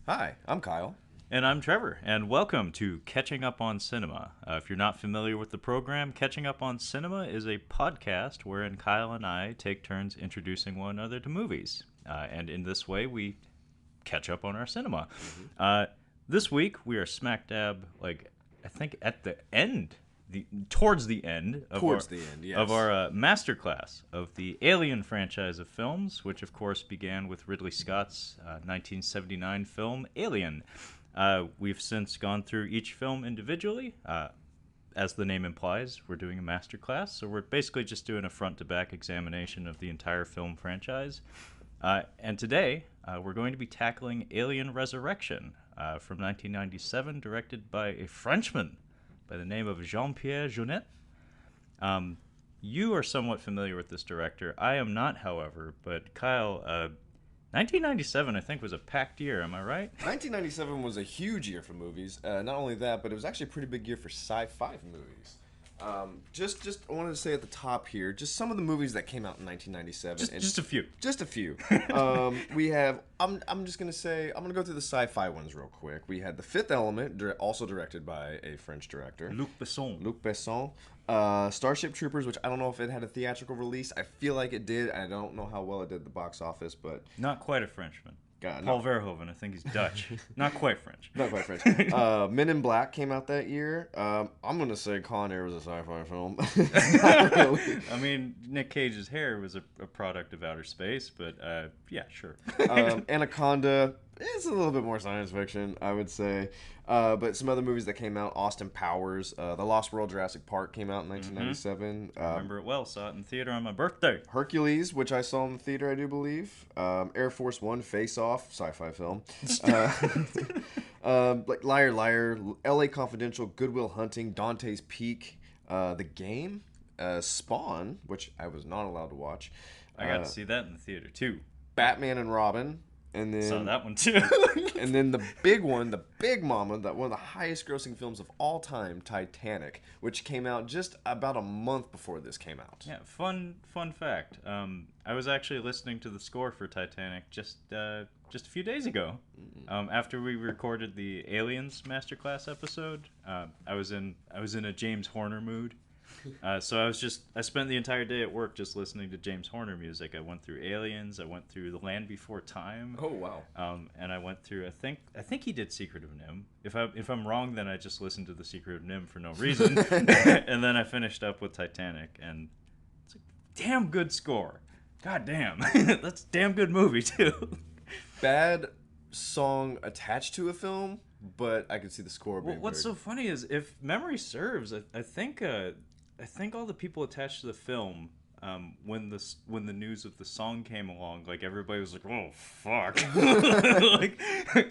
Hi, I'm Kyle. And I'm Trevor, and welcome to Catching Up on Cinema. If you're not familiar with the program, Catching Up on Cinema is a podcast wherein Kyle and I take turns introducing one another to movies. And in this way, we catch up on our cinema. Uh, this week, we are smack dab, I think at the end, towards the end of Towards the end, yes. masterclass of the Alien franchise of films, which of course began with Ridley Scott's 1979 film Alien. We've since gone through each film individually. As the name implies, we're doing a masterclass, so we're basically just doing a front-to-back examination of the entire film franchise. And today, we're going to be tackling Alien Resurrection from 1997, directed by a Frenchman by the name of Jean-Pierre Jeunet. You are somewhat familiar with this director. I am not, however, but Kyle, 1997, I think, was a packed year. Am I right? 1997 was a huge year for movies. Not only that, but it was actually a pretty big year for sci-fi movies. Just I wanted to say at the top here, just some of the movies that came out in 1997. Just a few. Just a few. We have. I'm just gonna say I'm gonna go through the sci-fi ones real quick. We had The Fifth Element, also directed by a French director, Luc Besson. Luc Besson. Starship Troopers, which I don't know if it had a theatrical release. I feel like it did. I don't know how well it did at the box office, but Not quite a Frenchman. God, Paul no. Verhoeven, I think he's Dutch. Not quite French. Not quite French. Men in Black came out that year. I'm gonna say Con Air was a sci-fi film. Not really. I mean, Nick Cage's hair was a product of outer space, but yeah, sure. Anaconda is a little bit more science fiction, I would say. But some other movies that came out: Austin Powers, The Lost World, Jurassic Park came out in 1997. I remember it well. Saw it in theater on my birthday. Hercules, which I saw in the theater, I do believe. Air Force One, Face Off, sci-fi film. Like Liar Liar, L.A. Confidential, Goodwill Hunting, Dante's Peak, The Game, Spawn, which I was not allowed to watch. I got to see that in the theater too. Batman and Robin, and then Saw that one too. and then the big one, the big mama, that one of the highest grossing films of all time, Titanic, which came out just about a month before this came out. Yeah, fun fact. I was actually listening to the score for Titanic just a few days ago. After we recorded the Aliens Masterclass episode, I was in a James Horner mood. So I spent the entire day at work just listening to James Horner music. I went through Aliens, I went through The Land Before Time. Oh wow. And I went through I think he did Secret of Nim. If I'm wrong, then I just listened to the Secret of Nim for no reason. And then I finished up with Titanic, and it's a damn good score. God damn. That's a damn good movie too. Bad song attached to a film, but I could see the score being What's very so funny is, if memory serves, I think all the people attached to the film, when the news of the song came along, like, everybody was like, "Oh fuck!" Like,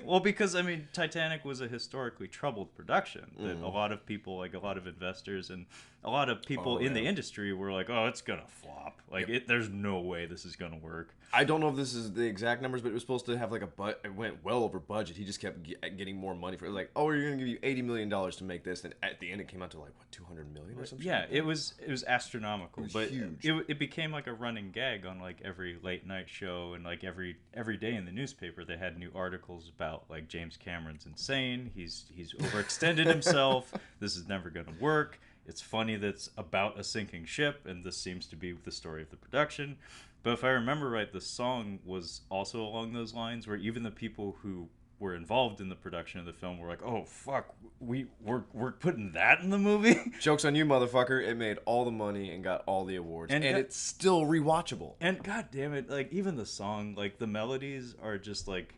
well, because I mean, Titanic was a historically troubled production. That a lot of people, like a lot of investors and a lot of people in the industry, were like, "Oh, it's gonna flop. Like, there's no way this is gonna work." I don't know if this is the exact numbers, but it was supposed to have like it went well over budget. He just kept getting more money for it. Like, oh, we're gonna give you $80 million to make this, and at the end it came out to like what, 200 million or something. Yeah, it was astronomical, was but huge. it became like a running gag on like every late night show, and like every day in the newspaper they had new articles about like James Cameron's insane. He's overextended himself. This is never gonna work. It's funny that it's about a sinking ship, and this seems to be the story of the production. But if I remember right, the song was also along those lines, where even the people who were involved in the production of the film were like, "Oh fuck, we're putting that in the movie." Joke's on you, motherfucker! It made all the money and got all the awards, and it's still rewatchable. And god damn it, like, even the song, like, the melodies are just like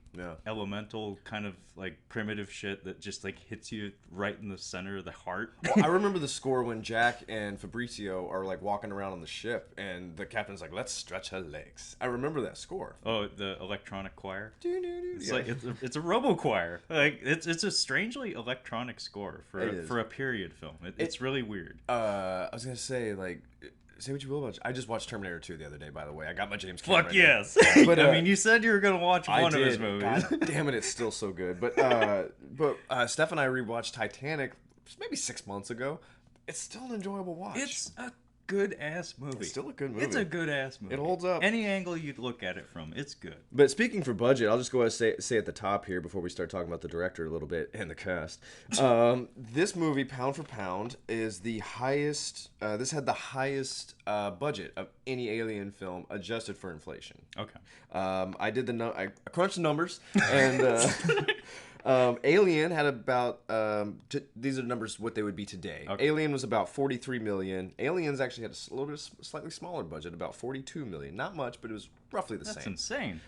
elemental, kind of like primitive shit that just like hits you right in the center of the heart. Well, I remember the score when Jack and Fabrizio are like walking around on the ship, and the captain's like, "Let's stretch her legs." I remember that score. Oh, the electronic choir. It's Like it's a robo choir. Like it's a strangely electronic score for a period film. It's really weird. I was gonna say, like, say what you will about it. I just watched Terminator 2 the other day, by the way. I got my James Cameron. Fuck yes. But I mean, you said you were gonna watch I one of did. his movies. God damn it, it's still so good. But Steph and I rewatched Titanic maybe 6 months ago. It's still an enjoyable watch. It's a good ass movie. It's still a good movie. It's a good ass movie. It holds up. Any angle you look at it from, it's good. But speaking for budget, I'll just go ahead and say at the top here before we start talking about the director a little bit and the cast. This movie, pound for pound, is the highest. This had the highest budget of any Alien film adjusted for inflation. Okay. I did I crunched the numbers, and Alien had about these are numbers what they would be today. Okay. Alien was about 43 million. Aliens actually had a little bit slightly smaller budget, about 42 million. Not much, but it was roughly the same. That's insane.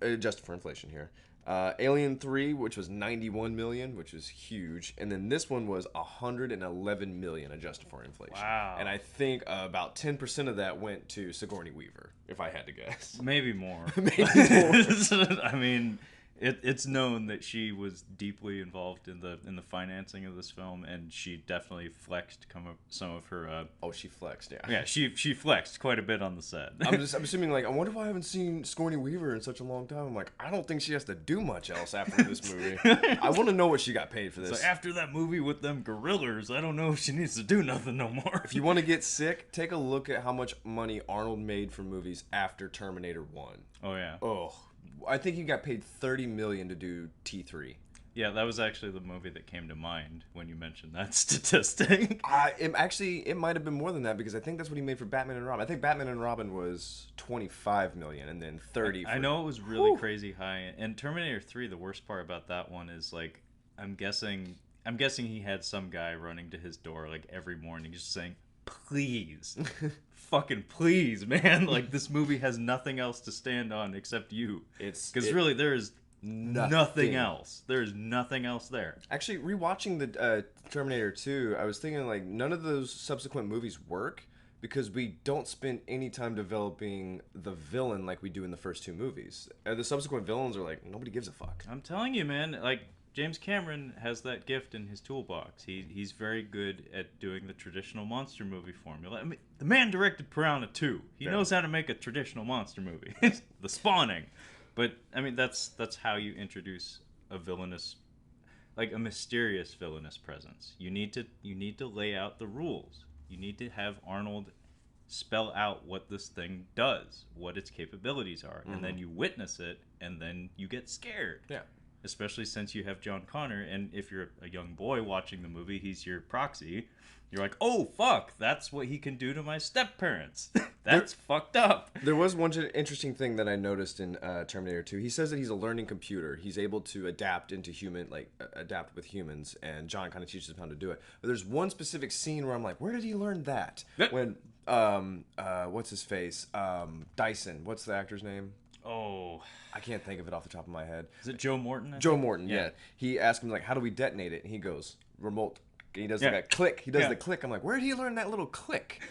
Adjusted for inflation here. Alien 3, which was 91 million, which is huge, and then this one was 111 million adjusted for inflation. Wow. And I think about 10% of that went to Sigourney Weaver, if I had to guess. Maybe more. Maybe more. I mean, it's known that she was deeply involved in the financing of this film, and she definitely flexed some of her. She flexed, yeah. Yeah, she flexed quite a bit on the set. I'm assuming, like, I wonder why I haven't seen Sigourney Weaver in such a long time. I'm like, I don't think she has to do much else after this movie. I want to know what she got paid for this. So after that movie with them gorillas, I don't know if she needs to do nothing no more. If you want to get sick, take a look at how much money Arnold made for movies after Terminator 1. Oh yeah. Oh, I think he got paid $30 million to do T3. Yeah, that was actually the movie that came to mind when you mentioned that statistic. It might have been more than that because I think that's what he made for Batman and Robin. I think Batman and Robin was $25 million and then 30. I know it was really crazy high. And Terminator 3, the worst part about that one is, like, I'm guessing he had some guy running to his door like every morning just saying, "Please." Fucking please, man. Like, this movie has nothing else to stand on except you. Because really, there is nothing else. There is nothing else there. Actually, rewatching the Terminator 2, I was thinking, like, none of those subsequent movies work because we don't spend any time developing the villain like we do in the first two movies. The subsequent villains are like, nobody gives a fuck. I'm telling you, man. Like, James Cameron has that gift in his toolbox. He's very good at doing the traditional monster movie formula. I mean, the man directed Piranha 2. He knows how to make a traditional monster movie. The Spawning. But, I mean, that's how you introduce a villainous, like a mysterious villainous presence. You need to lay out the rules. You need to have Arnold spell out what this thing does, what its capabilities are. And then you witness it, and then you get scared. Yeah. Especially since you have John Connor, and if you're a young boy watching the movie, he's your proxy. You're like, oh, fuck, that's what he can do to my step-parents. That's fucked up. There was one interesting thing that I noticed in Terminator 2. He says that he's a learning computer. He's able to adapt into adapt with humans, and John kind of teaches him how to do it. But there's one specific scene where I'm like, where did he learn that? When, what's his face? Dyson. What's the actor's name? Oh, I can't think of it off the top of my head. Is it Joe Morton? Joe Morton, yeah. He asked him, like, how do we detonate it? And he goes, remote. He does like a click. He does the click. I'm like, where did he learn that little click?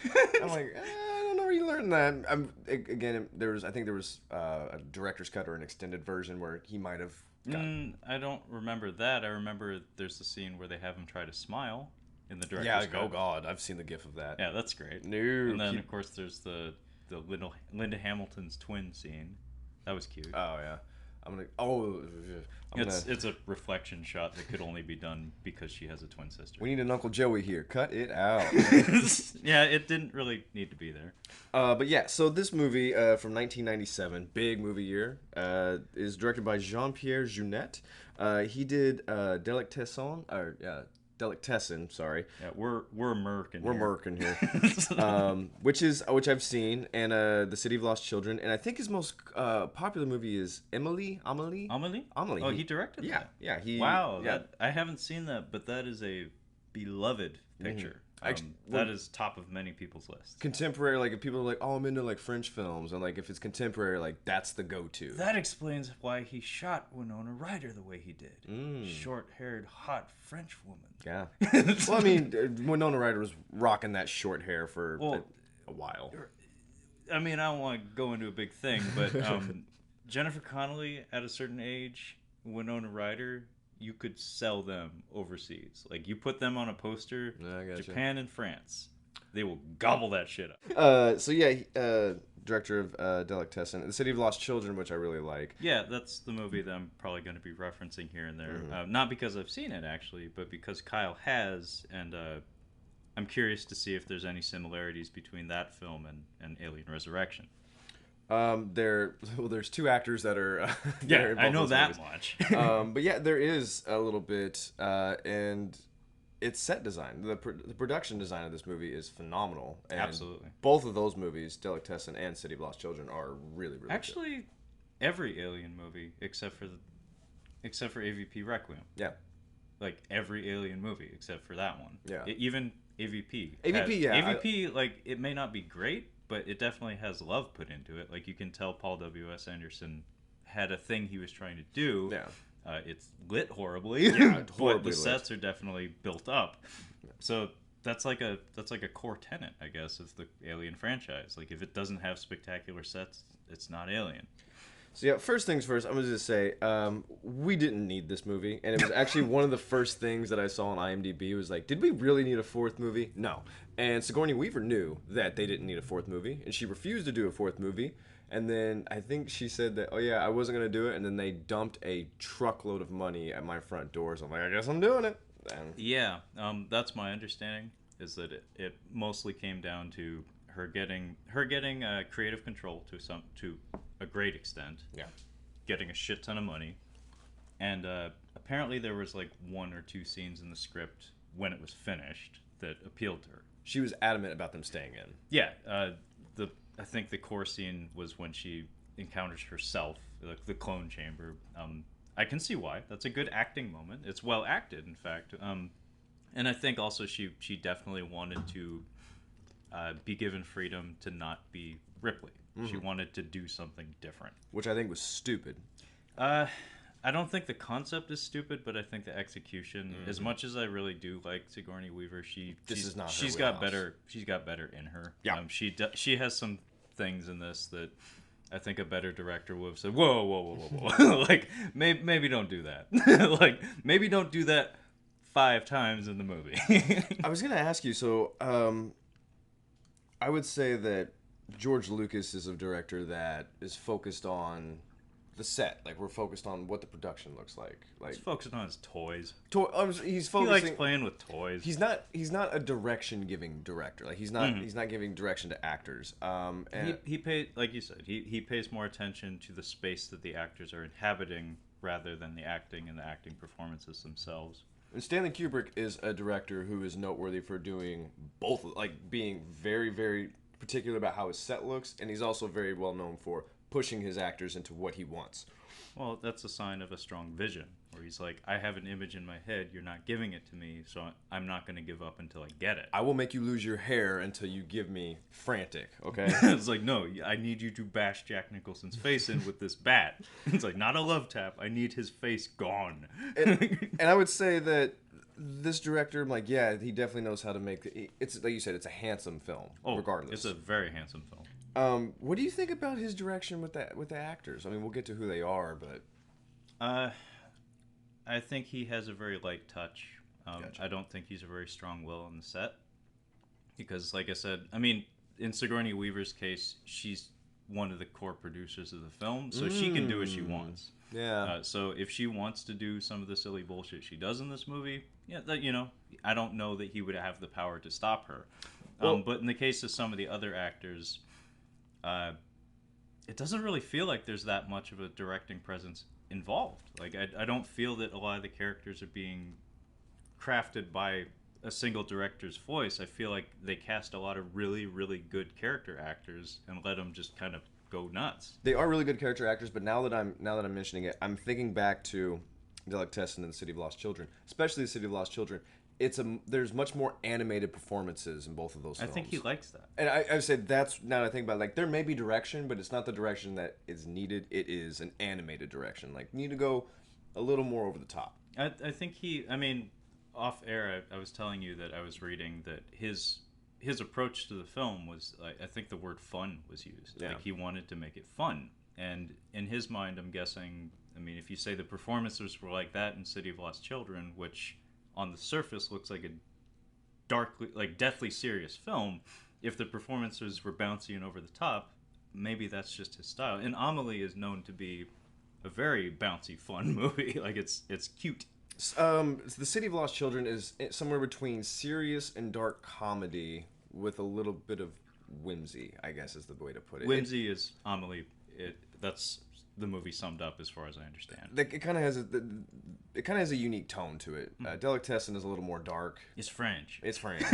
I'm like, I don't know where he learned that. I think there was a director's cut or an extended version where he might have gotten... I don't remember that. I remember there's a scene where they have him try to smile in the director's cut. Oh God, I've seen the gif of that. Yeah, that's great. No, and then, of course, there's the Linda Hamilton's twin scene. That was cute. Oh, yeah. It's a reflection shot that could only be done because she has a twin sister. We need an Uncle Joey here. Cut it out. Yeah, it didn't really need to be there. But yeah, so this movie from 1997, big movie year, is directed by Jean-Pierre Jeunet. He did Delicatessen, sorry. Yeah, we're American. We're American here. which I've seen, and The City of Lost Children, and I think his most popular movie is Amelie. Oh, he directed that? Yeah. Wow, I haven't seen that, but that is a beloved picture. That is top of many people's lists. Contemporary, like if people are like, oh, I'm into like French films, and like if it's contemporary, like that's the go-to. That explains why he shot Winona Ryder the way he did. Short-haired, hot French woman. Yeah. Well, I mean, Winona Ryder was rocking that short hair for a while. I mean, I don't want to go into a big thing, but Jennifer Connelly at a certain age, Winona Ryder, you could sell them overseas. Like, you put them on a poster, Japan and France, they will gobble that shit up. Director of Delicatessen, The City of Lost Children, which I really like. Yeah, that's the movie that I'm probably going to be referencing here and there. Not because I've seen it, actually, but because Kyle has, and I'm curious to see if there's any similarities between that film and Alien Resurrection. There's two actors that are Yeah, are in I both know those that movies. much. But yeah, there is a little bit, and it's set design. The production design of this movie is phenomenal. And Absolutely. both of those movies, Delicatessen and City of Lost Children, are really, really Actually, every Alien movie except for AVP Requiem. good. Yeah. Like every Alien movie except for that one. Yeah. Even AVP. AVP, yeah. AVP, like, it may not be great, but it definitely has love put into it. Like, you can tell Paul W.S. Anderson had a thing he was trying to do. Yeah. It's lit horribly, Yeah, but horribly the lit. sets are definitely built up. So that's like a core tenet, I guess, of the Alien franchise. Like, if it doesn't have spectacular sets, it's not Alien. So yeah, first things first, I'm going to just say, we didn't need this movie. And it was actually one of the first things that I saw on IMDb was like, did we really need a fourth movie? No. And Sigourney Weaver knew that they didn't need a fourth movie. And she refused to do a fourth movie. And then I think she said that, oh yeah, I wasn't going to do it. And then they dumped a truckload of money at my front door. So I'm like, I guess I'm doing it. And Yeah, that's my understanding, is that it mostly came down to her getting creative control to a great extent. yeah. Getting a shit ton of money, and apparently there was like one or two scenes in the script when it was finished that appealed to her. She was adamant about them staying in. Yeah, I think the core scene was when she encounters herself, like the clone chamber. I can see why. That's a good acting moment. It's well acted, in fact. And I think also she definitely wanted to be given freedom to not be Ripley. She wanted to do something different. Which I think was stupid. I don't think the concept is stupid, but I think the execution, as much as I really do like Sigourney Weaver, Is not her she's got wheelhouse. better in her. Yeah. She has some things in this that I think a better director would have said, whoa, whoa, whoa, whoa, whoa. Like, maybe don't do that. Like, maybe don't do that 5 times in the movie. I was going to ask you, so I would say that George Lucas is a director that is focused on the set. Like, we're focused on what the production looks like. Like, He's focusing on his toys. he's He focusing. likes playing with toys. He's not a direction giving director. Like he's not giving direction to actors. And He pays, like you said, he pays more attention to the space that the actors are inhabiting rather than the acting and the acting performances themselves. And Stanley Kubrick is a director who is noteworthy for doing both, like being very, very particular about how his set looks, and he's also very well known for pushing his actors into what he wants. Well, that's a sign of a strong vision, where he's like, I have an image in my head, you're not giving it to me, so I'm not going to give up until I get it. I will make you lose your hair until you give me frantic, okay? It's like, no, I need you to bash Jack Nicholson's face in with this bat. It's like, not a love tap, I need his face gone. And I would say that this director, like, yeah, he definitely knows how to make it's like you said, it's a handsome film, regardless. It's a very handsome film. What do you think about his direction with the actors? I mean, we'll get to who they are, but I think he has a very light touch. Gotcha. I don't think he's a very strong will on the set. Because, like I said, I mean, in Sigourney Weaver's case, she's one of the core producers of the film, so she can do what she wants. Yeah. So if she wants to do some of the silly bullshit she does in this movie, yeah, I don't know that he would have the power to stop her. But in the case of some of the other actors, it doesn't really feel like there's that much of a directing presence involved. Like, I don't feel that a lot of the characters are being crafted by a single director's voice. I feel like they cast a lot of really, really good character actors and let them just kind of go nuts. They are really good character actors, but now that I'm mentioning it, I'm thinking back to Delicatessen and the City of Lost Children, especially the City of Lost Children. There's much more animated performances in both of those films. I think he likes that. And I said that's, now that I think about it, like, there may be direction, but it's not the direction that is needed. It is an animated direction. Like, you need to go a little more over the top. I think off air, I was telling you that I was reading that his approach to the film was, I think the word fun was used. Yeah. Like, he wanted to make it fun. And in his mind, I'm guessing, I mean, if you say the performances were like that in City of Lost Children, which on the surface looks like a darkly, like, deathly serious film, if the performances were bouncy and over the top, maybe that's just his style. And Amelie is known to be a very bouncy, fun movie. Like, it's cute. The City of Lost Children is somewhere between serious and dark comedy with a little bit of whimsy, I guess is the way to put it. Whimsy is Amelie. That's the movie summed up, as far as I understand. It kind of has a unique tone to it. Delicatessen is a little more dark. It's French. It's French.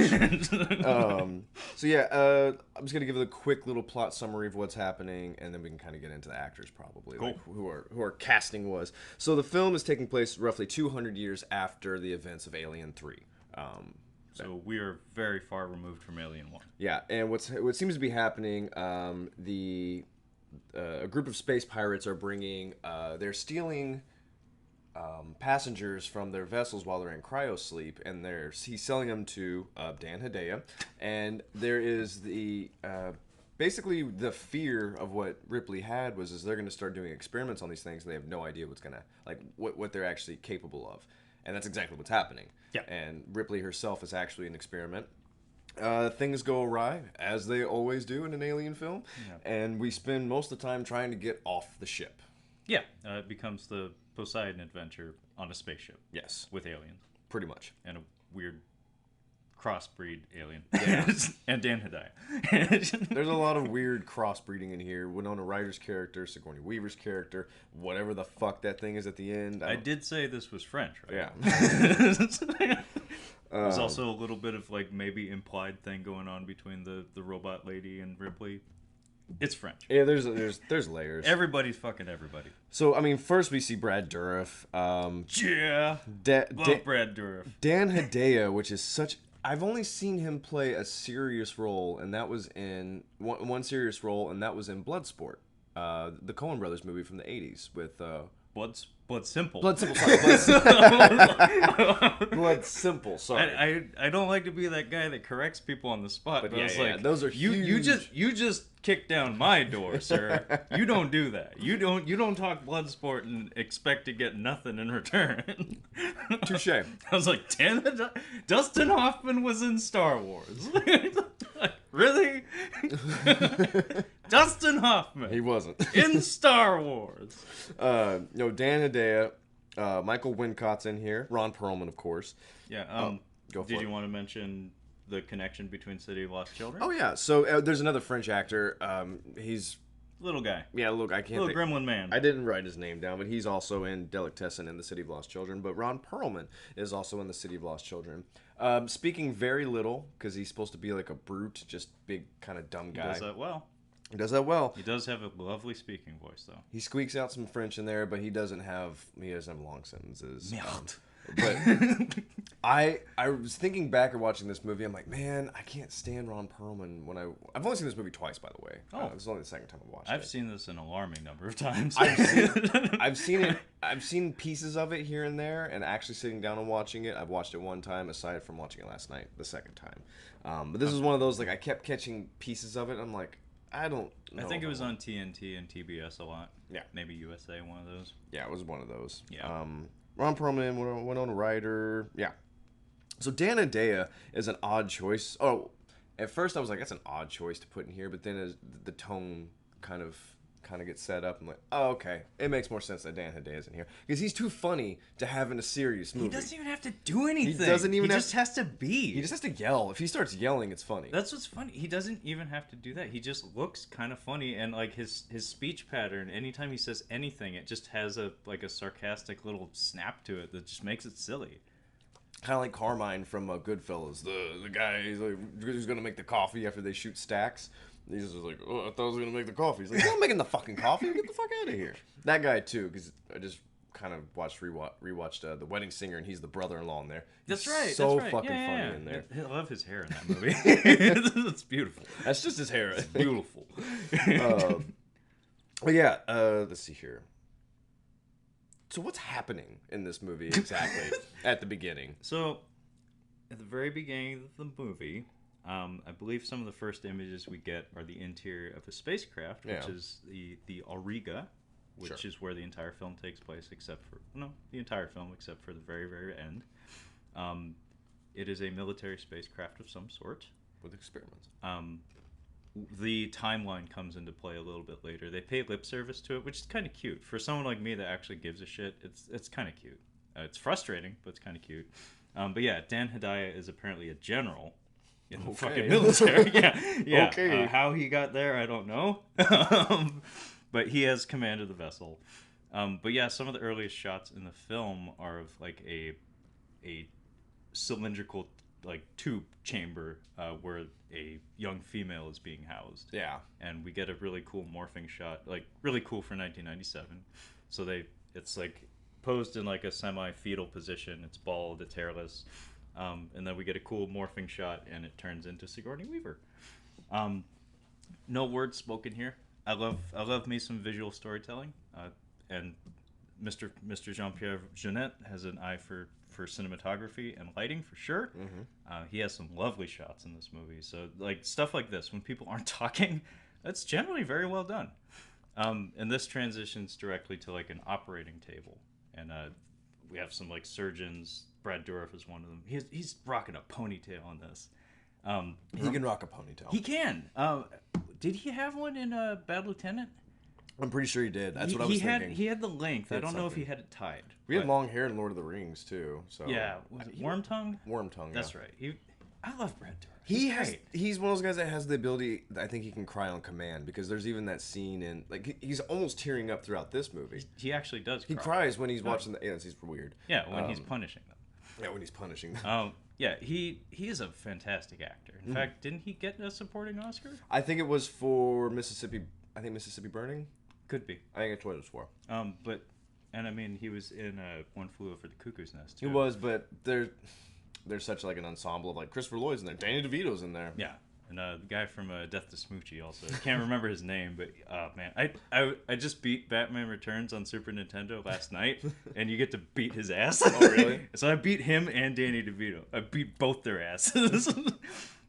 So yeah, I'm just gonna give it a quick little plot summary of what's happening, and then we can kind of get into the actors probably, cool. like who our casting was. So the film is taking place roughly 200 years after the events of Alien 3. So we are very far removed from Alien 1. Yeah, and what seems to be happening, a group of space pirates are they're stealing passengers from their vessels while they're in cryosleep, and he's selling them to Dan Hedaya, and there is basically the fear of what Ripley had is they're going to start doing experiments on these things, and they have no idea what they're actually capable of, and that's exactly what's happening. Yeah, and Ripley herself is actually an experiment. Things go awry, as they always do in an alien film, and we spend most of the time trying to get off the ship. Yeah, it becomes the Poseidon adventure on a spaceship. Yes. With aliens. Pretty much. And a weird crossbreed alien. Yeah. And Dan Hedaya. There's a lot of weird crossbreeding in here. Winona Ryder's character, Sigourney Weaver's character, whatever the fuck that thing is at the end. I did say this was French, right? Yeah. There's also a little bit of maybe implied thing going on between the robot lady and Ripley. It's French. Yeah, there's layers. Everybody's fucking everybody. So I mean, first we see Brad Dourif. Yeah. Love Brad Dourif. Dan Hedaya, which is I've only seen him play a serious role, and that was in one serious role, and that was in Bloodsport, the Coen Brothers movie from the '80s with Blood Simple. Blood Simple. Sorry, Blood Simple. Sorry. I don't like to be that guy that corrects people on the spot. But yeah, those are huge. You just kicked down my door, sir. You don't do that. You don't talk Bloodsport and expect to get nothing in return. Touche. I was like, Dustin Hoffman was in Star Wars. Really? Dustin Hoffman. He wasn't. In Star Wars. Dan Hedaya, Michael Wincott's in here. Ron Perlman, of course. Yeah. Go for Did it. you want to mention the connection between City of Lost Children? Oh, yeah. So there's another French actor. He's... Little guy. Yeah, look, I can't Little gremlin man. I didn't write his name down, but he's also in Delicatessen in The City of Lost Children. But Ron Perlman is also in The City of Lost Children. Speaking very little, because he's supposed to be like a brute, just big, kind of dumb guy. He does that well. He does that well. He does have a lovely speaking voice, though. He squeaks out some French in there, but he doesn't have long sentences. Merde. But I was thinking back at watching this movie. I'm like, man, I can't stand Ron Perlman. I've only seen this movie twice, by the way. Oh, this is only the second time I've watched it. I've seen this an alarming number of times. I've seen it. I've seen pieces of it here and there, and actually sitting down and watching it. I've watched it one time, aside from watching it last night, the second time. But this is one of those I kept catching pieces of it. I'm like, I don't know. I think it was on TNT and TBS a lot. Yeah. Maybe USA, one of those. Yeah, it was one of those. Yeah. Ron Perlman, Winona Ryder. Yeah. So Dan Hedaya is an odd choice. Oh, at first I was like, that's an odd choice to put in here, but then as the tone kind of gets set up, I'm like, oh, okay. It makes more sense that Dan Hedaya is in here. Because he's too funny to have in a serious movie. He doesn't even have to do anything. He just has to be. He just has to yell. If he starts yelling, it's funny. That's what's funny. He doesn't even have to do that. He just looks kind of funny, and his speech pattern, anytime he says anything, it just has a sarcastic little snap to it that just makes it silly. Kind of like Carmine from Goodfellas. The guy who's going to make the coffee after they shoot stacks. He's just like, oh, I thought I was going to make the coffee. He's like, I'm not making the fucking coffee. Get the fuck out of here. That guy, too, because I just kind of rewatched The Wedding Singer, and he's the brother-in-law in there. That's right. So fucking funny in there. I love his hair in that movie. It's beautiful. That's just his hair. It's beautiful. But yeah, let's see here. So what's happening in this movie exactly at the beginning? So, at the very beginning of the movie, I believe some of the first images we get are the interior of a spacecraft, which is the Auriga, which is where the entire film takes place, the entire film except for the very, very end. It is a military spacecraft of some sort. With experiments. The timeline comes into play a little bit later. They pay lip service to it, which is kind of cute. For someone like me that actually gives a shit, it's kind of cute. It's frustrating, but it's kind of cute. But yeah, Dan Hedaya is apparently a general in the fucking military. Yeah. Okay. How he got there, I don't know. But he has command of the vessel. But yeah, some of the earliest shots in the film are of like a cylindrical like tube chamber where a young female is being housed. Yeah. And we get a really cool morphing shot, like really cool for 1997. So it's like posed in like a semi-fetal position. It's bald, it's hairless. And then we get a cool morphing shot, and it turns into Sigourney Weaver. No words spoken here. I love me some visual storytelling, and Mr. Jean-Pierre Jeunet has an eye for cinematography and lighting for sure. He has some lovely shots in this movie. So like stuff like this, when people aren't talking, that's generally very well done. And this transitions directly to like an operating table, and we have some like surgeons. Brad Dourif is one of them. He's rocking a ponytail on this. He can rock a ponytail. He can. Did he have one in Bad Lieutenant? I'm pretty sure he did. That's what I was thinking. He had the length. I don't know if he had it tied. We had long hair in Lord of the Rings too. So yeah, was it Worm Tongue? Worm Tongue. That's right. I love Brad Dourif. He's one of those guys that has the ability. I think he can cry on command, because there's even that scene in like he's almost tearing up throughout this movie. He actually does. He cries when he's watching the aliens. He's weird. Yeah, when he's punishing them. Yeah, when he's punishing them. Yeah, he is a fantastic actor. In fact, didn't he get a supporting Oscar? I think it was for Mississippi. I think Mississippi Burning. Could be. I think it's what it was for. And I mean, he was in One Flew Over the Cuckoo's Nest too. He was, but there's such like an ensemble of like Christopher Lloyd's in there, Danny DeVito's in there. Yeah, and the guy from Death to Smoochie also. I can't remember his name, but man, I just beat Batman Returns on Super Nintendo last night, and you get to beat his ass. Oh really? So I beat him and Danny DeVito. I beat both their asses.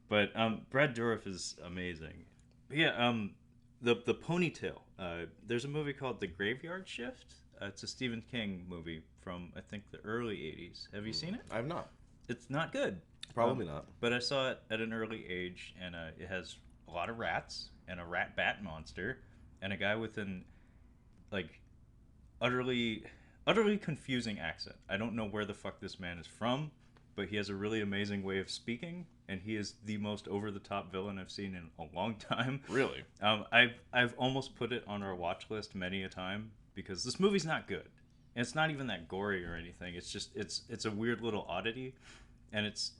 But Brad Dourif is amazing. But yeah, the ponytail. There's a movie called The Graveyard Shift. It's a Stephen King movie from I think the early '80s. Have you seen it? I have not. It's not good. Probably not. But I saw it at an early age, and it has a lot of rats and a rat bat monster and a guy with an like utterly confusing accent. I don't know where the fuck this man is from, but he has a really amazing way of speaking, and he is the most over the top villain I've seen in a long time. Really? I've almost put it on our watch list many a time because this movie's not good. And it's not even that gory or anything. It's just it's a weird little oddity, and it's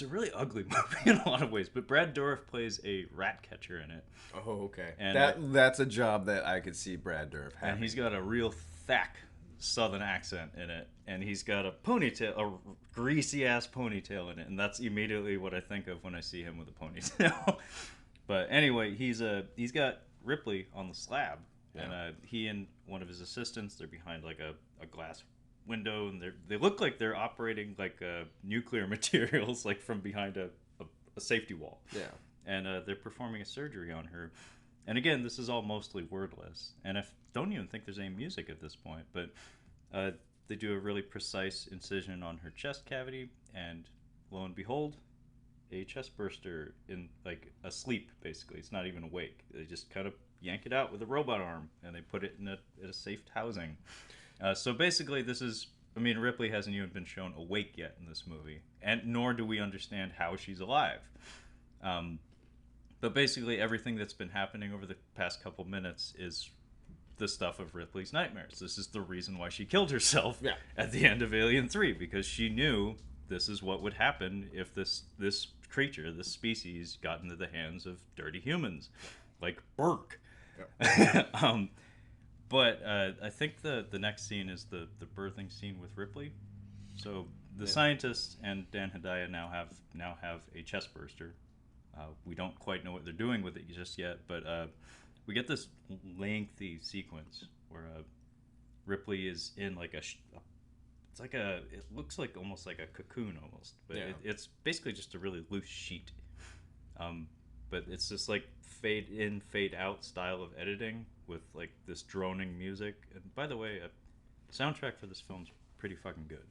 a really ugly movie in a lot of ways. But Brad Dourif plays a rat catcher in it. Oh, okay. And that's a job that I could see Brad Dourif having. And he's got a real thick Southern accent in it, and he's got a ponytail, a greasy ass ponytail in it, and that's immediately what I think of when I see him with a ponytail. But anyway, he's got Ripley on the slab. Yeah. And he and one of his assistants, they're behind like a glass window, and they look like they're operating like nuclear materials, like from behind a safety wall. Yeah. And they're performing a surgery on her. And again, this is all mostly wordless. And I don't even think there's any music at this point, but they do a really precise incision on her chest cavity, and lo and behold, a chest burster in like asleep, basically. It's not even awake. They just kind of yank it out with a robot arm, and they put it in a safe housing. So basically, Ripley hasn't even been shown awake yet in this movie, and nor do we understand how she's alive. But basically, everything that's been happening over the past couple minutes is the stuff of Ripley's nightmares. This is the reason why she killed herself at the end of Alien 3, because she knew this is what would happen if this creature, this species, got into the hands of dirty humans, like Burke. Yep. But I think the next scene is the birthing scene with Ripley. So the scientists and Dan Hedaya now have a chest burster. We don't quite know what they're doing with it just yet, but we get this lengthy sequence where Ripley is in like it looks like almost like a cocoon almost, but it's basically just a really loose sheet. But it's just like fade in, fade out style of editing with like this droning music. And by the way, soundtrack for this film's pretty fucking good.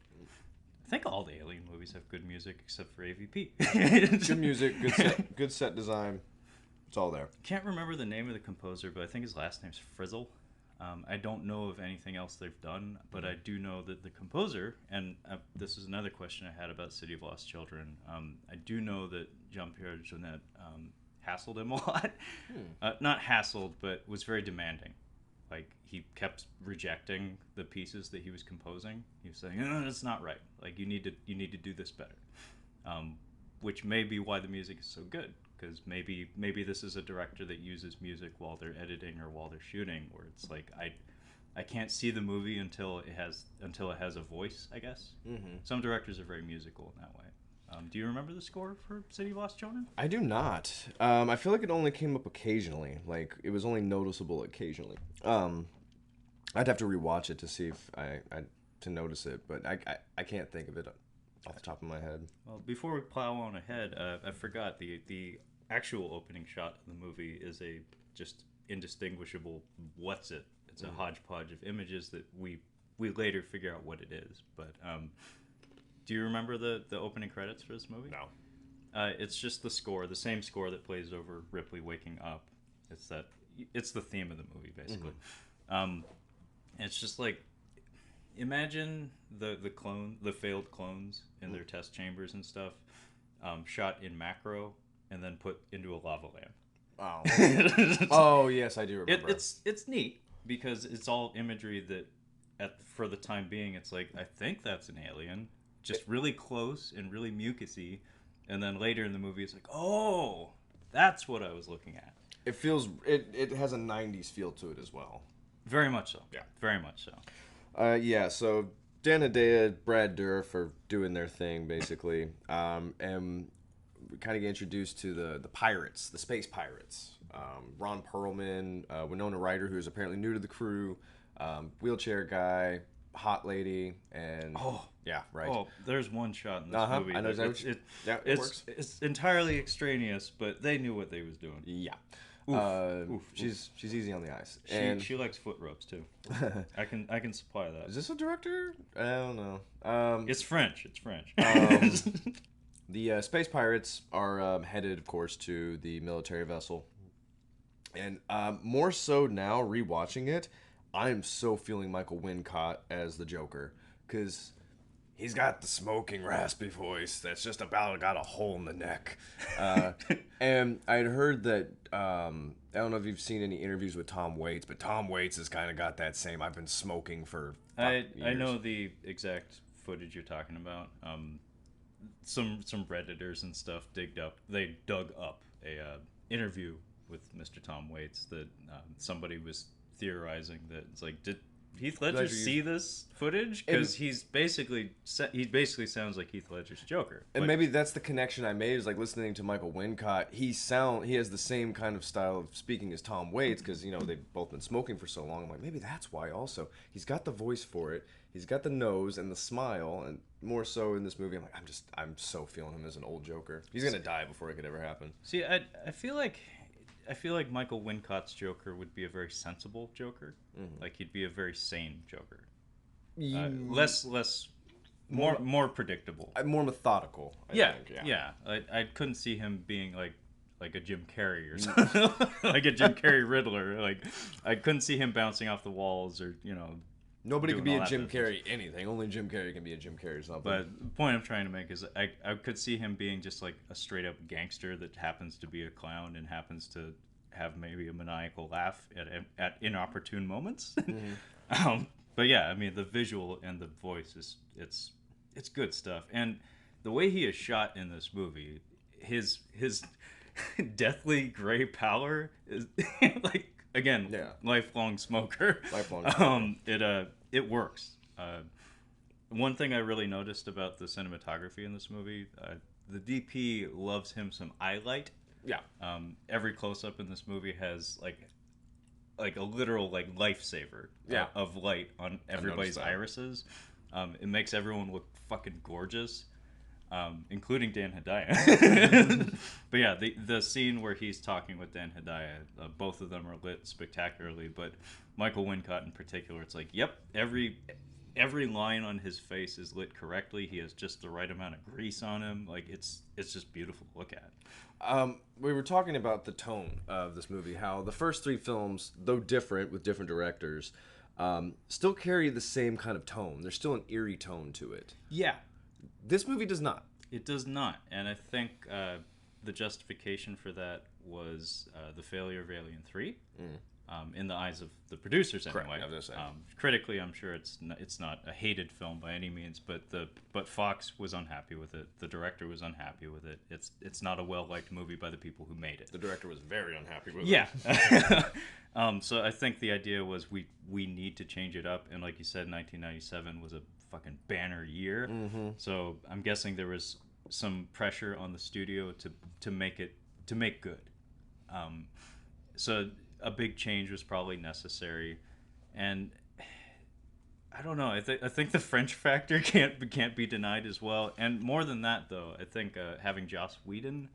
I think all the Alien movies have good music except for AVP. Good music, good set design. It's all there. Can't remember the name of the composer, but I think his last name's Frizzle. I don't know of anything else they've done, but I do know that the composer, and this is another question I had about City of Lost Children. I do know that Jean-Pierre Jeunet hassled him a lot. Not hassled, but was very demanding. Like, he kept rejecting the pieces that he was composing. He was saying, "No, that's not right. Like, you need to do this better." Which may be why the music is so good, because maybe this is a director that uses music while they're editing or while they're shooting, where it's like I can't see the movie until it has a voice, I guess. Some directors are very musical in that way. Do you remember the score for City of Lost Children? I do not. I feel like it only came up occasionally. Like, it was only noticeable occasionally. I'd have to rewatch it to see if I to notice it, but I can't think of it off the top of my head. Well, before we plow on ahead, I forgot the actual opening shot of the movie is a just indistinguishable what's it. It's a hodgepodge of images that we later figure out what it is. But do you remember the opening credits for this movie? No. It's just the score, the same score that plays over Ripley waking up. It's the theme of the movie, basically. It's just like, imagine the failed clones in their test chambers and stuff, shot in macro and then put into a lava lamp. Oh. Oh, yes, I do remember. It's neat because it's all imagery that for the time being, it's like, I think that's an alien, just really close and really mucusy, and then later in the movie, it's like, oh, that's what I was looking at. It feels it has a 90s feel to it as well. Very much so. Yeah. Very much so. Yeah, so Dan Hedaya, Brad Dourif are doing their thing, basically. And we kind of get introduced to the pirates, the space pirates. Ron Perlman, Winona Ryder, who is apparently new to the crew, wheelchair guy, hot lady, and... Oh. Yeah, right. Oh, there's one shot in this movie. I know it works. It's entirely extraneous, but they knew what they was doing. Yeah. Oof, she's easy on the eyes. She likes foot rubs too. I can supply that. Is this a director? I don't know. It's French. The space pirates are headed, of course, to the military vessel, and more so now rewatching it, I am so feeling Michael Wincott as the Joker, because he's got the smoking, raspy voice that's just about got a hole in the neck. And I'd heard that, I don't know if you've seen any interviews with Tom Waits, but Tom Waits has kind of got that same, I've been smoking for years. I know the exact footage you're talking about. Some Redditors and stuff dug up a interview with Mr. Tom Waits that somebody was theorizing that it's like, did Heath Ledger see this footage? Because he basically sounds like Heath Ledger's Joker. And maybe that's the connection I made, is like listening to Michael Wincott. He has the same kind of style of speaking as Tom Waits, because they've both been smoking for so long. I'm like, maybe that's why. Also, he's got the voice for it. He's got the nose and the smile, and more so in this movie. I'm like, I'm so feeling him as an old Joker. He's gonna die before it could ever happen. See, I feel like Michael Wincott's Joker would be a very sensible Joker. Mm-hmm. Like, he'd be a very sane Joker. More predictable. More methodical, I think. Yeah. I couldn't see him being like a Jim Carrey or something. Like a Jim Carrey Riddler. Like, I couldn't see him bouncing off the walls or, Nobody could be a Jim Carrey anything. Only Jim Carrey can be a Jim Carrey or something. But the point I'm trying to make is I could see him being just like a straight up gangster that happens to be a clown and happens to have maybe a maniacal laugh at inopportune moments. Mm-hmm. But yeah, I mean, the visual and the voice it's good stuff. And the way he is shot in this movie, his deathly gray pallor is like, again, yeah. Lifelong smoker. It works. One thing I really noticed about the cinematography in this movie, the DP loves him some eye light. Yeah. Every close up in this movie has like a literal lifesaver of light on everybody's irises. It makes everyone look fucking gorgeous. Including Dan Hedaya. But yeah, the scene where he's talking with Dan Hedaya, both of them are lit spectacularly, but Michael Wincott in particular, it's like, yep, every line on his face is lit correctly. He has just the right amount of grease on him. Like it's just beautiful to look at. We were talking about the tone of this movie, how the first three films, though different with different directors, still carry the same kind of tone. There's still an eerie tone to it. Yeah, This movie does not. it does not, and I think the justification for that was the failure of Alien 3. In the eyes of the producers, anyway. Correct, I was gonna say. Critically, I'm sure it's not a hated film by any means, but Fox was unhappy with it. The director was unhappy with it. It's not a well liked movie by the people who made it. The director was very unhappy with it. Yeah. So I think the idea was we need to change it up, and like you said, 1997 was a fucking banner year. So I'm guessing there was some pressure on the studio to make good. So a big change was probably necessary, and I don't know. I think the French factor can't be denied as well. And more than that, though, I think having Joss Whedon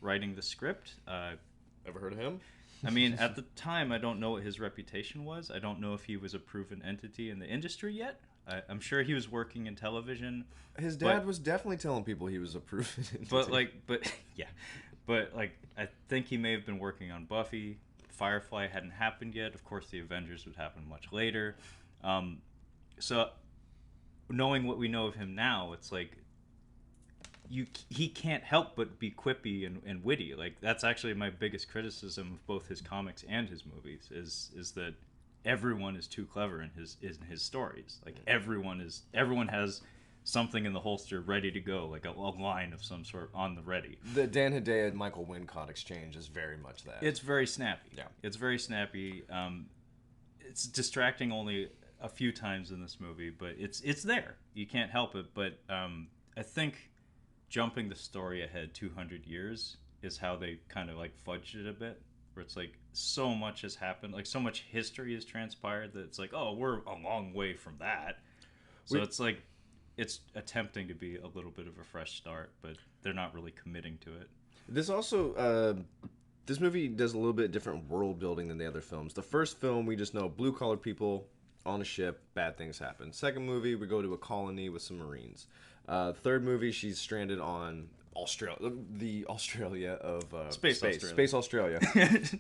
writing the script. Ever heard of him? I mean, at the time, I don't know what his reputation was. I don't know if he was a proven entity in the industry yet. I'm sure he was working in television. His dad was definitely telling people he was a proven entity. But I think he may have been working on Buffy. Firefly hadn't happened yet. Of course, the Avengers would happen much later. So, knowing what we know of him now, it's like he can't help but be quippy and witty. Like that's actually my biggest criticism of both his comics and his movies is that everyone is too clever in his stories. Like everyone has something in the holster ready to go, like a line of some sort on the ready. The Dan Hedaya Michael Wincott exchange is very much that. It's very snappy. Yeah. It's very snappy. It's distracting only a few times in this movie, but it's there. You can't help it. But I think jumping the story ahead 200 years is how they kind of like fudged it a bit, where it's like so much has happened, like so much history has transpired that it's like, oh, we're a long way from that. So it's like it's attempting to be a little bit of a fresh start, but they're not really committing to it. This also, this movie does a little bit different world building than the other films. The first film, we just know blue-collar people on a ship, bad things happen. Second movie, we go to a colony with some Marines. Third movie, she's stranded on Australia of Space Australia.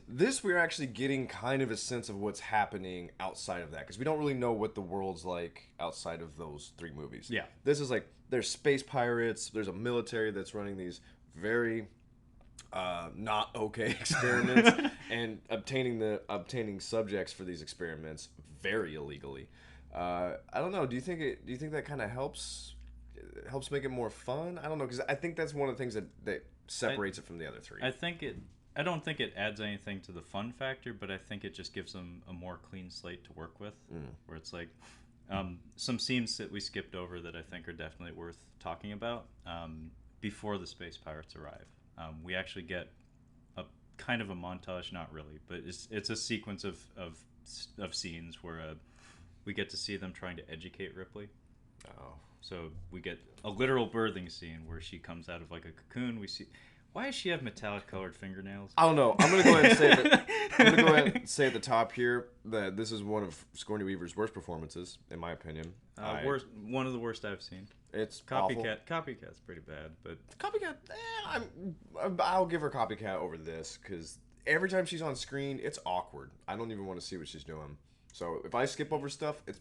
This we're actually getting kind of a sense of what's happening outside of that, because we don't really know what the world's like outside of those three movies. Yeah, this is like there's space pirates. There's a military that's running these very not okay experiments and obtaining subjects for these experiments very illegally. I don't know. Do you think that kind of helps make it more fun? I don't know, because I think that's one of the things that separates it from the other three. I don't think it adds anything to the fun factor, but I think it just gives them a more clean slate to work with, where it's like some scenes that we skipped over that I think are definitely worth talking about. Before the space pirates arrive, we actually get a kind of a montage, not really, but it's a sequence of scenes where we get to see them trying to educate Ripley. Oh. So we get a literal birthing scene where she comes out of like a cocoon. We see, why does she have metallic colored fingernails? I don't know. I'm gonna go ahead and say at the top here that this is one of Sigourney Weaver's worst performances, in my opinion. One of the worst I've seen. It's Copycat. awful. Copycat's pretty bad, but Copycat. I'll give her Copycat over this, because every time she's on screen, it's awkward. I don't even want to see what she's doing. So if I skip over stuff, it's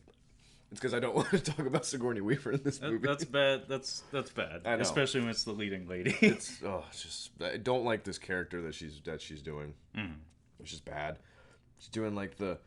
because I don't want to talk about Sigourney Weaver in this movie. That's bad. That's bad. I know. Especially when it's the leading lady. It's just I don't like this character that she's doing. It's just bad. She's doing like the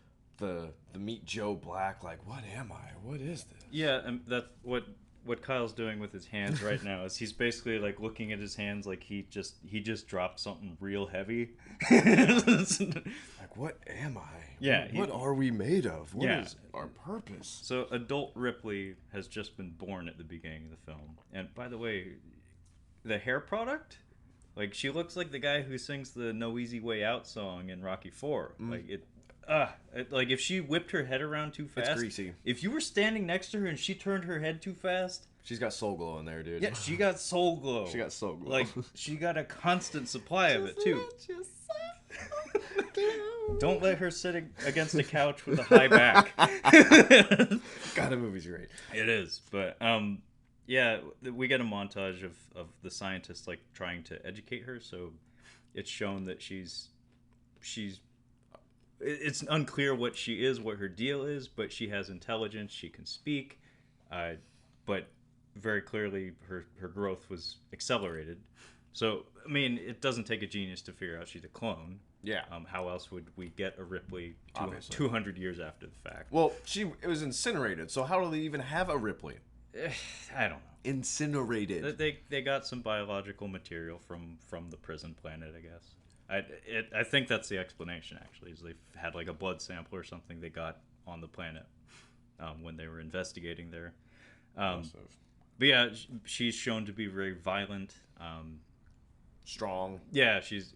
Meet Joe Black. Like, what am I? What is this? Yeah, and that's what Kyle's doing with his hands right now is he's basically like looking at his hands like he just dropped something real heavy. Like, what am I? Yeah. What are we made of? What is our purpose? So adult Ripley has just been born at the beginning of the film. And by the way, the hair product, like she looks like the guy who sings the No Easy Way Out song in Rocky IV. Like like if she whipped her head around too fast, it's greasy. If you were standing next to her and she turned her head too fast, she's got soul glow in there, dude. Yeah, she got soul glow. She got soul glow. Like she got a constant supply of it too. Don't let her sit against a couch with a high back. God, the movie's great. It is, but yeah, we get a montage of the scientists like trying to educate her. So it's shown that she's it's unclear what she is, what her deal is, but she has intelligence. She can speak, but very clearly her growth was accelerated. So I mean, it doesn't take a genius to figure out she's a clone. Yeah. How else would we get a Ripley Obviously. 200 years after the fact? Well, it was incinerated. So how do they even have a Ripley? I don't know. Incinerated. They got some biological material from the prison planet, I guess. I think that's the explanation. Actually, is they had like a blood sample or something they got on the planet when they were investigating there. But yeah, she's shown to be very violent. Strong. Yeah, she's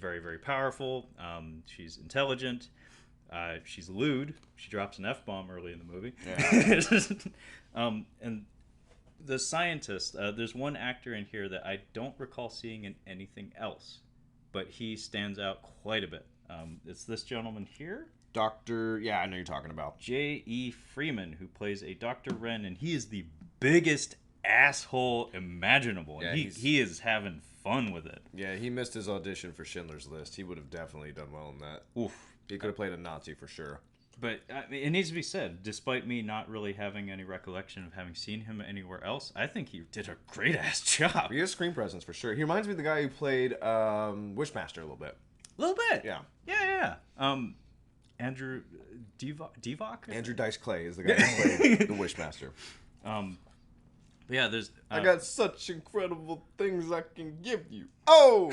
very, very powerful. She's intelligent. She's lewd. She drops an F-bomb early in the movie. Yeah. And the scientist, there's one actor in here that I don't recall seeing in anything else, but he stands out quite a bit. It's this gentleman here. Yeah, I know you're talking about. J.E. Freeman, who plays a Dr. Wren, and he is the biggest asshole imaginable. Yeah, he is having fun with it. Yeah, he missed his audition for Schindler's List. He would have definitely done well in that. Oof. He could have played a Nazi for sure. But I mean, it needs to be said, despite me not really having any recollection of having seen him anywhere else, I think he did a great-ass job. He has screen presence for sure. He reminds me of the guy who played Wishmaster a little bit. A little bit. Yeah. Yeah. Andrew Divock? Andrew Dice Clay is the guy who played the Wishmaster. But yeah, there's... I got such incredible things I can give you. Oh!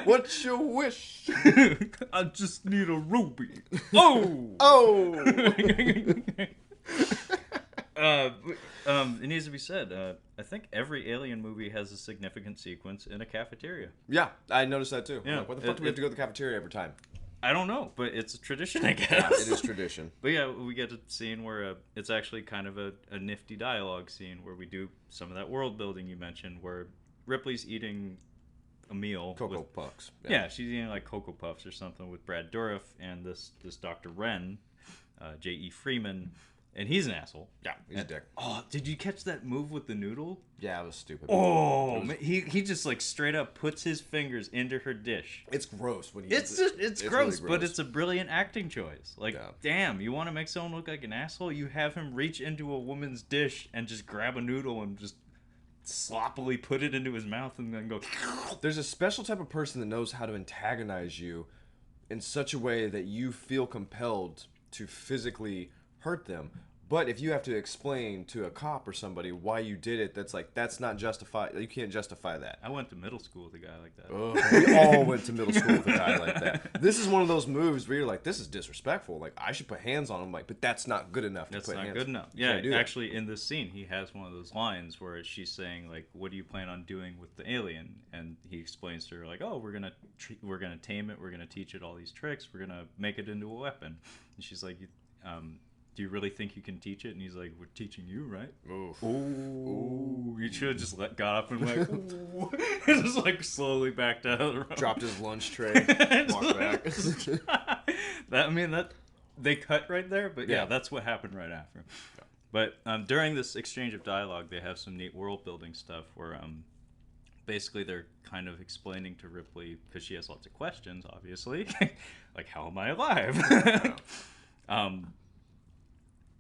What's your wish? I just need a ruby. Oh! Oh! It needs to be said, I think every Alien movie has a significant sequence in a cafeteria. Yeah, I noticed that too. Yeah. Like, what the fuck do we have to go to the cafeteria every time? I don't know, but it's a tradition, I guess. Yeah, it is tradition. But yeah, we get a scene where it's actually kind of a nifty dialogue scene where we do some of that world building you mentioned, where Ripley's eating a meal. Cocoa Puffs. Yeah, she's eating like Cocoa Puffs or something with Brad Dourif and this Dr. Wren, J.E. Freeman, and he's an asshole. Yeah, he's a dick. Oh, did you catch that move with the noodle? Yeah, it was stupid. Oh, man, he just like straight up puts his fingers into her dish. It's gross when he. It's gross, really but it's a brilliant acting choice. Like, yeah. Damn, you want to make someone look like an asshole? You have him reach into a woman's dish and just grab a noodle and just sloppily put it into his mouth and then go. There's a special type of person that knows how to antagonize you in such a way that you feel compelled to physically hurt them. But if you have to explain to a cop or somebody why you did it, that's not justified. You can't justify that. I went to middle school with a guy like that. Oh, we all went to middle school with a guy like that. This is one of those moves where you're like, this is disrespectful. Like, I should put hands on him. Like, but that's not good enough. That's to put not hands. Good enough. Yeah, actually, in this scene, he has one of those lines where she's saying like, "What do you plan on doing with the alien?" And he explains to her like, "Oh, we're gonna tame it. We're gonna teach it all these tricks. We're gonna make it into a weapon." And she's like, "Do you really think you can teach it?" And he's like, "We're teaching you, right?" Oh, you should have just got up and like, ooh. Just like slowly backed out. Dropped his lunch tray, walked back. that they cut right there, but yeah, that's what happened right after. Yeah. But during this exchange of dialogue, they have some neat world building stuff where basically they're kind of explaining to Ripley, because she has lots of questions, obviously, like, how am I alive?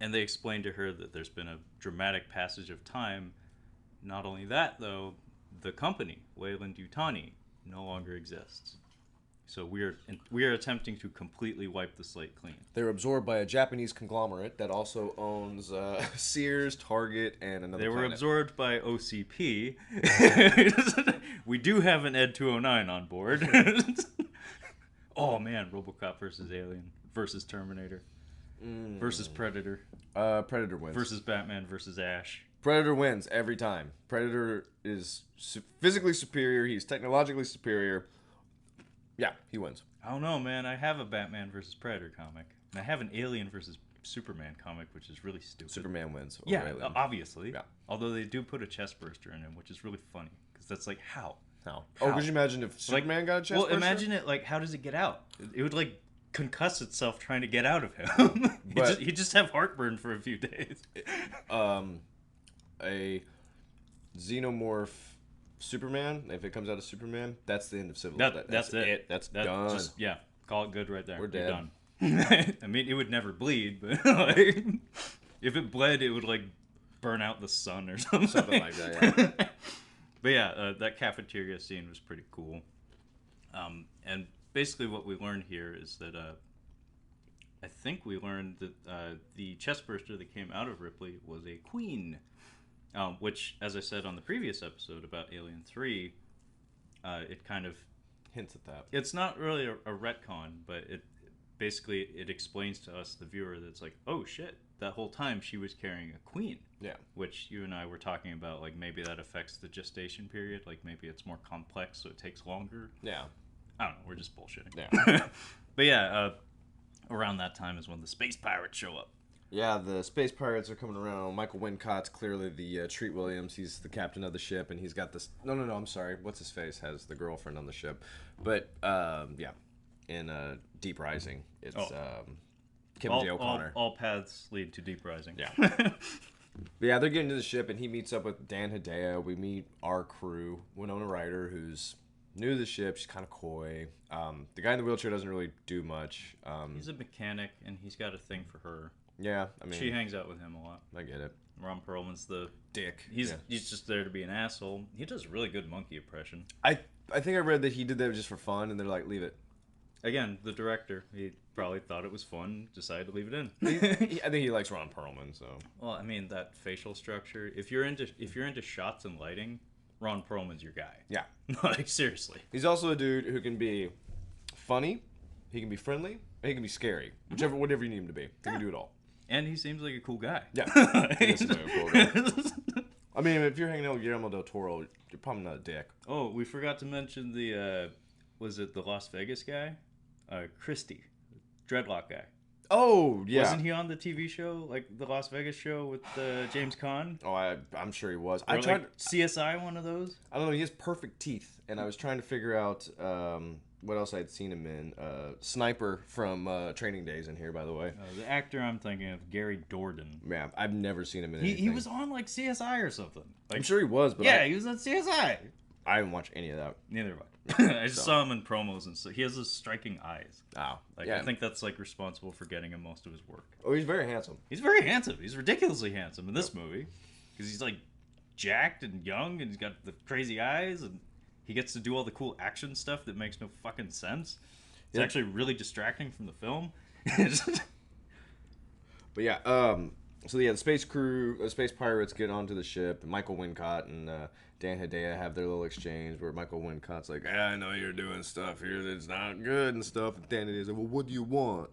And they explain to her that there's been a dramatic passage of time. Not only that, though, the company, Weyland-Yutani, no longer exists. So we are attempting to completely wipe the slate clean. They're absorbed by a Japanese conglomerate that also owns Sears, Target, and another They were planet. absorbed by OCP. We do have an Ed 209 on board. Oh, man, RoboCop versus Alien versus Terminator. Versus Predator. Predator wins. Versus Batman versus Ash. Predator wins every time. Predator is physically superior. He's technologically superior. Yeah, he wins. I don't know, man. I have a Batman versus Predator comic. And I have an Alien versus Superman comic, which is really stupid. Superman wins. Yeah, obviously. Yeah. Although they do put a chest burster in him, which is really funny. Because that's like, how? How? How? Oh, could you imagine if Superman got a chest burster? Imagine it, like, how does it get out? It would, like, concuss itself trying to get out of him. He'd just have heartburn for a few days. A xenomorph Superman, if it comes out of Superman, that's the end of civilization. That's it. That's done. Just, yeah, call it good right there. We're dead. You're done. I mean, it would never bleed, but like, if it bled, it would like burn out the sun or something. Something like that, yeah. But yeah, that cafeteria scene was pretty cool. And basically what we learned here is that I think we learned that the chestburster that came out of Ripley was a queen, which, as I said on the previous episode about Alien 3, it kind of hints at that. It's not really a retcon, but it explains to us, the viewer, that it's like, oh shit, that whole time she was carrying a queen. Yeah. Which you and I were talking about, like maybe that affects the gestation period, like maybe it's more complex, so it takes longer. Yeah. I don't know, we're just bullshitting. Yeah. But yeah, around that time is when the space pirates show up. Yeah, the space pirates are coming around. Michael Wincott's clearly the Treat Williams. He's the captain of the ship, and he's got this... No, I'm sorry. What's his face? Has the girlfriend on the ship. But, yeah. In Deep Rising, it's Kevin J. O'Connor. All paths lead to Deep Rising. Yeah. Yeah, they're getting to the ship, and he meets up with Dan Hedaya. We meet our crew. Winona Ryder, who's new to the ship. She's kind of coy. The guy in the wheelchair doesn't really do much. He's a mechanic, and he's got a thing for her. Yeah, I mean... She hangs out with him a lot. I get it. Ron Perlman's the... dick. He's just there to be an asshole. He does a really good monkey impression. I think I read that he did that just for fun, and they're like, leave it. Again, the director, he probably thought it was fun, decided to leave it in. I think he likes Ron Perlman, so... Well, I mean, that facial structure, if you're into shots and lighting, Ron Perlman's your guy. Yeah. Like, seriously. He's also a dude who can be funny, he can be friendly, and he can be scary. Whatever you need him to be. He can do it all. And he seems like a cool guy. Yeah. He seems like a cool guy. I mean, if you're hanging out with Guillermo del Toro, you're probably not a dick. Oh, we forgot to mention the, was it the Las Vegas guy? Christie. Dreadlock guy. Oh, yeah. Wasn't he on the TV show, like the Las Vegas show with James Caan? Oh, I'm sure he was. I tried like CSI, one of those. I don't know. He has perfect teeth, and I was trying to figure out what else I'd seen him in. Sniper from Training Days in here, by the way. The actor I'm thinking of, Gary Dourdan. Yeah, I've never seen him in anything. He was on like CSI or something. Like, I'm sure he was, but yeah, he was on CSI. I didn't watch any of that. Neither have I. I just saw him in promos and stuff. He has those striking eyes. Oh, like yeah. I think that's like responsible for getting him most of his work. Oh, he's very handsome. He's very handsome. He's ridiculously handsome in this movie because he's like jacked and young, and he's got the crazy eyes, and he gets to do all the cool action stuff that makes no fucking sense. It's actually really distracting from the film. But yeah, so yeah, the space crew, the space pirates get onto the ship. And Michael Wincott and Dan Hedaya have their little exchange where Michael Wincott's like, I know you're doing stuff here that's not good and stuff. And Dan Hedaya's like, well, what do you want?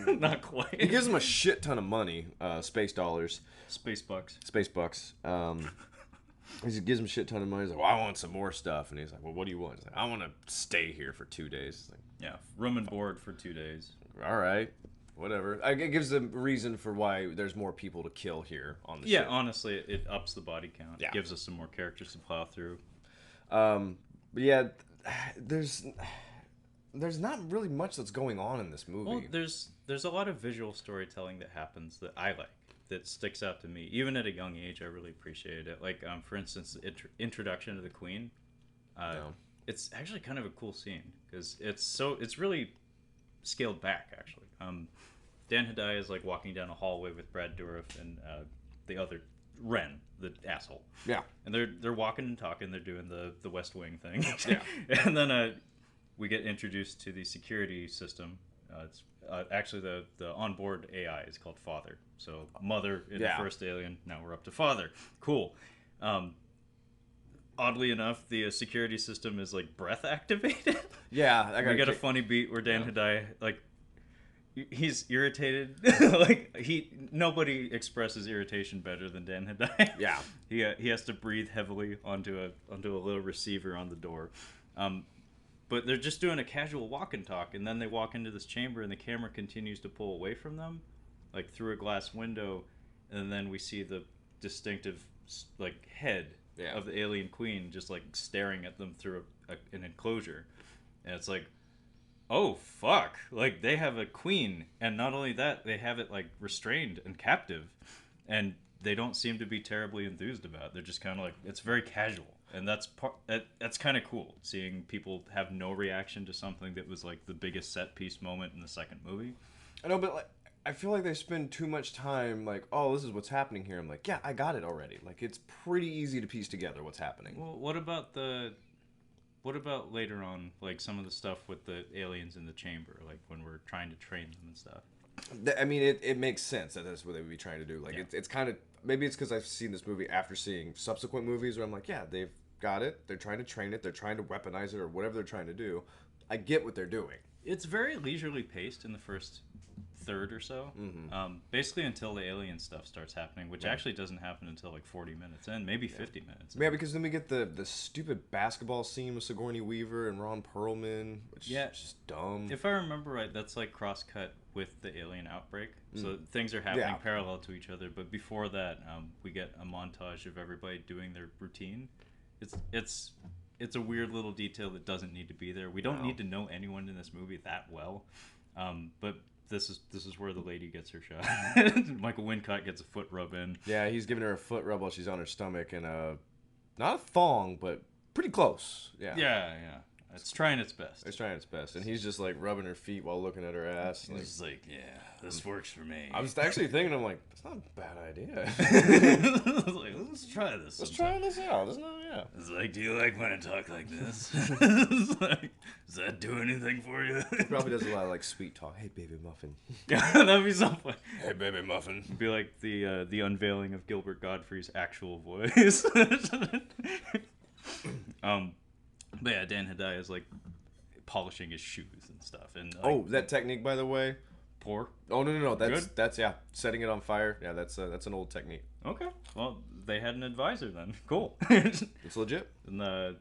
Not quite. He gives him a shit ton of money, space dollars. Space bucks. Space bucks. He gives him a shit ton of money. He's like, well, I want some more stuff. And he's like, well, what do you want? He's like, I want to stay here for 2 days. He's like, yeah, room and board for 2 days. All right. Whatever. It gives them reason for why there's more people to kill here on the ship. Yeah, honestly, it ups the body count. Yeah. It gives us some more characters to plow through. But yeah, there's not really much that's going on in this movie. Well, there's a lot of visual storytelling that happens that I like, that sticks out to me. Even at a young age, I really appreciated it. Like, for instance, the introduction to the Queen. It's actually kind of a cool scene because it's really scaled back, actually. Dan Hedaya is like walking down a hallway with Brad Dourif and the other Ren, the asshole. Yeah. And they're walking and talking. They're doing the West Wing thing. Yeah. And then we get introduced to the security system. It's actually the onboard AI is called Father. So Mother in the first Alien. Now we're up to Father. Cool. Oddly enough, the security system is like breath activated. Yeah. We get a funny beat where Dan Hedaya, like, he's irritated. Like, nobody expresses irritation better than Dan Hedaya. Yeah. He has to breathe heavily onto a little receiver on the door. But they're just doing a casual walk and talk, and then they walk into this chamber, and the camera continues to pull away from them, like through a glass window, and then we see the distinctive like head Yeah. of the alien queen just like staring at them through an enclosure, and it's like, oh fuck, like they have a queen, and not only that, they have it like restrained and captive, and they don't seem to be terribly enthused about it. They're just kind of like, it's very casual, and that's kind of cool, seeing people have no reaction to something that was like the biggest set piece moment in the second movie. I know, but like, I feel like they spend too much time like, oh, this is what's happening here. I'm like, yeah, I got it already. Like, it's pretty easy to piece together what's happening. Well, what about later on, like some of the stuff with the aliens in the chamber, like when we're trying to train them and stuff? I mean, it makes sense that that's what they would be trying to do. Like, Yeah. it's kind of, maybe it's because I've seen this movie after seeing subsequent movies where I'm like, yeah, they've got it. They're trying to train it. They're trying to weaponize it or whatever they're trying to do. I get what they're doing. It's very leisurely paced in the first third or so, basically until the alien stuff starts happening, which actually doesn't happen until like 40 minutes in, maybe 50 minutes in. Yeah, because then we get the stupid basketball scene with Sigourney Weaver and Ron Perlman, which is just dumb. If I remember right, that's like cross-cut with the alien outbreak. So things are happening parallel to each other. But before that, we get a montage of everybody doing their routine. It's a weird little detail that doesn't need to be there. We don't need to know anyone in this movie that well. But this is where the lady gets her shot. Michael Wincott gets a foot rub in. Yeah, he's giving her a foot rub while she's on her stomach, and not a thong, but pretty close. Yeah. Yeah. It's trying its best. It's trying its best, and he's just like rubbing her feet while looking at her ass. He's like, yeah, this works for me. I was actually thinking, I'm like, that's not a bad idea. Like, let's try this. Let's try this out. Yeah. It's like, do you like when I talk like this? Like, does that do anything for you? He probably does a lot of like sweet talk. Hey, baby muffin. That'd be so funny. Hey, baby muffin. It'd be like the unveiling of Gilbert Gottfried's actual voice. But yeah, Dan Hedaya is like polishing his shoes and stuff. And like, that technique, by the way. pour. Oh no. Good? That's setting it on fire. Yeah, that's an old technique. Okay, well they had an advisor then. Cool. It's legit. And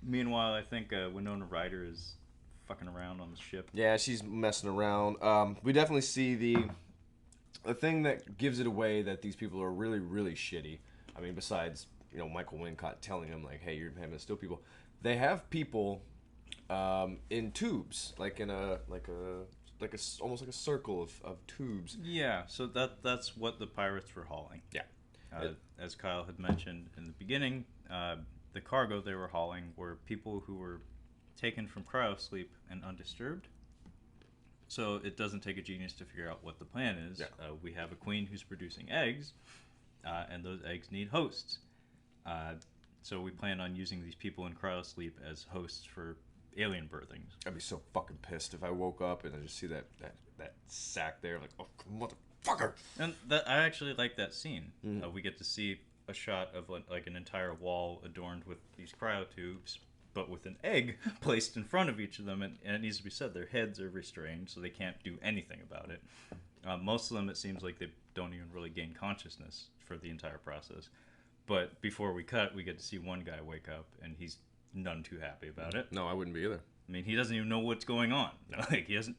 meanwhile, I think Winona Ryder is fucking around on the ship. Yeah, she's messing around. We definitely see the thing that gives it away that these people are really, really shitty. I mean, besides Michael Wincott telling them like, "Hey, you're having to steal people." They have people in tubes, like in almost like a circle of tubes. Yeah, so that's what the pirates were hauling. Yeah. As Kyle had mentioned in the beginning, the cargo they were hauling were people who were taken from cryosleep and undisturbed. So it doesn't take a genius to figure out what the plan is. Yeah. We have a queen who's producing eggs, and those eggs need hosts. So we plan on using these people in cryosleep as hosts for alien birthings. I'd be so fucking pissed if I woke up and I just see that sack there, like, oh, motherfucker. And I actually like that scene. We get to see a shot of like an entire wall adorned with these cryotubes, but with an egg placed in front of each of them. And it needs to be said, their heads are restrained, so they can't do anything about it. Most of them, it seems like they don't even really gain consciousness for the entire process. But before we cut, we get to see one guy wake up, and he's none too happy about it. No, I wouldn't be either. I mean, he doesn't even know what's going on. Like, he doesn't.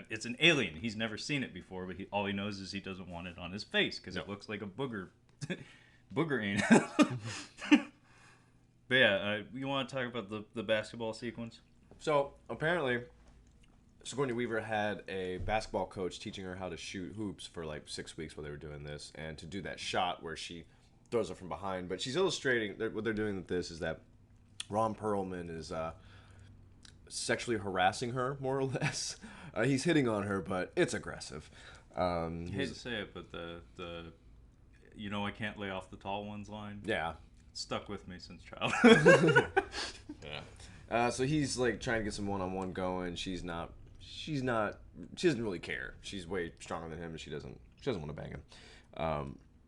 It's an alien. He's never seen it before, but all he knows is he doesn't want it on his face because it looks like a booger anus. But yeah, you want to talk about the basketball sequence? So apparently, Sigourney Weaver had a basketball coach teaching her how to shoot hoops for like 6 weeks while they were doing this, and to do that shot where she throws it from behind. But she's illustrating what they're doing with this is that Ron Perlman is sexually harassing her, more or less. He's hitting on her, but it's aggressive. I hate to say it, but the I can't lay off the tall ones line. Yeah. It's stuck with me since childhood. Yeah. So he's like trying to get some one-on-one going. She doesn't really care. She's way stronger than him, and she doesn't want to bang him.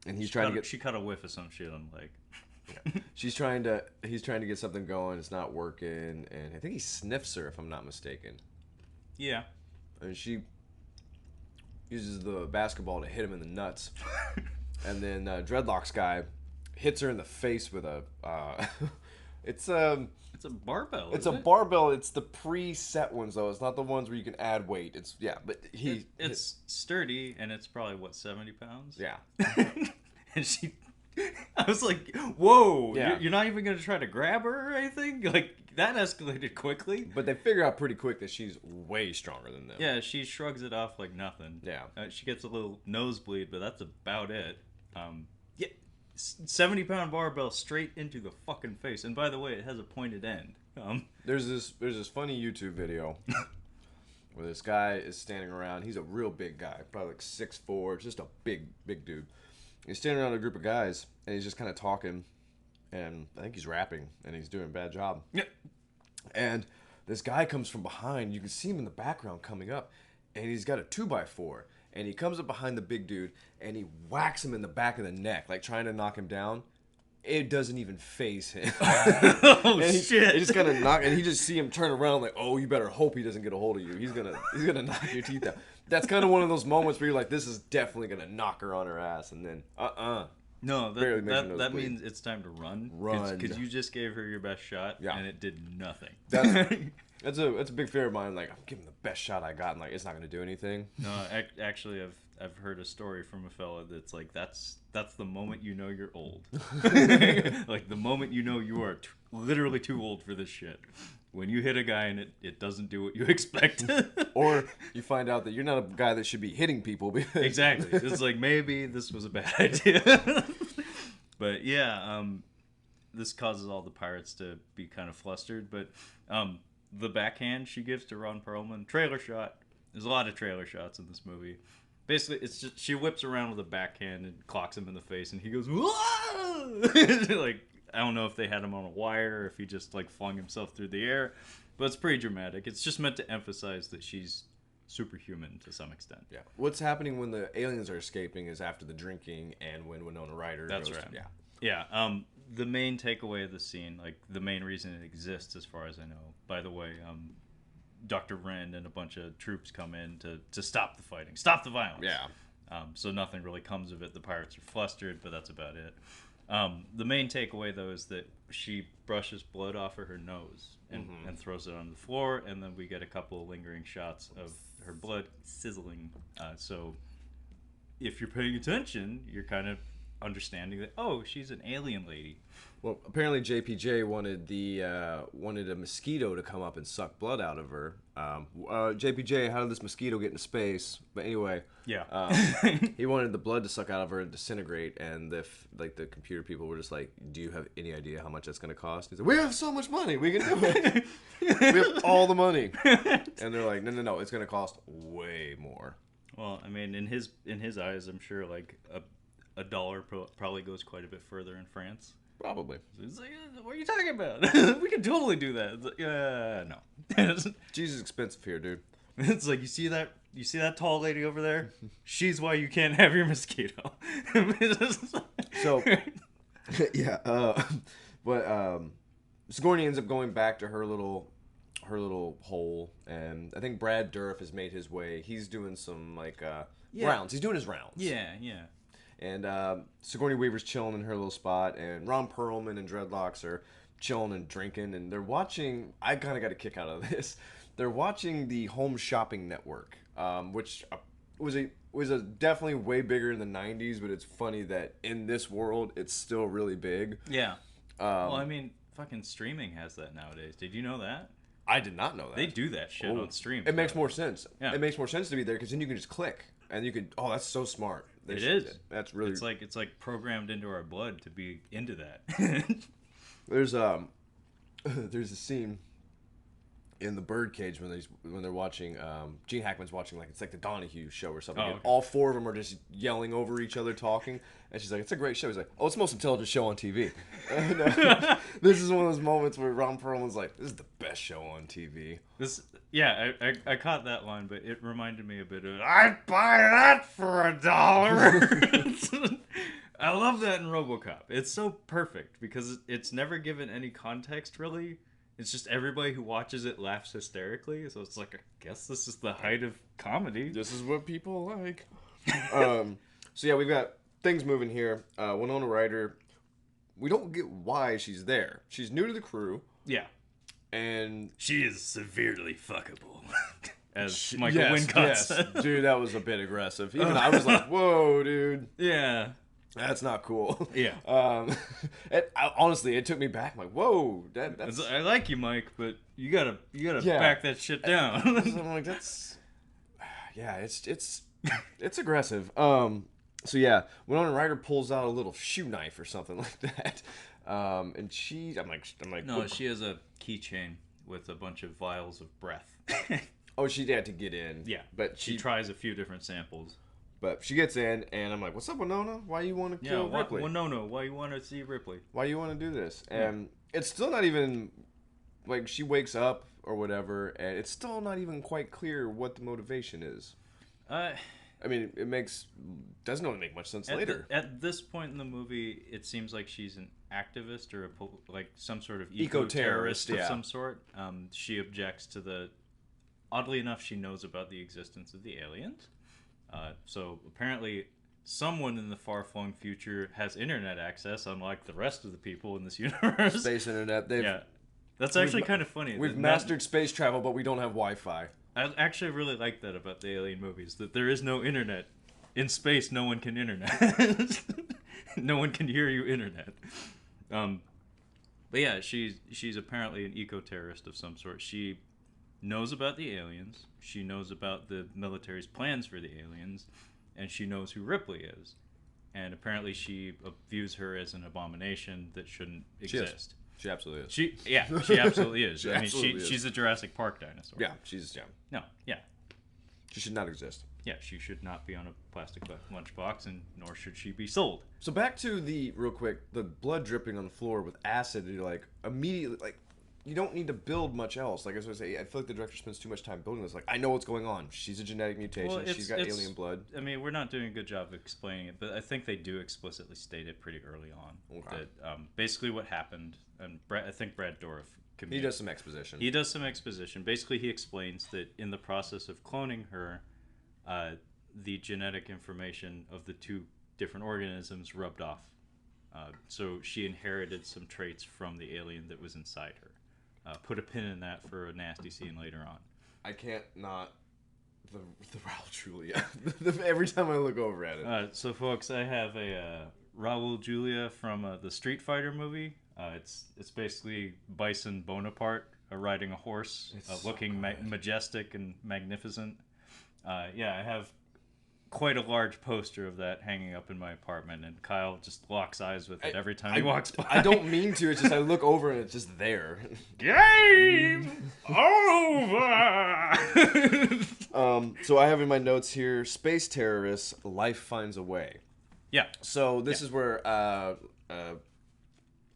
And he's She cut a whiff of some shit on the leg. Yeah. He's trying to get something going. It's not working, and I think he sniffs her, if I'm not mistaken. Yeah. And she uses the basketball to hit him in the nuts, and then Dreadlocks guy hits her in the face with a. It's a barbell. It's a barbell. It's the preset ones though. It's not the ones where you can add weight. It's sturdy, and it's probably 70 pounds. Yeah. And she I was like, whoa, Yeah. you're not even going to try to grab her or anything? Like, that escalated quickly. But they figure out pretty quick that she's way stronger than them. Yeah, she shrugs it off like nothing. Yeah. She gets a little nosebleed, but that's about it. Yeah, 70-pound barbell straight into the fucking face. And by the way, it has a pointed end. There's this funny YouTube video where this guy is standing around. He's a real big guy, probably like 6'4", just a big dude. He's standing around a group of guys, and he's just kind of talking, and I think he's rapping, and he's doing a bad job. Yeah. And this guy comes from behind. You can see him in the background coming up, and he's got a 2x4, and he comes up behind the big dude, and he whacks him in the back of the neck, like trying to knock him down. It doesn't even faze him. Oh, shit. He just kind of knock, and he just see him turn around like, oh, you better hope he doesn't get a hold of you. He's gonna knock your teeth out. That's kind of one of those moments where you're like, this is definitely gonna knock her on her ass, and then No, Barely makes her that nosebleed. means it's time to run. Run. Because you just gave her your best shot, Yeah. and it did nothing. That's a big fear of mine. Like, I'm giving the best shot I got, and like it's not gonna do anything. No, actually, I've heard a story from a fella that's like that's the moment you know you're old. Like the moment you know you are literally too old for this shit. When you hit a guy and it doesn't do what you expect. Or you find out that you're not a guy that should be hitting people. Because Exactly. It's like maybe this was a bad idea. But yeah, this causes all the pirates to be kind of flustered. But the backhand she gives to Ron Perlman, trailer shot. There's a lot of trailer shots in this movie. Basically, it's just she whips around with a backhand and clocks him in the face, and he goes, "Whoa!" Like, I don't know if they had him on a wire or if he just like flung himself through the air, but it's pretty dramatic. It's just meant to emphasize that she's superhuman to some extent. Yeah. What's happening when the aliens are escaping is after the drinking and when Winona Ryder That's goes right. Yeah. Yeah. The main takeaway of the scene, like the main reason it exists, as far as I know. By the way, Dr. Wren and a bunch of troops come in to stop the fighting, stop the violence. Yeah. So nothing really comes of it. The pirates are flustered, but that's about it. The main takeaway, though, is that she brushes blood off of her nose and throws it on the floor, and then we get a couple of lingering shots of her blood sizzling. So if you're paying attention, you're kind of understanding that, oh, she's an alien lady. Well, apparently JPJ wanted a mosquito to come up and suck blood out of her. JPJ, how did this mosquito get into space? But anyway, Yeah. he wanted the blood to suck out of her and disintegrate. And the computer people were just like, "Do you have any idea how much that's going to cost?" He said, "We have so much money, we can do it. We have all the money." And they're like, "No, it's going to cost way more." Well, I mean, in his eyes, I'm sure like a dollar probably goes quite a bit further in France. Probably. It's like, what are you talking about? We can totally do that. It's like, no. Jesus, expensive here, dude. It's like, you see that tall lady over there? She's why you can't have your mosquito. So, yeah. But Sigourney ends up going back to her little hole, and I think Brad Dourif has made his way. He's doing some rounds. He's doing his rounds. Yeah. And Sigourney Weaver's chilling in her little spot, and Ron Perlman and Dreadlocks are chilling and drinking, and they're watching. I kind of got a kick out of this. They're watching the Home Shopping Network, which was definitely way bigger in the '90s, but it's funny that in this world it's still really big. Yeah. Well, I mean, fucking streaming has that nowadays. Did you know that? I did not know that. They do that shit on stream. It makes more sense. Yeah. It makes more sense to be there because then you can just click and you could. Oh, that's so smart. It is. That's really. It's like programmed into our blood to be into that. There's a scene in the birdcage when they're watching. Gene Hackman's watching it's like the Donahue show or something. Oh, And okay. all four of them are just yelling over each other, talking. And she's like, "It's a great show." He's like, "Oh, it's the most intelligent show on TV." And, this is one of those moments where Ron Perlman's like, "This is the best show on TV." I caught that line, but it reminded me a bit of I'd buy that for $1. I love that in RoboCop. It's so perfect because it's never given any context really. It's just everybody who watches it laughs hysterically. So it's like, I guess this is the height of comedy. This is what people like. So yeah, we've got things moving here. Winona Ryder, we don't get why she's there. She's new to the crew. Yeah. And She is severely fuckable. As Michael Wincott said. Dude, that was a bit aggressive. Even I was like, whoa, dude. Yeah. That's not cool. Yeah. Honestly, it took me back. I'm like, whoa, that's. I like you, Mike, but you gotta Yeah. back that shit down. I'm like, that's. Yeah, it's aggressive. So yeah, Winona Ryder pulls out a little shoe knife or something like that, and I'm like, No, what? she has a keychain with a bunch of vials of breath. Oh, she had to get in. Yeah, but she tries a few different samples. But she gets in, and I'm like, "What's up, Winona? Why you want to kill Ripley? Winona, why you want to see Ripley? Why you want to do this?" And it's still not even like she wakes up or whatever, and it's still not even quite clear what the motivation is. I mean, doesn't really make much sense later. At this point in the movie, it seems like she's an activist or like some sort of eco-terrorist of some sort. She objects to the. Oddly enough, she knows about the existence of the aliens. So apparently, someone in the far-flung future has internet access, unlike the rest of the people in this universe. Space internet. That's actually kind of funny. We've mastered space travel, but we don't have Wi-Fi. I actually really like that about the Alien movies, that there is no internet. In space, no one can internet. No one can hear you internet. But yeah, she's apparently an eco-terrorist of some sort. She knows about the aliens. She knows about the military's plans for the aliens. And she knows who Ripley is. And apparently she views her as an abomination that shouldn't exist. She absolutely is. She absolutely is. She's a Jurassic Park dinosaur. Yeah, No, yeah. She should not exist. Yeah, she should not be on a plastic lunchbox, and nor should she be sold. So back to real quick, the blood dripping on the floor with acid. You're like immediately like, you don't need to build much else. Like I was gonna say, I feel like the director spends too much time building this. Like, I know what's going on. She's a genetic mutation. Well, she's got alien blood. I mean, we're not doing a good job of explaining it, but I think they do explicitly state it pretty early on. Okay. That basically what happened, and I think Brad Dourif. He does some exposition. Basically, he explains that in the process of cloning her, the genetic information of the two different organisms rubbed off. So she inherited some traits from the alien that was inside her. Put a pin in that for a nasty scene later on. I can't not the Raul Julia. Every time I look over at it. So, folks, I have a Raul Julia from the Street Fighter movie. It's basically Bison Bonaparte riding a horse, looking majestic and magnificent. I have quite a large poster of that hanging up in my apartment, and Kyle just locks eyes with it every time he walks by. I don't mean to. It's just I look over and it's just there. Game over. So I have in my notes here: space terrorists, life finds a way. Yeah. So this is where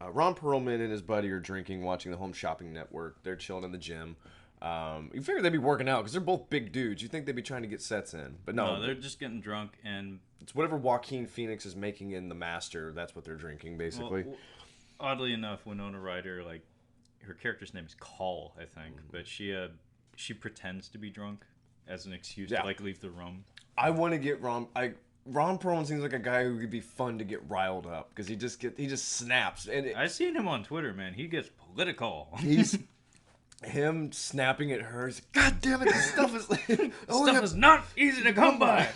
Ron Perlman and his buddy are drinking, watching the Home Shopping Network. They're chilling in the gym. You figure they'd be working out because they're both big dudes. You think they'd be trying to get sets in, but no, they're just getting drunk, and it's whatever Joaquin Phoenix is making in The Master. That's what they're drinking, basically. Well, oddly enough, Winona Ryder, like, her character's name is Call, I think, but she pretends to be drunk as an excuse to like leave the room. I want to get Ron Perlman seems like a guy who could be fun to get riled up because he just snaps. And I've seen him on Twitter, man. He gets political. He's him snapping at her. He's like, God damn it! This stuff is stuff is not easy to come by.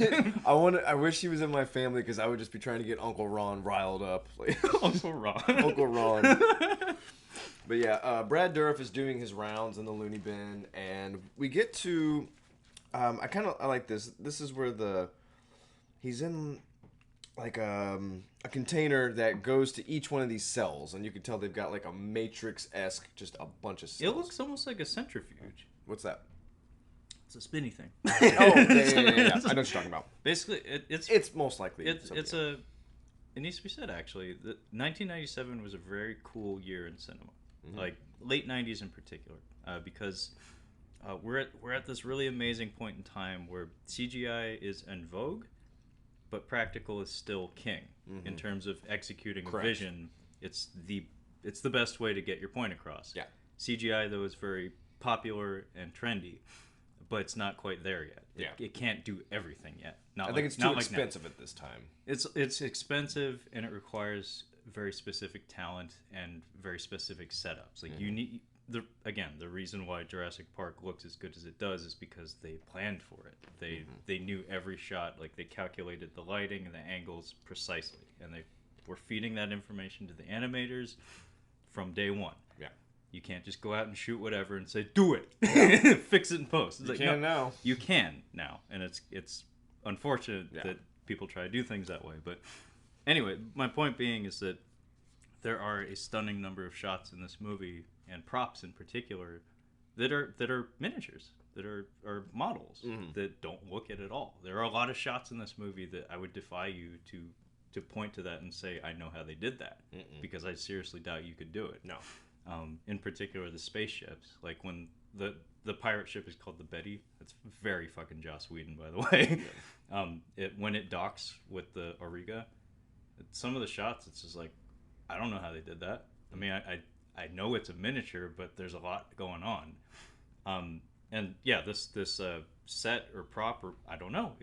I wish he was in my family because I would just be trying to get Uncle Ron riled up. Uncle Ron. Uncle Ron. But yeah, Brad Dourif is doing his rounds in the loony bin, and we get to. I like this. This is where he's in like a container that goes to each one of these cells, and you can tell they've got like a Matrix-esque, just a bunch of cells. It looks almost like a centrifuge. What's that? It's a spinny thing. Oh, yeah. I know what you're talking about. Basically, it's most likely. It needs to be said, actually, that 1997 was a very cool year in cinema, like late 90s in particular, because we're at this really amazing point in time where CGI is en vogue, but practical is still king in terms of executing a vision. It's the best way to get your point across. Yeah. CGI, though, is very popular and trendy, but it's not quite there yet. It can't do everything yet. I think it's too expensive at this time. It's expensive, and it requires very specific talent and very specific setups. Like you the reason why Jurassic Park looks as good as it does is because they planned for it. They knew every shot, like they calculated the lighting and the angles precisely, and they were feeding that information to the animators from day one. Yeah. You can't just go out and shoot whatever and say, do it, fix it in post. It's you can now. You can now, and it's unfortunate that people try to do things that way. But anyway, my point being is that there are a stunning number of shots in this movie, and props in particular, that are miniatures, that are models, that don't look it at all. There are a lot of shots in this movie that I would defy you to point to that and say, I know how they did that, because I seriously doubt you could do it. No. In particular, the spaceships, like when the pirate ship is called the Betty. It's very fucking Joss Whedon, by the way. When it docks with the Auriga, some of the shots, it's just like, I don't know how they did that. I mean, I know it's a miniature, but there's a lot going on. And yeah, this set or prop, or I don't know.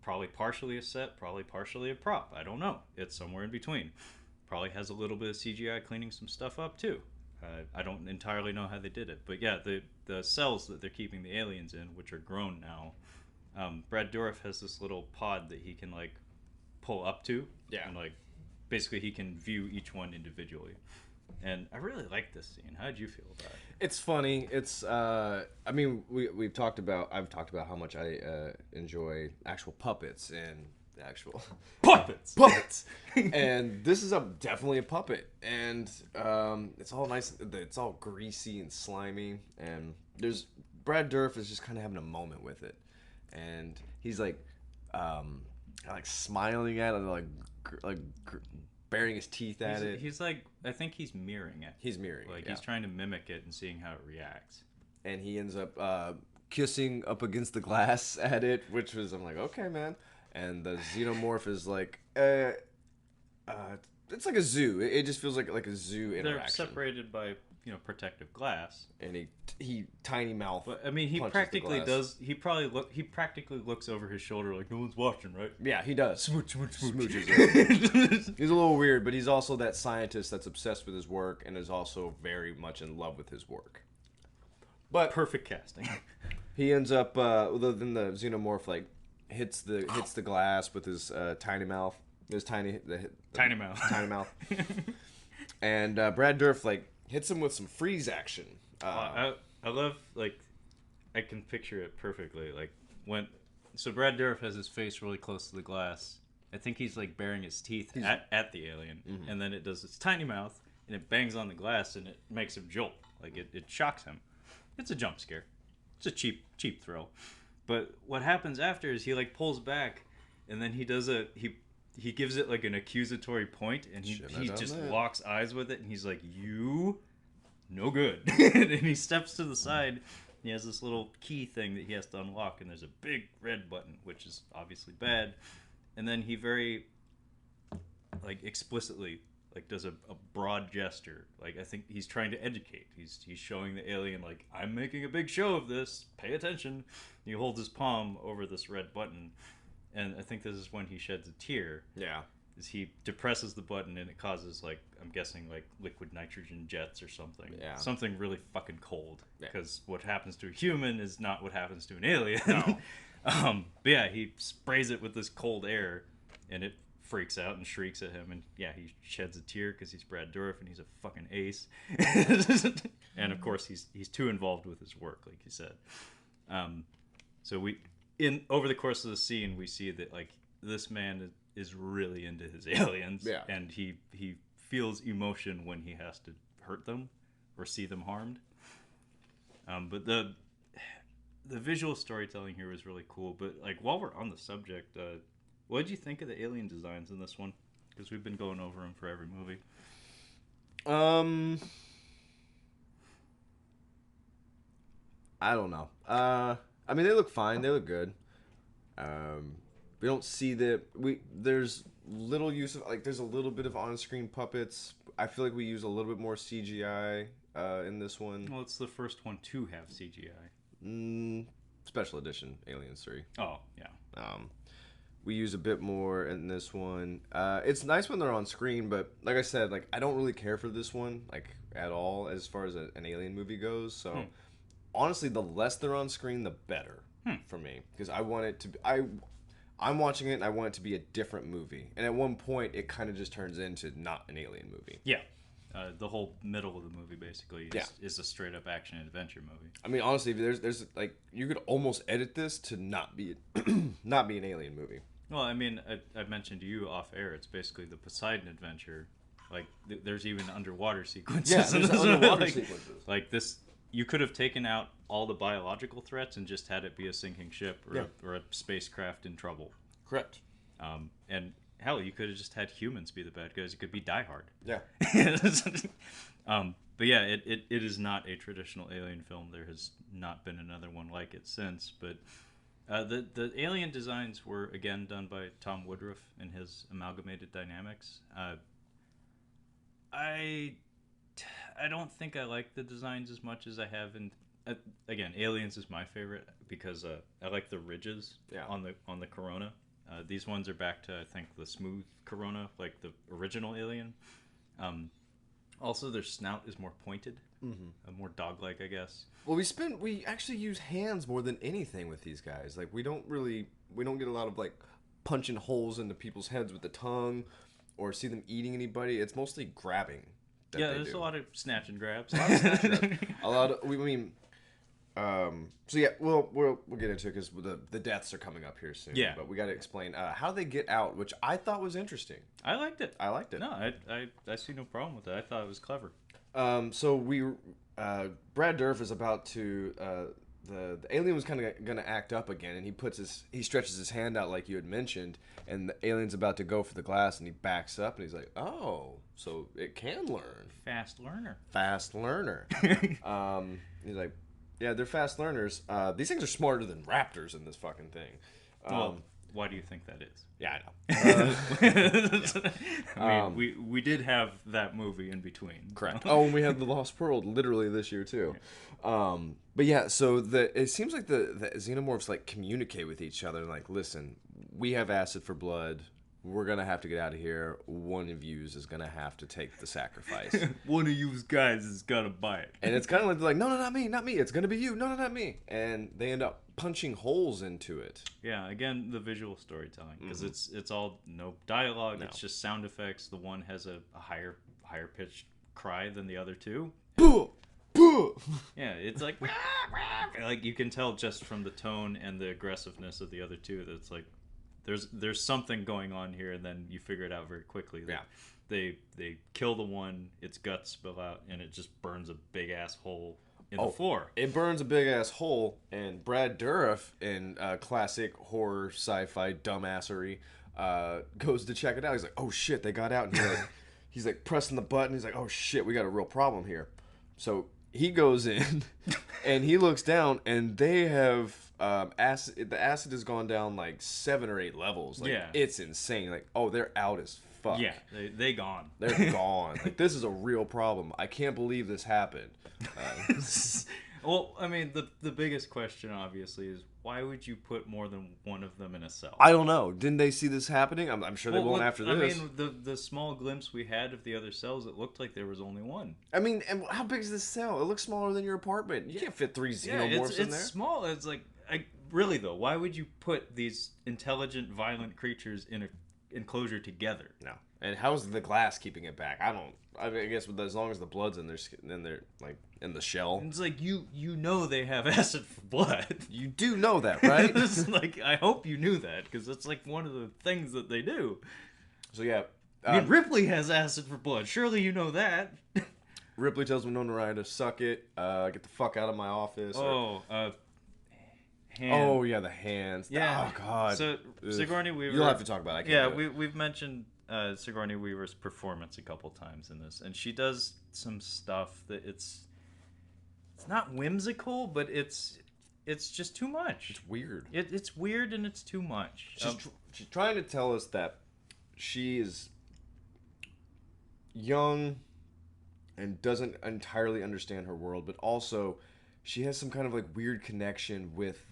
Probably partially a set, probably partially a prop. I don't know. It's somewhere in between. Probably has a little bit of CGI cleaning some stuff up too. I don't entirely know how they did it, but yeah, the cells that they're keeping the aliens in, which are grown now. Brad Dourif has this little pod that he can like pull up to, and like basically he can view each one individually. And I really like this scene. How did you feel about it? It's funny. It's I mean, I've talked about how much I enjoy actual puppets and actual puppets. And this is definitely a puppet, and it's all nice. It's all greasy and slimy, and Brad Dourif is just kind of having a moment with it, and he's like smiling at it, like baring his teeth at it. He's like, I think he's mirroring it. He's mirroring, he's trying to mimic it and seeing how it reacts. And he ends up kissing up against the glass at it, which was, I'm like, okay, man. And the xenomorph is like, it's like a zoo. It just feels like a zoo interaction. They're separated by protective glass. And he tiny mouth. But I mean, he practically does. He practically looks over his shoulder like no one's watching, right? Yeah, he does. Smooch. Smooches. He's a little weird, but he's also that scientist that's obsessed with his work and is also very much in love with his work. But perfect casting. He ends up then the xenomorph like hits the glass with his tiny mouth. His tiny mouth. And Brad Dourif like hits him with some freeze action. I love, like, I can picture it perfectly. Like so Brad Dourif has his face really close to the glass. I think he's like baring his teeth at the alien, and then it does its tiny mouth and it bangs on the glass and it makes him jolt. Like it shocks him. It's a jump scare. It's a cheap thrill. But what happens after is he like pulls back, and then he does he gives it like an accusatory point, and he just locks eyes with it, and he's like, "You, no good." And he steps to the side. He has this little key thing that he has to unlock, and there's a big red button, which is obviously bad. And then he very like explicitly like does a broad gesture. Like I think he's trying to educate. He's showing the alien like, I'm making a big show of this. Pay attention. He holds his palm over this red button, and I think this is when he sheds a tear. Yeah. Is he depresses the button and it causes like, I'm guessing like liquid nitrogen jets or something. Yeah. Something really fucking cold. Because what happens to a human is not what happens to an alien. No. But yeah, he sprays it with this cold air, and it freaks out and shrieks at him, and yeah, he sheds a tear because he's Brad Dourif and he's a fucking ace. And of course he's too involved with his work, like you said. So over the course of the scene, we see that like this man is really into his aliens, and he feels emotion when he has to hurt them or see them harmed. But the visual storytelling here was really cool. But like while we're on the subject, what did you think of the alien designs in this one? Because we've been going over them for every movie. I don't know. I mean, they look fine. They look good. We don't see there's little use of, like, there's a little bit of on-screen puppets. I feel like we use a little bit more CGI in this one. Well, it's the first one to have CGI. Special edition Aliens 3. Oh, yeah. we use a bit more in this one. It's nice when they're on screen, but like I said, like I don't really care for this one like at all as far as an Alien movie goes. So honestly, the less they're on screen, the better for me because I want it to. I'm watching it and I want it to be a different movie. And at one point, it kind of just turns into not an Alien movie. Yeah. The whole middle of the movie basically is a straight up action adventure movie. I mean, honestly, there's like you could almost edit this to not be not be an Alien movie. Well, I mean, I mentioned to you off air. It's basically the Poseidon Adventure. Like, there's even underwater sequences. Yeah, there's underwater like, sequences. Like this, you could have taken out all the biological threats and just had it be a sinking ship or a spacecraft in trouble. Correct. And hell, you could have just had humans be the bad guys. It could be Die Hard. Yeah. But yeah, it is not a traditional Alien film. There has not been another one like it since. But the Alien designs were again done by Tom Woodruff in his Amalgamated Dynamics. I don't think I like the designs as much as I have in. Again, Aliens is my favorite because I like the ridges on the Corona. These ones are back to I think the smooth Corona, like the original Alien. Also, their snout is more pointed, more dog-like, I guess. Well, we actually use hands more than anything with these guys. Like we don't get a lot of like punching holes into people's heads with the tongue, or see them eating anybody. It's mostly grabbing. There's a lot of snatch and grabs. A lot of so yeah, we'll get into it because the deaths are coming up here soon. Yeah, but we got to explain how they get out, which I thought was interesting. I liked it. No, I see no problem with it. I thought it was clever. So Brad Dourif is about to the alien was kind of gonna act up again, and he stretches his hand out like you had mentioned, and the alien's about to go for the glass, and he backs up, and he's like, "Oh, so it can learn." Fast learner. He's like, "Yeah, they're fast learners. These things are smarter than raptors in this fucking thing." Well, why do you think that is? Yeah, I know. I mean, we did have that movie in between. Correct. Oh, and we had The Lost World literally this year too. But yeah, so it seems like the xenomorphs like communicate with each other and like, listen, we have acid for blood. We're gonna have to get out of here. One of yous is gonna have to take the sacrifice. One of you guys is gonna bite. And it's kind of like they're like, no, not me. It's gonna be you. No, not me. And they end up punching holes into it. Yeah, again, the visual storytelling because it's all no dialogue. No. It's just sound effects. The one has a higher pitched cry than the other two. Yeah, it's like like you can tell just from the tone and the aggressiveness of the other two that it's like there's something going on here, and then you figure it out very quickly. Yeah. They kill the one, its guts spill out, and it just burns a big ass hole in the floor. It burns a big ass hole, and Brad Dourif in classic horror sci-fi dumbassery goes to check it out. He's like, "Oh shit, they got out!" And he's like pressing the button. He's like, "Oh shit, we got a real problem here." So he goes in and he looks down, and they have acid. The acid has gone down like 7 or 8 levels. Like, it's insane. Like, oh, they're out as fuck. Yeah, they gone. They're gone. Like, this is a real problem. I can't believe this happened. Well, I mean, the biggest question obviously is why would you put more than one of them in a cell? I don't know. Didn't they see this happening? I'm sure they won't after this. I mean, the small glimpse we had of the other cells, it looked like there was only one. I mean, and how big is this cell? It looks smaller than your apartment. You can't fit 3 xenomorphs in there. It's small. It's like, really though, why would you put these intelligent, violent creatures in an enclosure together? No. And how's the glass keeping it back? I guess as long as the blood's in their skin, then they're like in the shell. It's like you know they have acid for blood. You do know that, right? It's like, I hope you knew that because it's like one of the things that they do. So yeah, I mean, Ripley has acid for blood. Surely you know that. Ripley tells Winona Ryder to suck it. Get the fuck out of my office. Hands. Oh yeah, the hands. Yeah. Oh god. So Sigourney Weaver. You'll have to talk about it. I can't we've mentioned Sigourney Weaver's performance a couple times in this, and she does some stuff that it's not whimsical, but it's just too much. It's weird. It's weird and it's too much. She's trying to tell us that she is young and doesn't entirely understand her world, but also she has some kind of like weird connection with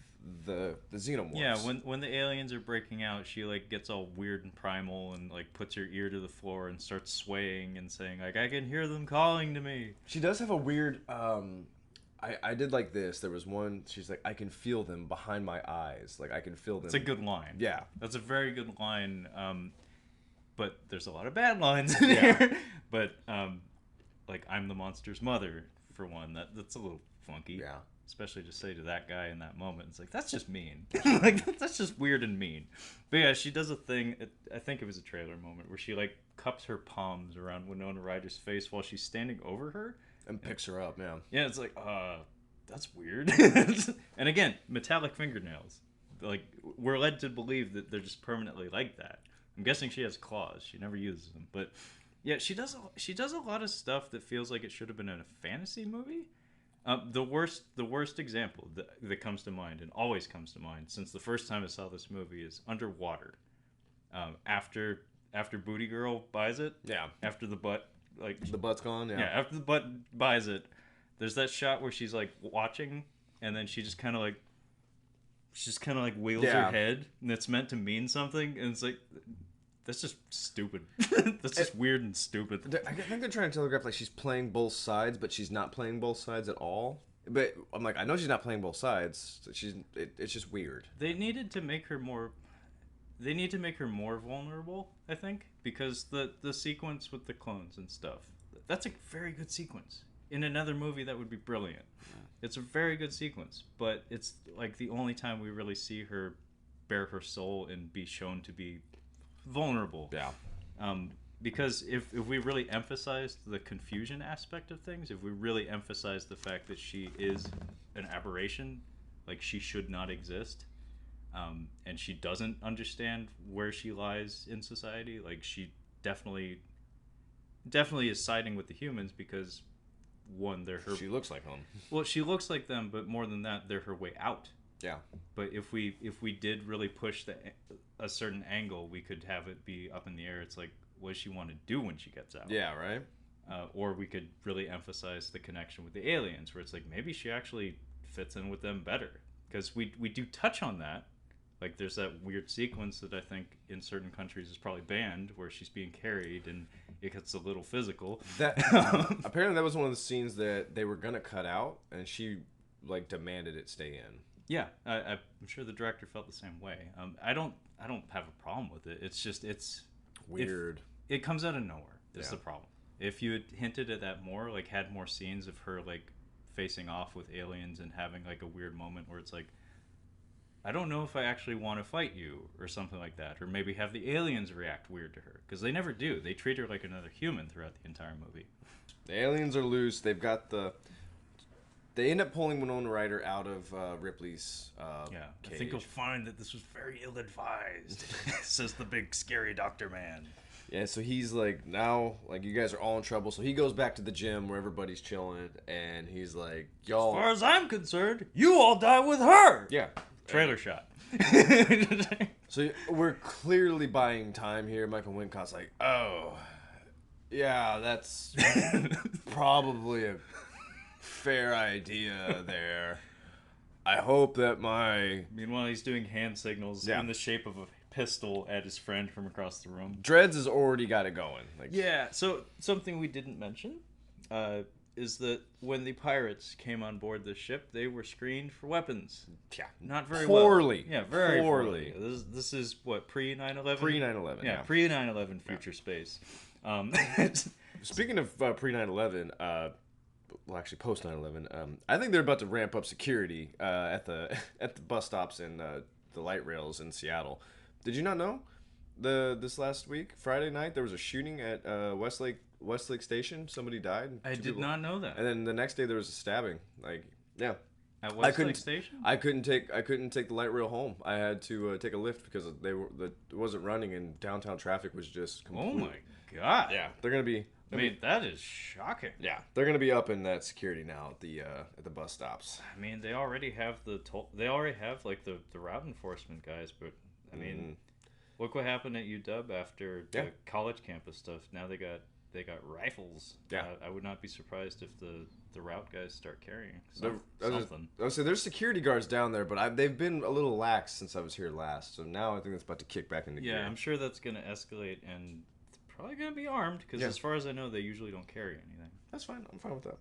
the xenomorphs. Yeah, when the aliens are breaking out, she like gets all weird and primal and like puts her ear to the floor and starts swaying and saying like, I can hear them calling to me. She does have a weird. I did like this. There was one. She's like, I can feel them behind my eyes. Like I can feel them. It's a good line. Yeah, that's a very good line. But there's a lot of bad lines in here. But like I'm the monster's mother for one. That's a little funky. Yeah. Especially to say to that guy in that moment, it's like that's just mean. Like that's just weird and mean. But yeah, she does a thing. I think it was a trailer moment where she like cups her palms around Winona Ryder's face while she's standing over her and picks her up. Yeah. Yeah, it's like that's weird. And again, metallic fingernails. Like we're led to believe that they're just permanently like that. I'm guessing she has claws. She never uses them, but yeah, she does a lot of stuff that feels like it should have been in a fantasy movie. The worst example that comes to mind and always comes to mind since the first time I saw this movie is Underwater. After Booty Girl buys it, yeah. After the butt, like the butt's gone, yeah. Yeah, after the butt buys it, there's that shot where she's like watching, and then she just kind of like wheels her head, and it's meant to mean something, and it's like. That's just stupid. That's just weird and stupid. I think they're trying to telegraph like she's playing both sides, but she's not playing both sides at all. But I'm like, I know she's not playing both sides. So it's just weird. They needed to make her more. They need to make her more vulnerable, I think, because the sequence with the clones and stuff. That's a very good sequence. In another movie, that would be brilliant. It's a very good sequence, but it's like the only time we really see her bare her soul and be shown to be vulnerable. Yeah. Because if we really emphasized the confusion aspect of things, if we really emphasized the fact that she is an aberration, like she should not exist, and she doesn't understand where she lies in society, like she definitely is siding with the humans because one, they're her. She looks like them. Well, she looks like them, but more than that, they're her way out. Yeah. But if we did really push a certain angle, we could have it be up in the air. It's like, what does she want to do when she gets out? Yeah, right. Or we could really emphasize the connection with the aliens, where it's like maybe she actually fits in with them better. Because we do touch on that. Like there's that weird sequence that I think in certain countries is probably banned, where she's being carried and it gets a little physical. That apparently that was one of the scenes that they were gonna cut out, and she like demanded it stay in. Yeah, I'm sure the director felt the same way. I don't have a problem with it. It's just it's weird. It comes out of nowhere. That's the problem. If you had hinted at that more, like had more scenes of her like facing off with aliens and having like a weird moment where it's like, I don't know if I actually want to fight you or something like that, or maybe have the aliens react weird to her because they never do. They treat her like another human throughout the entire movie. The aliens are loose. They've got They end up pulling Winona Ryder out of Ripley's cage. I think you'll find that this was very ill-advised, says the big scary doctor man. Yeah, so he's like, now, like, you guys are all in trouble. So he goes back to the gym where everybody's chilling, and he's like, y'all... As far as I'm concerned, you all die with her! Yeah. Trailer shot. So we're clearly buying time here. Michael Wincott's like, oh, yeah, that's probably a fair idea there. I hope that my... Meanwhile, he's doing hand signals in the shape of a pistol at his friend from across the room. Dreads has already got it going. Like... Yeah, so something we didn't mention is that when the pirates came on board the ship, they were screened for weapons. Yeah. Not very poorly. Well. Yeah, very poorly. This is what, pre-9/11? Pre-9/11, yeah. Pre-9/11 future space. Speaking of pre-9/11, well, actually post 9/11, I think they're about to ramp up security at the bus stops and the light rails in Seattle. Did you not know? This last week, Friday night, there was a shooting at Westlake Station. Somebody died. I did not know that. And then the next day there was a stabbing. Like, yeah. At Westlake Station? I couldn't take the light rail home. I had to take a lift because it wasn't running and downtown traffic was just complete. Oh my god. Yeah, they're gonna be. I mean, that is shocking. Yeah, they're gonna be up in that security now at the bus stops. I mean, they already have like the route enforcement guys, but I mean, look what happened at UW after the college campus stuff. Now they got they got rifles. Yeah. I would not be surprised if the route guys start carrying I something. was say there's security guards down there, but they've been a little lax since I was here last. So now I think it's about to kick back into gear. Yeah, I'm sure that's going to escalate, and probably going to be armed, because as far as I know, they usually don't carry anything. That's fine. I'm fine with that.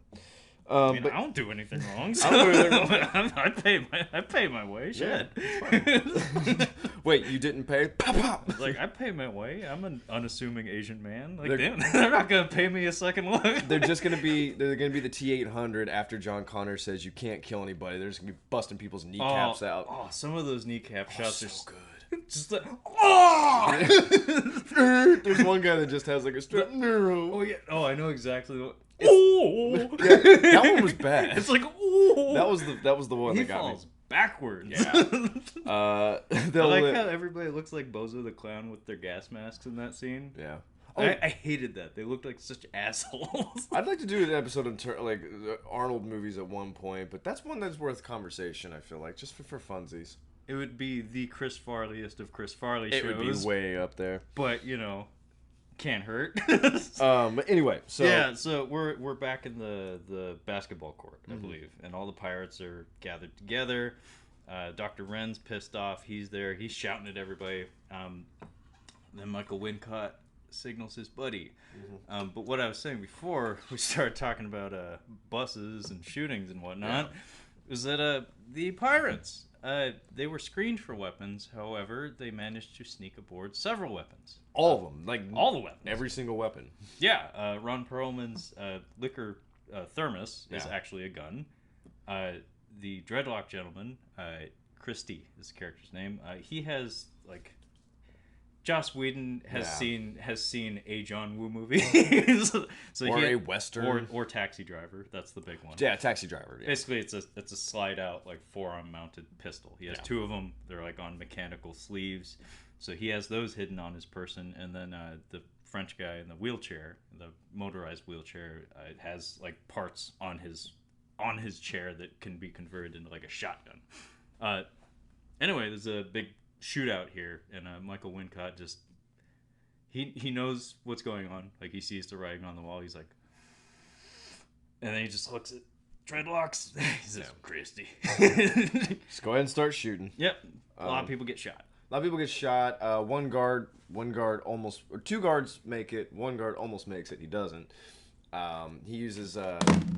I mean, I don't do anything wrong. So I don't do anything wrong. I pay my way. Shit. Yeah, wait, you didn't pay? Pop, pop. Like, I pay my way. I'm an unassuming Asian man. Like, they're not gonna pay me a second look. They're gonna be the T-800 after John Connor says you can't kill anybody. They're just gonna be busting people's kneecaps out. Oh, some of those kneecap shots are so good. Just like, oh! There's one guy that just has like a strip. Oh yeah. Oh, I know exactly what. Oh, yeah, that one was bad. It's like, oh, that was the one that got me. He falls backwards. Yeah. I like how everybody looks like Bozo the Clown with their gas masks in that scene. Yeah. Oh. I hated that. They looked like such assholes. I'd like to do an episode on like Arnold movies at one point, but that's one that's worth conversation. I feel like just for funsies. It would be the Chris Farleyest of Chris Farley shows. It would be way up there. But can't hurt. But anyway, so yeah, so we're back in the basketball court, I believe, and all the pirates are gathered together. Dr. Wren's pissed off. He's there. He's shouting at everybody. Then Michael Wincott signals his buddy. But what I was saying before we started talking about buses and shootings and whatnot is that the pirates, they were screened for weapons. However, they managed to sneak aboard several weapons. All of them, like all the weapons, every single weapon. Yeah, Ron Perlman's liquor thermos is actually a gun. The dreadlock gentleman, Christy is the character's name. He has like Joss Whedon has seen a John Woo movie, so or a western, or Taxi Driver. That's the big one. Yeah, Taxi Driver. Yeah. Basically, it's a slide out like forearm mounted pistol. He has two of them. They're like on mechanical sleeves. So he has those hidden on his person, and then the French guy in the wheelchair, the motorized wheelchair, has like parts on his chair that can be converted into like a shotgun. Anyway, there's a big shootout here, and Michael Wincott just he knows what's going on. Like he sees the writing on the wall. He's like, and then he just looks at dreadlocks. He says, "Christy, just go ahead and start shooting." Yep, a lot of people get shot. A lot of people get shot. One guard almost, or two guards make it. One guard almost makes it. He doesn't. He uses,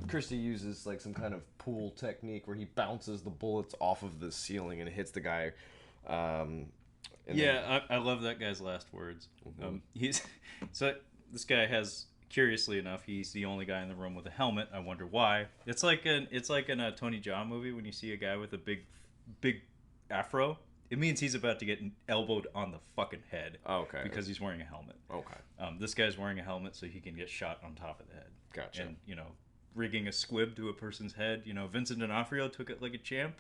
Christy uses like some kind of pool technique where he bounces the bullets off of the ceiling and hits the guy. I love that guy's last words. So this guy has, curiously enough, he's the only guy in the room with a helmet. I wonder why. It's like in a Tony Jaa movie when you see a guy with a big afro. It means he's about to get elbowed on the fucking head. Oh, okay. Because he's wearing a helmet. Okay. This guy's wearing a helmet so he can get shot on top of the head. Gotcha. And, rigging a squib to a person's head. Vincent D'Onofrio took it like a champ,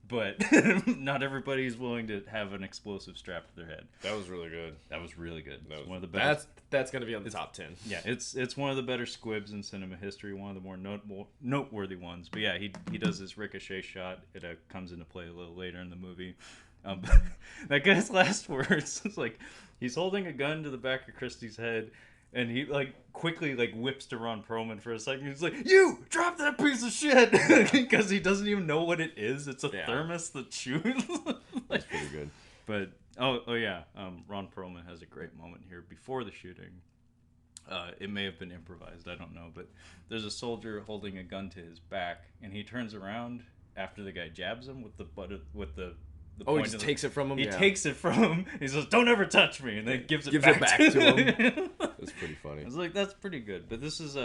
but not everybody's willing to have an explosive strapped to their head. That was really good. That was really good. That was one of the best. That's going to be on the top 10. Yeah, it's one of the better squibs in cinema history, one of the more noteworthy ones. But yeah, he does this ricochet shot. It comes into play a little later in the movie. That guy's last words is like he's holding a gun to the back of Christie's head, and he like quickly like whips to Ron Perlman for a second. He's like, "You drop that piece of shit," because he doesn't even know what it is. It's a thermos that shoots. That's pretty good. But Ron Perlman has a great moment here before the shooting. It may have been improvised, I don't know, but there's a soldier holding a gun to his back, and he turns around after the guy jabs him with the butt with the he just takes it from him? He takes it from him. He says, "Don't ever touch me," and then gives it back to him. That's pretty funny. I was like, that's pretty good. But this is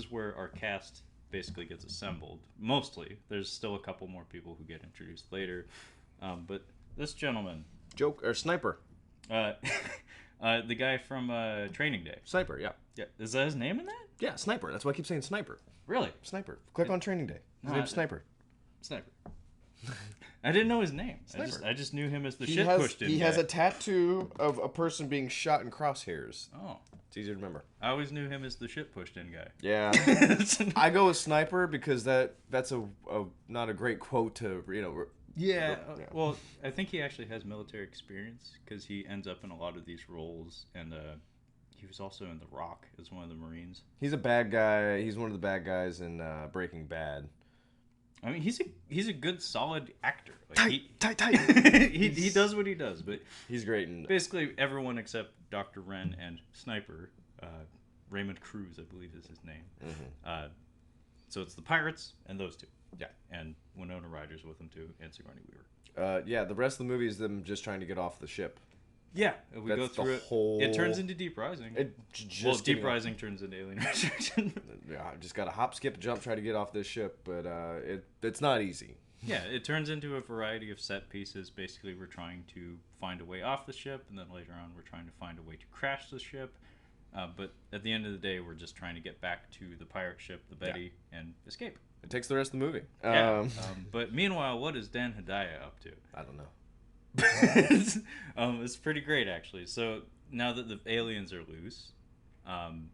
where our cast basically gets assembled. Mostly. There's still a couple more people who get introduced later. But this gentleman... Sniper. The guy from Training Day. Sniper, yeah. Yeah. Is that his name in that? Yeah, Sniper. That's why I keep saying Sniper. Really? Sniper. Click on Training Day. His name's Sniper. Sniper. I didn't know his name. I just knew him as the pushed in. He has a tattoo of a person being shot in crosshairs. Oh. It's easier to remember. I always knew him as the shit pushed in guy. Yeah. I go with Sniper because that's a not a great quote to, Yeah. Well, I think he actually has military experience because he ends up in a lot of these roles, and He was also in The Rock as one of the Marines. He's a bad guy. He's one of the bad guys in Breaking Bad. I mean, he's a good, solid actor. Tight. He does what he does, but he's great in basically everyone except Dr. Wren and Sniper, Raymond Cruz, I believe is his name. Mm-hmm. So it's the pirates and those two. Yeah. And Winona Ryder's with them too, and Sigourney Weaver. Yeah, the rest of the movie is them just trying to get off the ship. Yeah, we go through it. Whole... It turns into Deep Rising. Deep Rising turns into Alien Resurrection. Yeah, just got to hop, skip, jump, try to get off this ship, but it's not easy. Yeah, it turns into a variety of set pieces. Basically, we're trying to find a way off the ship, and then later on, we're trying to find a way to crash the ship. But at the end of the day, we're just trying to get back to the pirate ship, the Betty, and escape. It takes the rest of the movie. But meanwhile, what is Dan Hedaya up to? I don't know. It's pretty great, actually. So now that the aliens are loose, Dan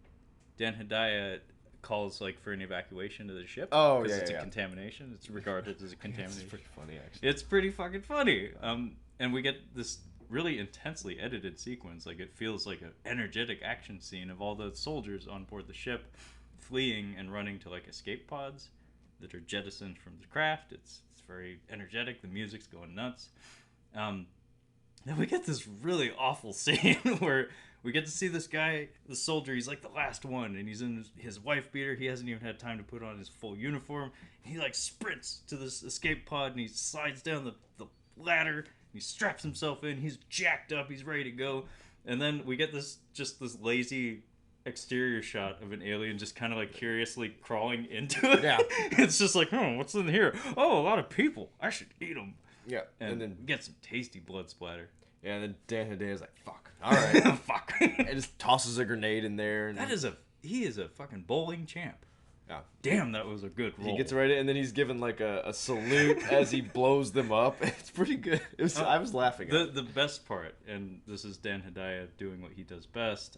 Hedaya calls for an evacuation to the ship. Oh, yeah, it's a contamination. It's regarded as a contamination. It's pretty funny, actually. It's pretty fucking funny. And we get this really intensely edited sequence. It feels like an energetic action scene of all the soldiers on board the ship fleeing and running to escape pods that are jettisoned from the craft. It's very energetic. The music's going nuts. Then we get this really awful scene where we get to see this guy, the soldier. He's the last one, and he's in his wife beater. He hasn't even had time to put on his full uniform. He sprints to this escape pod, and he slides down the ladder. And he straps himself in. He's jacked up. He's ready to go. And then we get this lazy exterior shot of an alien just kind of curiously crawling into it. Yeah. It's just what's in here? Oh, a lot of people. I should eat them. Yeah, and then get some tasty blood splatter. Yeah, and then Dan Hedaya's fuck. All right. Fuck. And just tosses a grenade in there. And... He is a fucking bowling champ. Yeah. Damn, that was a good roll. He gets right in, and then he's given a salute as he blows them up. It's pretty good. I was laughing at it. The best part, and this is Dan Hedaya doing what he does best.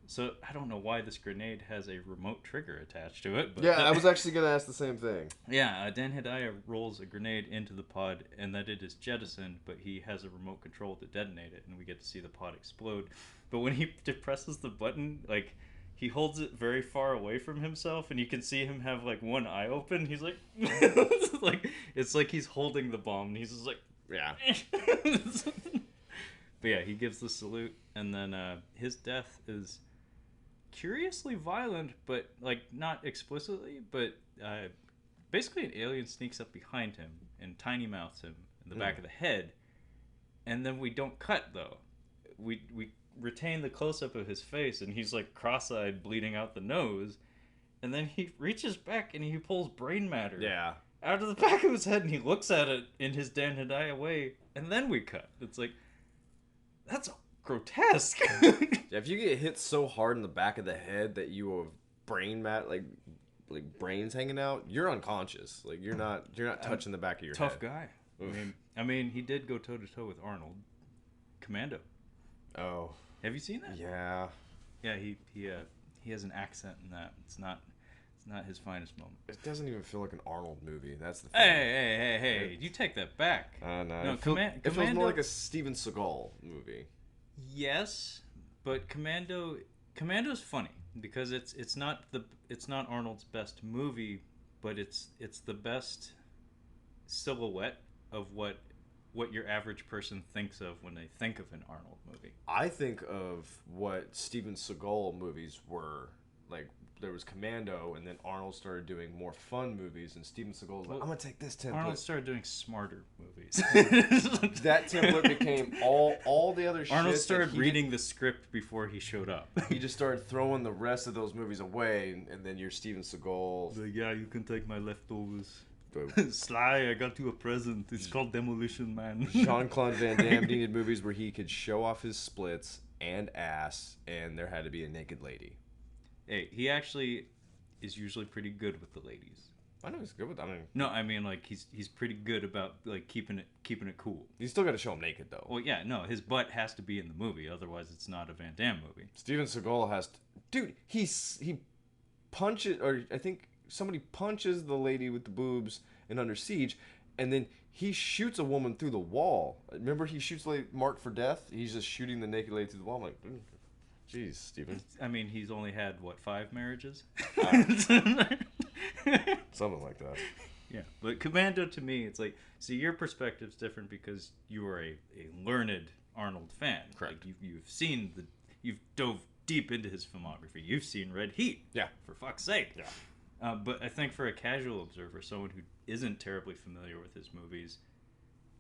So I don't know why this grenade has a remote trigger attached to it. But yeah, I was actually going to ask the same thing. Yeah, Dan Hedaya rolls a grenade into the pod, and that it is jettisoned, but he has a remote control to detonate it, and we get to see the pod explode. But when he presses the button, he holds it very far away from himself, and you can see him have one eye open. He's it's like he's holding the bomb, and he's just yeah. But yeah, he gives the salute, and then his death is curiously violent, but not explicitly, but basically an alien sneaks up behind him and tiny mouths him in the back of the head, and then we don't cut though. We retain the close-up of his face, and he's cross-eyed, bleeding out the nose, and then he reaches back and he pulls brain matter out of the back of his head, and he looks at it in his Dan Hedaya way, and then we cut. It's that's grotesque. Yeah, if you get hit so hard in the back of the head that you have brain brains hanging out, you're unconscious. You're not touching the back of your tough head. Guy. I mean, he did go toe to toe with Arnold. Commando. Oh. Have you seen that? Yeah. Yeah, he has an accent in that. It's not his finest moment. It doesn't even feel like an Arnold movie. That's the thing. Hey! You take that back. No, it feels more like a Steven Seagal movie. Yes, but Commando's funny because it's not Arnold's best movie, but it's the best silhouette of what your average person thinks of when they think of an Arnold movie. I think of what Steven Seagal movies were there was Commando, and then Arnold started doing more fun movies, and Steven Seagal was I'm gonna take this template. Arnold started doing smarter movies. That template became all the other shit. Arnold started reading the script before he showed up. He just started throwing the rest of those movies away, and then you're Steven Seagal. Yeah, you can take my leftovers. Sly, I got you a present. It's called Demolition Man. Jean-Claude Van Damme needed movies where he could show off his splits and ass, and there had to be a naked lady. Hey, he actually is usually pretty good with the ladies. I know he's good with that. No, I mean he's pretty good about keeping it cool. You still got to show him naked though. Well, yeah, no, his butt has to be in the movie, otherwise it's not a Van Damme movie. Steven Seagal has to, dude. He punches, or I think somebody punches the lady with the boobs in Under Siege, and then he shoots a woman through the wall. Remember, he shoots marked for death. He's just shooting the naked lady through the wall. I'm like, Jeez, Steven. I mean, he's only had, what, 5 marriages? Something like that. Yeah, but Commando to me, it's like, see, your perspective's different because you are a learned Arnold fan. Correct. Like, you've dove deep into his filmography. You've seen Red Heat. Yeah. For fuck's sake. Yeah. But I think for a casual observer, someone who isn't terribly familiar with his movies,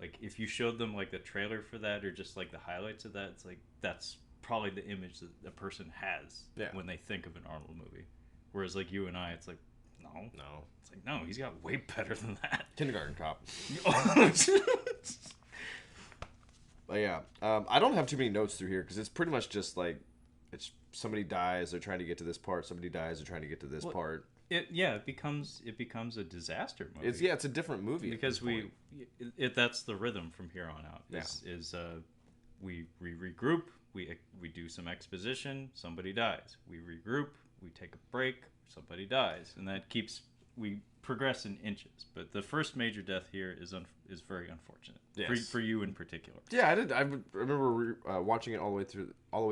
like, if you showed them, like, the trailer for that or just, like, the highlights of that, it's like, that's probably the image that a person has when they think of an Arnold movie. Whereas, like, you and I, it's like, no. It's like, no, he's got way better than that. Kindergarten Cop. But yeah, I don't have too many notes through here because it's pretty much just like, it's somebody dies, they're trying to get to this part. Somebody dies, they're trying to get to this part. It becomes a disaster movie. It's a different movie because that's the rhythm from here on out. We regroup, we do some exposition, somebody dies. We regroup, we take a break, somebody dies, and that we progress in inches. But the first major death here is very unfortunate. Yes. For you in particular. Yeah, I did. I remember watching it all the way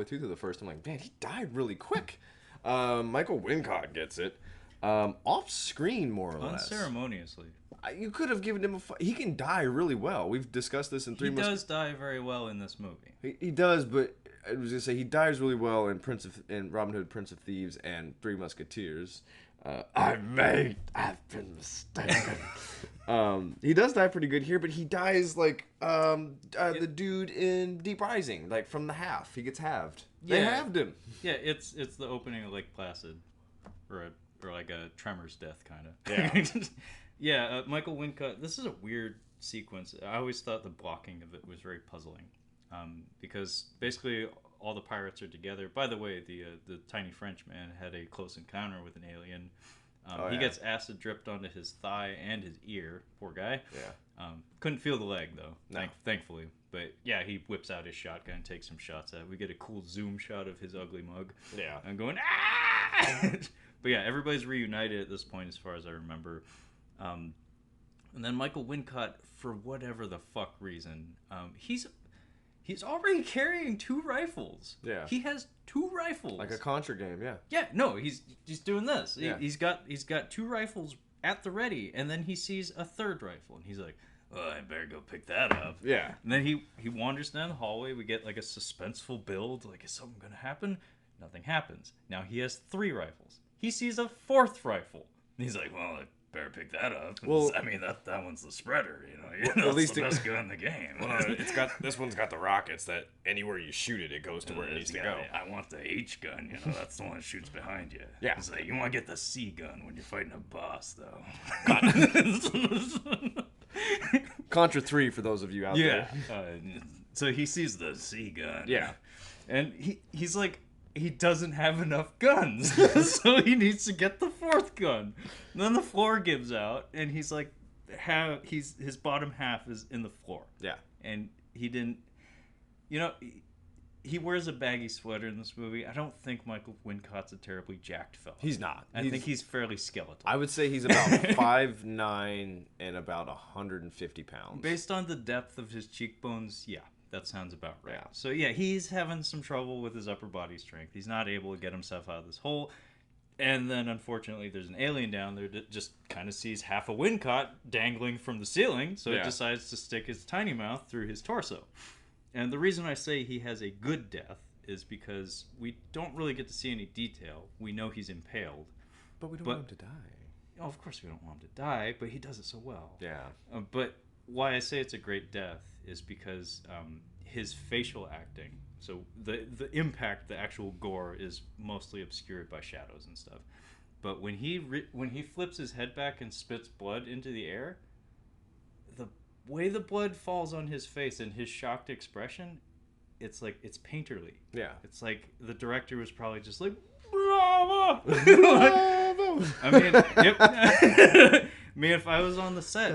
through to the first. I'm like, man, he died really quick. Michael Wincott gets it off screen, more or less, unceremoniously. You could have given him he can die really well. We've discussed this in 3 months. He does die very well in this movie. He does, but I was gonna say he dies really well in Robin Hood, Prince of Thieves, and Three Musketeers. I've been mistaken. He does die pretty good here, but he dies like the dude in Deep Rising, like from the half. He gets halved. Yeah. They halved him. Yeah, it's the opening of Lake Placid, or like a Tremors death kind of. Yeah. Yeah, Michael Wincott. This is a weird sequence. I always thought the blocking of it was very puzzling, because basically all the pirates are together. By the way, the tiny Frenchman had a close encounter with an alien. He gets acid dripped onto his thigh and his ear. Poor guy. Yeah. Couldn't feel the leg though. No. Thankfully. But yeah, he whips out his shotgun and takes some shots at it. We get a cool zoom shot of his ugly mug. Yeah. And going ah. But yeah, everybody's reunited at this point, as far as I remember. And then Michael Wincott, for whatever the fuck reason, he's already carrying 2 rifles. Yeah. He has 2 rifles. Like a Contra game, yeah. Yeah, no, he's doing this. Yeah. He's got 2 rifles at the ready, and then he sees a 3rd rifle, and he's like, oh, I better go pick that up. Yeah. And then he wanders down the hallway. We get like a suspenseful build. Like, is something going to happen? Nothing happens. Now he has 3 rifles. He sees a 4th rifle. And he's like, well, I better pick that up. Well, I mean, that one's the spreader, at least the best gun in the game. Well, this one's got the rockets that anywhere you shoot it, it goes to where it needs to go. I want the H gun, that's the one that shoots behind you. Yeah. It's like, you want to get the C gun when you're fighting a boss, though. Contra 3 for those of you out there. So he sees the C gun. Yeah. And he's like, he doesn't have enough guns. So he needs to get the 4th gun. And then the floor gives out, and he's like, his bottom half is in the floor. Yeah. And he didn't, he wears a baggy sweater in this movie. I don't think Michael Wincott's a terribly jacked fella. He's not. I think he's fairly skeletal. I would say he's about 5'9" and about 150 pounds. Based on the depth of his cheekbones, yeah, that sounds about right. Yeah. So yeah, he's having some trouble with his upper body strength. He's not able to get himself out of this hole. And then, unfortunately, there's an alien down there that just kind of sees half a Wincott dangling from the ceiling, so it decides to stick his tiny mouth through his torso. And the reason I say he has a good death is because we don't really get to see any detail. We know he's impaled. But we don't want him to die. Oh, of course we don't want him to die, but he does it so well. Yeah. But why I say it's a great death is because his facial acting, so the impact, the actual gore, is mostly obscured by shadows and stuff. But when he flips his head back and spits blood into the air, the way the blood falls on his face and his shocked expression, it's like, it's painterly. Yeah. It's like the director was probably just like, bravo! Bravo! I mean, I mean, if I was on the set,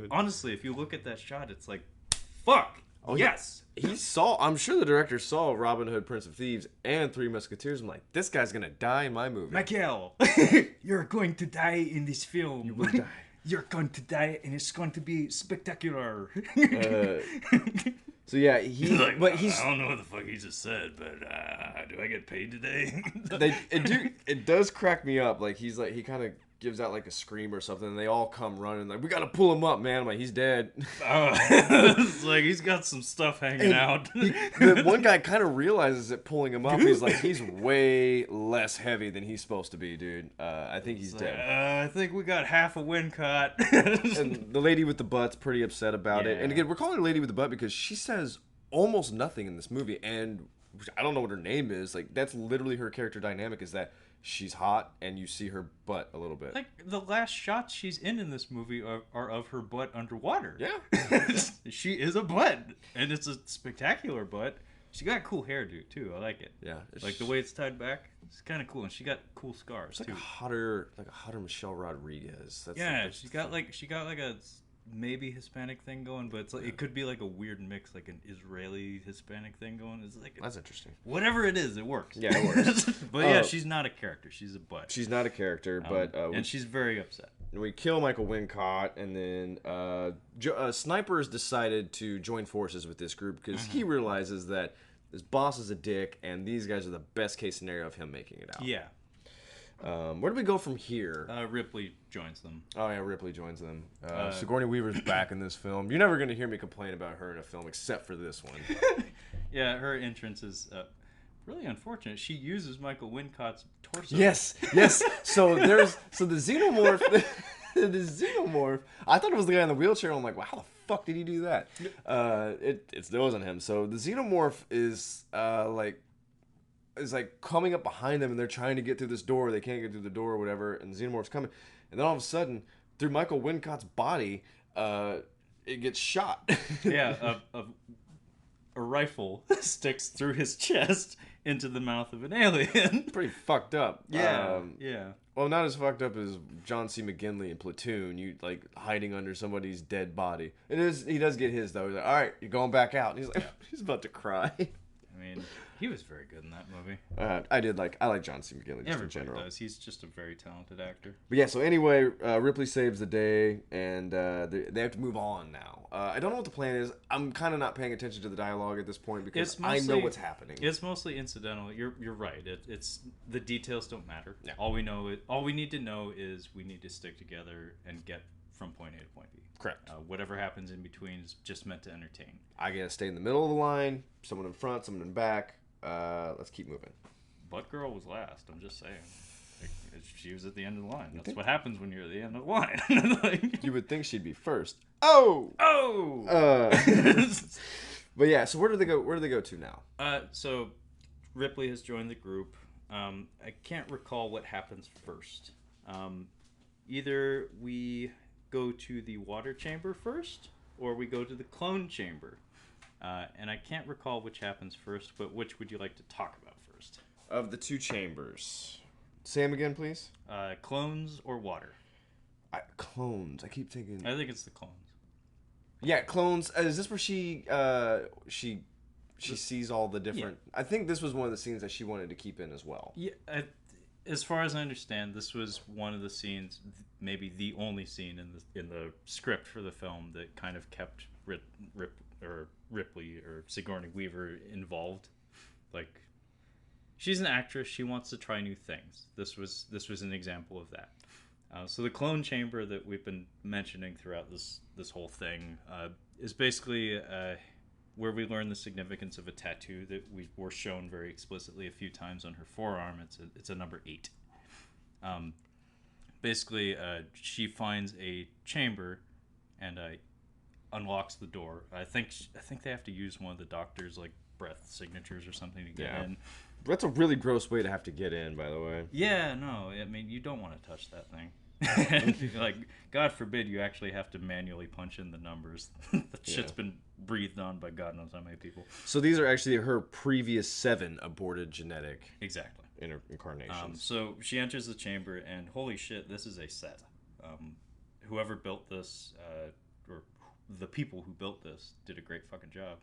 honestly, if you look at that shot, it's like, fuck! Oh, yes! I'm sure the director saw Robin Hood, Prince of Thieves, and Three Musketeers. I'm like, this guy's gonna die in my movie. Michael, you're going to die in this film. You will die. You're going to die, and it's going to be spectacular. So yeah, He's like, I don't know what the fuck he just said, but do I get paid today? it does crack me up. Like he kind of gives out like a scream or something, and they all come running like, we gotta pull him up, man. I'm like, he's dead. It's like he's got some stuff hanging out. The one guy kind of realizes it pulling him up. He's like, he's way less heavy than he's supposed to be, dude. I think he's dead. I think we got half a Wincott. And the lady with the butt's pretty upset about it. And again, we're calling her lady with the butt because she says almost nothing in this movie, and I don't know what her name is. Like, that's literally her character dynamic, is that she's hot and you see her butt a little bit. Like, the last shots she's in this movie are of her butt underwater. Yeah. She is a butt, and it's a spectacular butt. She got cool hair, dude, too. I like it. Yeah. Like the way it's tied back. It's kind of cool, and she got cool scars, it's too. like a hotter Michelle Rodriguez. She got like a maybe Hispanic thing going, but it's like it could be like a weird mix, like an Israeli Hispanic thing going. It's like that's interesting. Whatever it is, it works. Yeah, it works. But yeah, she's not a character. She's a butt. She's not a character, but and she's very upset. We kill Michael Wincott, and then Sniper's decided to join forces with this group because he realizes that his boss is a dick, and these guys are the best case scenario of him making it out. Yeah. Where do we go from here? Ripley joins them. Oh yeah, Ripley joins them. Sigourney Weaver's back in this film. You're never going to hear me complain about her in a film except for this one. Yeah, her entrance is really unfortunate. She uses Michael Wincott's torso. Yes. So the xenomorph. The xenomorph. I thought it was the guy in the wheelchair. I'm like, wow, how the fuck did he do that? It wasn't him. So the xenomorph is coming up behind them, and they're trying to get through this door. They can't get through the door or whatever, and the xenomorph's coming. And then all of a sudden, through Michael Wincott's body, it gets shot. Yeah, a rifle sticks through his chest into the mouth of an alien. Pretty fucked up. Yeah. Well, not as fucked up as John C. McGinley in Platoon. You like hiding under somebody's dead body. It is. He does get his though. He's like, all right, you're going back out. And he's like, he's about to cry. I mean, he was very good in that movie. I like John C. McGinley just in general. Does. He's just a very talented actor. But yeah, so anyway, Ripley saves the day, and they have to move on now. I don't know what the plan is. I'm kind of not paying attention to the dialogue at this point because I know what's happening. It's mostly incidental. You're right. It's the details don't matter. Yeah. All we need to know is we need to stick together and get from point A to point B. Correct. Whatever happens in between is just meant to entertain. I gotta stay in the middle of the line. Someone in front, someone in back. Let's keep moving. Butt Girl was last. I'm just saying. She was at the end of the line. That's what happens when you're at the end of the line. You would think she'd be first. Oh! But yeah, so where do they go? Where do they go to now? So Ripley has joined the group. I can't recall what happens first. Either we go to the water chamber first, or we go to the clone chamber. And I can't recall which happens first, but which would you like to talk about first? Of the two chambers. Say them again, please. Clones or water? Clones. I keep thinking. I think it's the clones. Yeah, clones. Is this where she sees all the different? Yeah. I think this was one of the scenes that she wanted to keep in as well. Yeah. As far as I understand, this was one of the scenes, maybe the only scene in the script for the film that kind of kept Ripley or Sigourney Weaver involved. Like, she's an actress. She wants to try new things. This was an example of that. So the clone chamber that we've been mentioning throughout this whole thing is basically where we learn the significance of a tattoo that we were shown very explicitly a few times on her forearm. It's a number 8. Basically, she finds a chamber and unlocks the door. I think they have to use one of the doctor's like breath signatures or something to get in. That's a really gross way to have to get in, by the way. Yeah, no, I mean, you don't want to touch that thing. Like, God forbid you actually have to manually punch in the numbers. That shit's been breathed on by God knows how many people. So these are actually her previous 7 aborted genetic exactly incarnations. So she enters the chamber, and holy shit, this is a set. Whoever built this, or the people who built this did a great fucking job.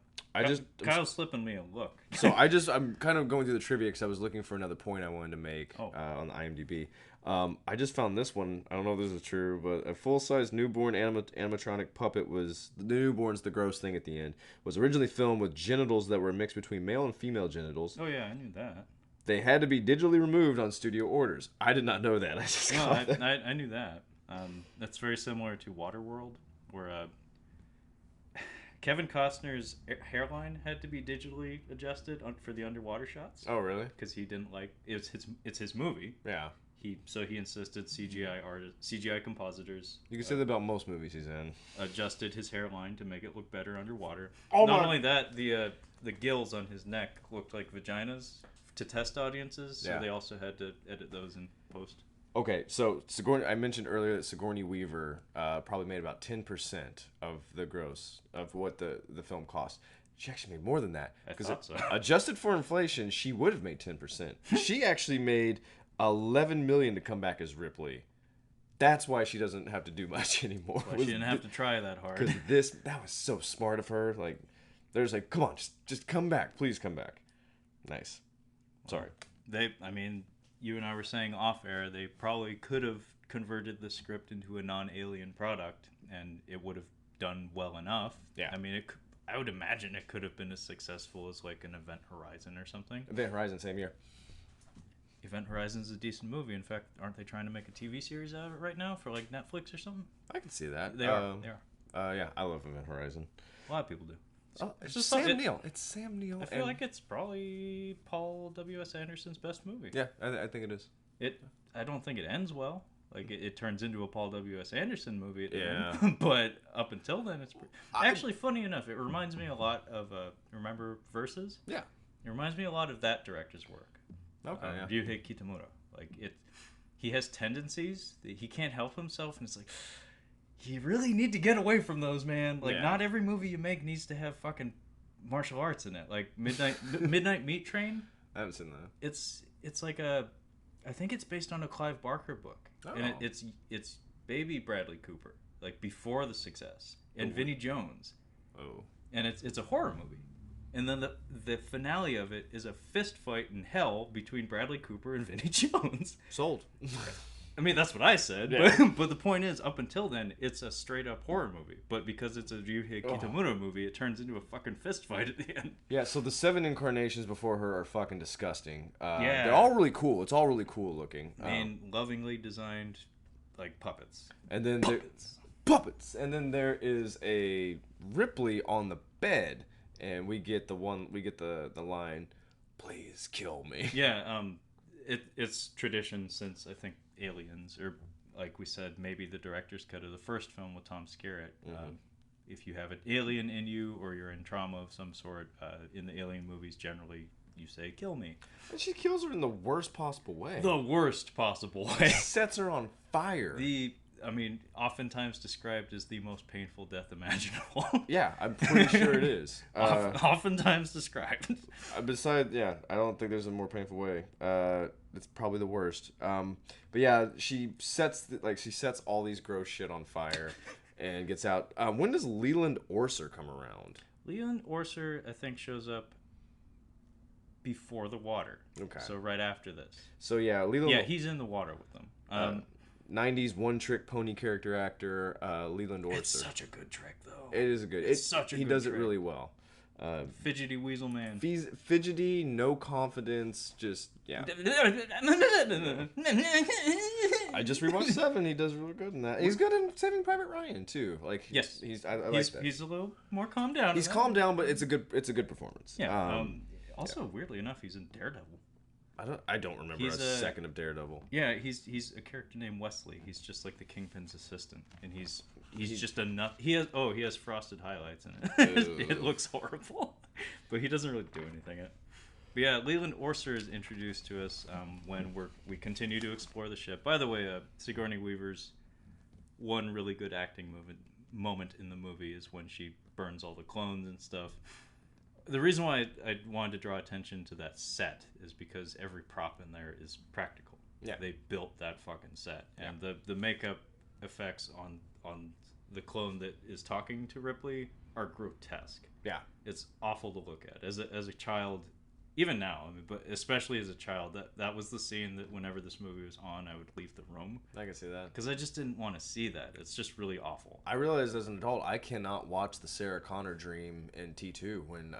Kyle's slipping me a look. So I'm kind of going through the trivia because I was looking for another point I wanted to make on the IMDb. I just found this one. I don't know if this is true, but a full-size newborn animatronic puppet was the newborn's the gross thing at the end. Was originally filmed with genitals that were a mix between male and female genitals. Oh yeah, I knew that. They had to be digitally removed on studio orders. I did not know that. I knew that. That's very similar to Waterworld, where Kevin Costner's hairline had to be digitally adjusted for the underwater shots. Oh, really? Because he didn't like it's his movie. Yeah. He insisted CGI compositors. You can say that about most movies he's in. Adjusted his hairline to make it look better underwater. Oh, Not only that, the gills on his neck looked like vaginas to test audiences, so they also had to edit those in post. Okay, so I mentioned earlier that Sigourney Weaver probably made about 10% of the gross of what the film cost. She actually made more than that. Because adjusted for inflation, she would have made 10%. She actually made $11 million to come back as Ripley. That's why she doesn't have to do much anymore. Well, she didn't have to try that hard. Because that was so smart of her. Like, there's like, come on, just come back. Please come back. Nice. Sorry. You and I were saying off air, they probably could have converted the script into a non-alien product, and it would have done well enough. Yeah. I mean, I would imagine it could have been as successful as like an Event Horizon or something. Event Horizon, same year. Event Horizon's a decent movie. In fact, aren't they trying to make a TV series out of it right now for like Netflix or something? I can see that. They are. Yeah, I love Event Horizon. A lot of people do. It's just Sam Neill. It's Sam Neill. I feel like it's probably Paul W.S. Anderson's best movie. Yeah, I think it is. I don't think it ends well. Like, it turns into a Paul W.S. Anderson movie at the Yeah. end. But up until then, it's actually, funny enough, it reminds me a lot of, remember Versus? Yeah. It reminds me a lot of that director's work. Okay, yeah. Ryuhei Kitamura. Like, he has tendencies that he can't help himself, and it's like, you really need to get away from those, man. Like, not every movie you make needs to have fucking martial arts in it. Like, Midnight Meat Train. I haven't seen that. It's like I think it's based on a Clive Barker book. Oh. And it's baby Bradley Cooper, like before the success, and Vinnie Jones. Oh. And it's a horror movie. And then the finale of it is a fist fight in hell between Bradley Cooper and Vinnie Jones. Sold. I mean, that's what I said. Yeah. But the point is, up until then, it's a straight-up horror movie. But because it's a Ryuhei Kitamura movie, it turns into a fucking fist fight at the end. Yeah, so the 7 incarnations before her are fucking disgusting. Yeah. They're all really cool. It's all really cool looking. Lovingly designed, like, puppets. And then puppets. And then there is a Ripley on the bed, and we get the line, "Please kill me." Yeah, it's tradition since, I think, Aliens, or like we said, maybe the director's cut of the first film with Tom Skerritt. Mm-hmm. If you have an alien in you, or you're in trauma of some sort, in the alien movies, generally you say, "Kill me." And she kills her in the worst possible way. The worst possible way. Sets her on fire. Oftentimes described as the most painful death imaginable. Yeah, I'm pretty sure it is. Oftentimes described. Besides, yeah, I don't think there's a more painful way. It's probably the worst. But yeah, she sets all these gross shit on fire, and gets out. When does Leland Orser come around? Leland Orser, I think, shows up before the water. Okay. So right after this. So yeah, Leland. Yeah, he's in the water with them. 90s one-trick pony character actor Leland Orser. It's such a good trick, though. It is a good. It's such a he good does trick. it really well. Fidgety weasel man. Fidgety, no confidence, just yeah. I just rewatched 7. He does really good in that. He's good in Saving Private Ryan too. Like yes, I like that. He's a little more calmed down. He's calmed down, but it's a good performance. Yeah. Also, weirdly enough, he's in Daredevil. I don't remember a second of Daredevil. Yeah, he's a character named Wesley. He's just like the Kingpin's assistant, and he's just a nut. He has frosted highlights in it. It looks horrible, but he doesn't really do anything in it. But yeah, Leland Orser is introduced to us when we continue to explore the ship. By the way, Sigourney Weaver's one really good acting moment in the movie is when she burns all the clones and stuff. The reason why I wanted to draw attention to that set is because every prop in there is practical. Yeah. They built that fucking set. And the makeup effects on the clone that is talking to Ripley are grotesque. Yeah. It's awful to look at. As a child, even now, I mean, but especially as a child, that was the scene that whenever this movie was on, I would leave the room. I can see that. Because I just didn't want to see that. It's just really awful. I realized as an adult, I cannot watch the Sarah Connor dream in T2 when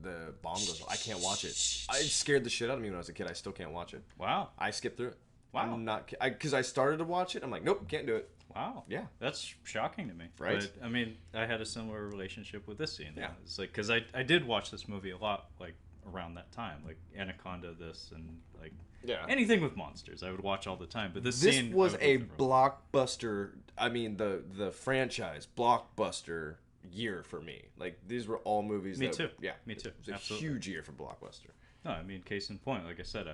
the bomb goes off. I can't watch it. It scared the shit out of me when I was a kid. I still can't watch it. Wow. I skipped through it. Wow. I'm not, because I started to watch it. I'm like, nope, can't do it. Wow. Yeah. That's shocking to me. Right. But, I mean, I had a similar relationship with this scene. Yeah. It's like, because I did watch this movie a lot, like, around that time. Like, Anaconda, this, and, like, anything with monsters. I would watch all the time. But this scene... This was a blockbuster, I mean, the franchise, blockbuster year for me. Like, these were all movies Me too. Yeah. Me too. It was Absolutely. a huge year for blockbuster. No, I mean, case in point, like I said,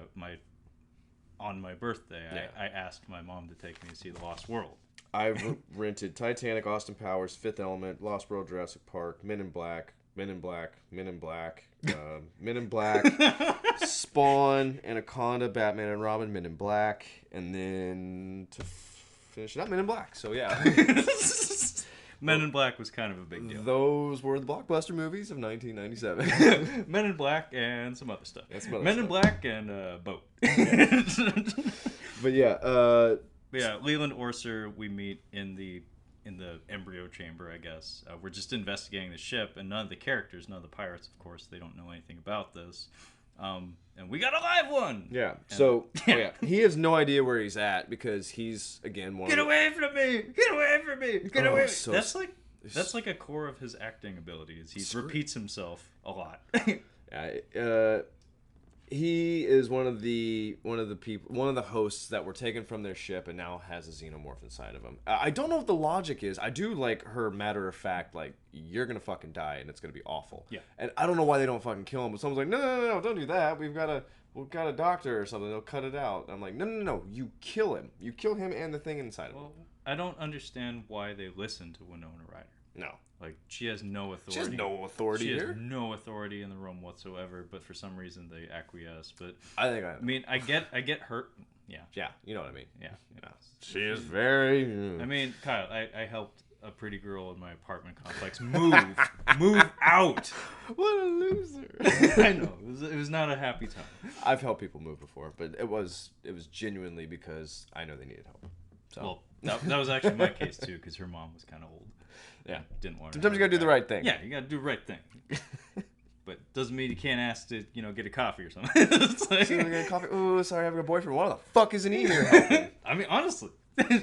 on my birthday, I asked my mom to take me to see The Lost World. I've rented Titanic, Austin Powers, Fifth Element, Lost World, Jurassic Park, Men in Black, Men in Black, Spawn, Anaconda, Batman and Robin, Men in Black, and then to finish it up, Men in Black. So yeah. Men in Black was kind of a big deal. Those were the blockbuster movies of 1997. Men in Black and some other stuff. Men in Black and Boat. But yeah, yeah, Leland Orser we meet in the embryo chamber, I guess. We're just investigating the ship, and none of the characters, none of the pirates, of course, they don't know anything about this. And we got a live one. Yeah. So he has no idea where he's at because he's again Get away from me! Get away from me! Get away! So That's like a core of his acting abilities. He repeats himself a lot. He is one of the hosts that were taken from their ship and now has a xenomorph inside of him. I don't know what the logic is. I do like her matter of fact, like, you're gonna fucking die and it's gonna be awful. Yeah. And I don't know why they don't fucking kill him, but someone's like, no, don't do that. We've got a doctor or something. They'll cut it out. And I'm like, no. You kill him. You kill him and the thing inside of him. I don't understand why they listen to Winona Ryder. No. Like, she has no authority. She has no authority here. She has no authority in the room whatsoever, but for some reason they acquiesce. But I mean, I get hurt. Yeah. Yeah, you know what I mean. Yeah. She is very... I mean, Kyle, I helped a pretty girl in my apartment complex move out. What a loser. I know. It was not a happy time. I've helped people move before, but it was genuinely because I know they needed help. So. Well, that was actually my case too, because her mom was kind of old. Yeah, didn't want. Sometimes you gotta do the right thing. Yeah, you gotta do the right thing. But doesn't mean you can't ask to, get a coffee or something. It's like, so get a coffee. Oh, sorry, I have a boyfriend. Why the fuck isn't he here helping? I mean, honestly,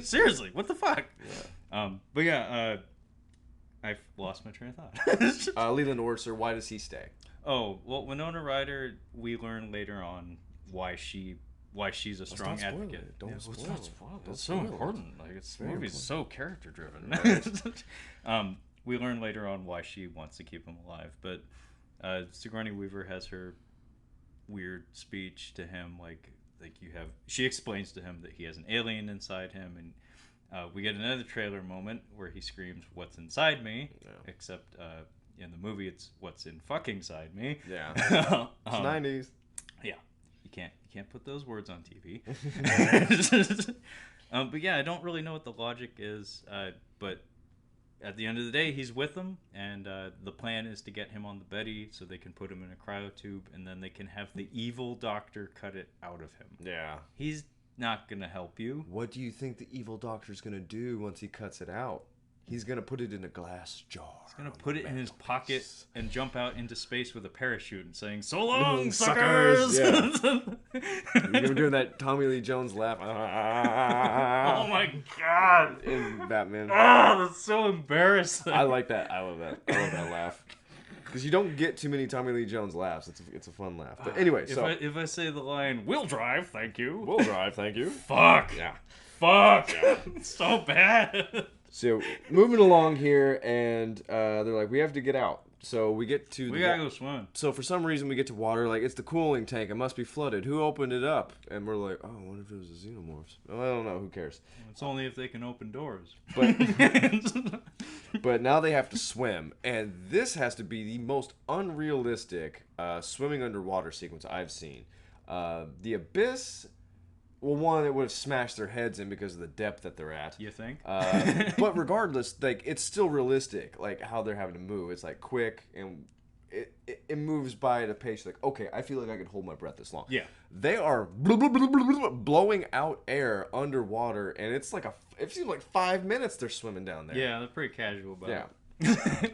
seriously, what the fuck? Yeah. But yeah, I've lost my train of thought. Leland Orser, why does he stay? Oh, well, Winona Ryder, we learn later on why she's a strong advocate. Don't spoil it. Let's not spoil it. It's so important. Like, this movie's so character driven. Right. We learn later on why she wants to keep him alive, but Sigourney Weaver has her weird speech to him, she explains to him that he has an alien inside him, and we get another trailer moment where he screams, "What's inside me?" Yeah. Except in the movie, it's "What's in fucking side me." Yeah. It's 90s. Yeah. You can't put those words on TV. But yeah, I don't really know what the logic is. But at the end of the day, he's with them, and the plan is to get him on the Betty so they can put him in a cryotube, and then they can have the evil doctor cut it out of him. Yeah. He's not gonna help you. What do you think the evil doctor's gonna do once he cuts it out? He's gonna put it in a glass jar. He's gonna put it in his pocket and jump out into space with a parachute and saying, "So long, suckers!" Yeah. You're doing that Tommy Lee Jones laugh. Oh my god! In Batman. Oh, that's so embarrassing. I like that. I love that. I love that laugh. Because you don't get too many Tommy Lee Jones laughs. It's a fun laugh. But anyway, if I say the line, "We'll drive, thank you." We'll drive, thank you. Fuck. Yeah. Fuck. Yeah. It's so bad. So moving along here, and they're like, we have to get out. So we get to we gotta go swim. So for some reason we get to water. Like, it's the cooling tank. It must be flooded. Who opened it up? And we're like, oh, what if it was the xenomorphs? Well, I don't know. Who cares? It's only if they can open doors. But now they have to swim, and this has to be the most unrealistic swimming underwater sequence I've seen. The abyss Well, one, it would have smashed their heads in because of the depth that they're at. You think? But regardless, like it's still realistic, like how they're having to move. It's like quick and it moves by at a pace like, okay, I feel like I can hold my breath this long. Yeah. They are blowing out air underwater, and it's like it seems like 5 minutes they're swimming down there. Yeah, they're pretty casual about Yeah. it.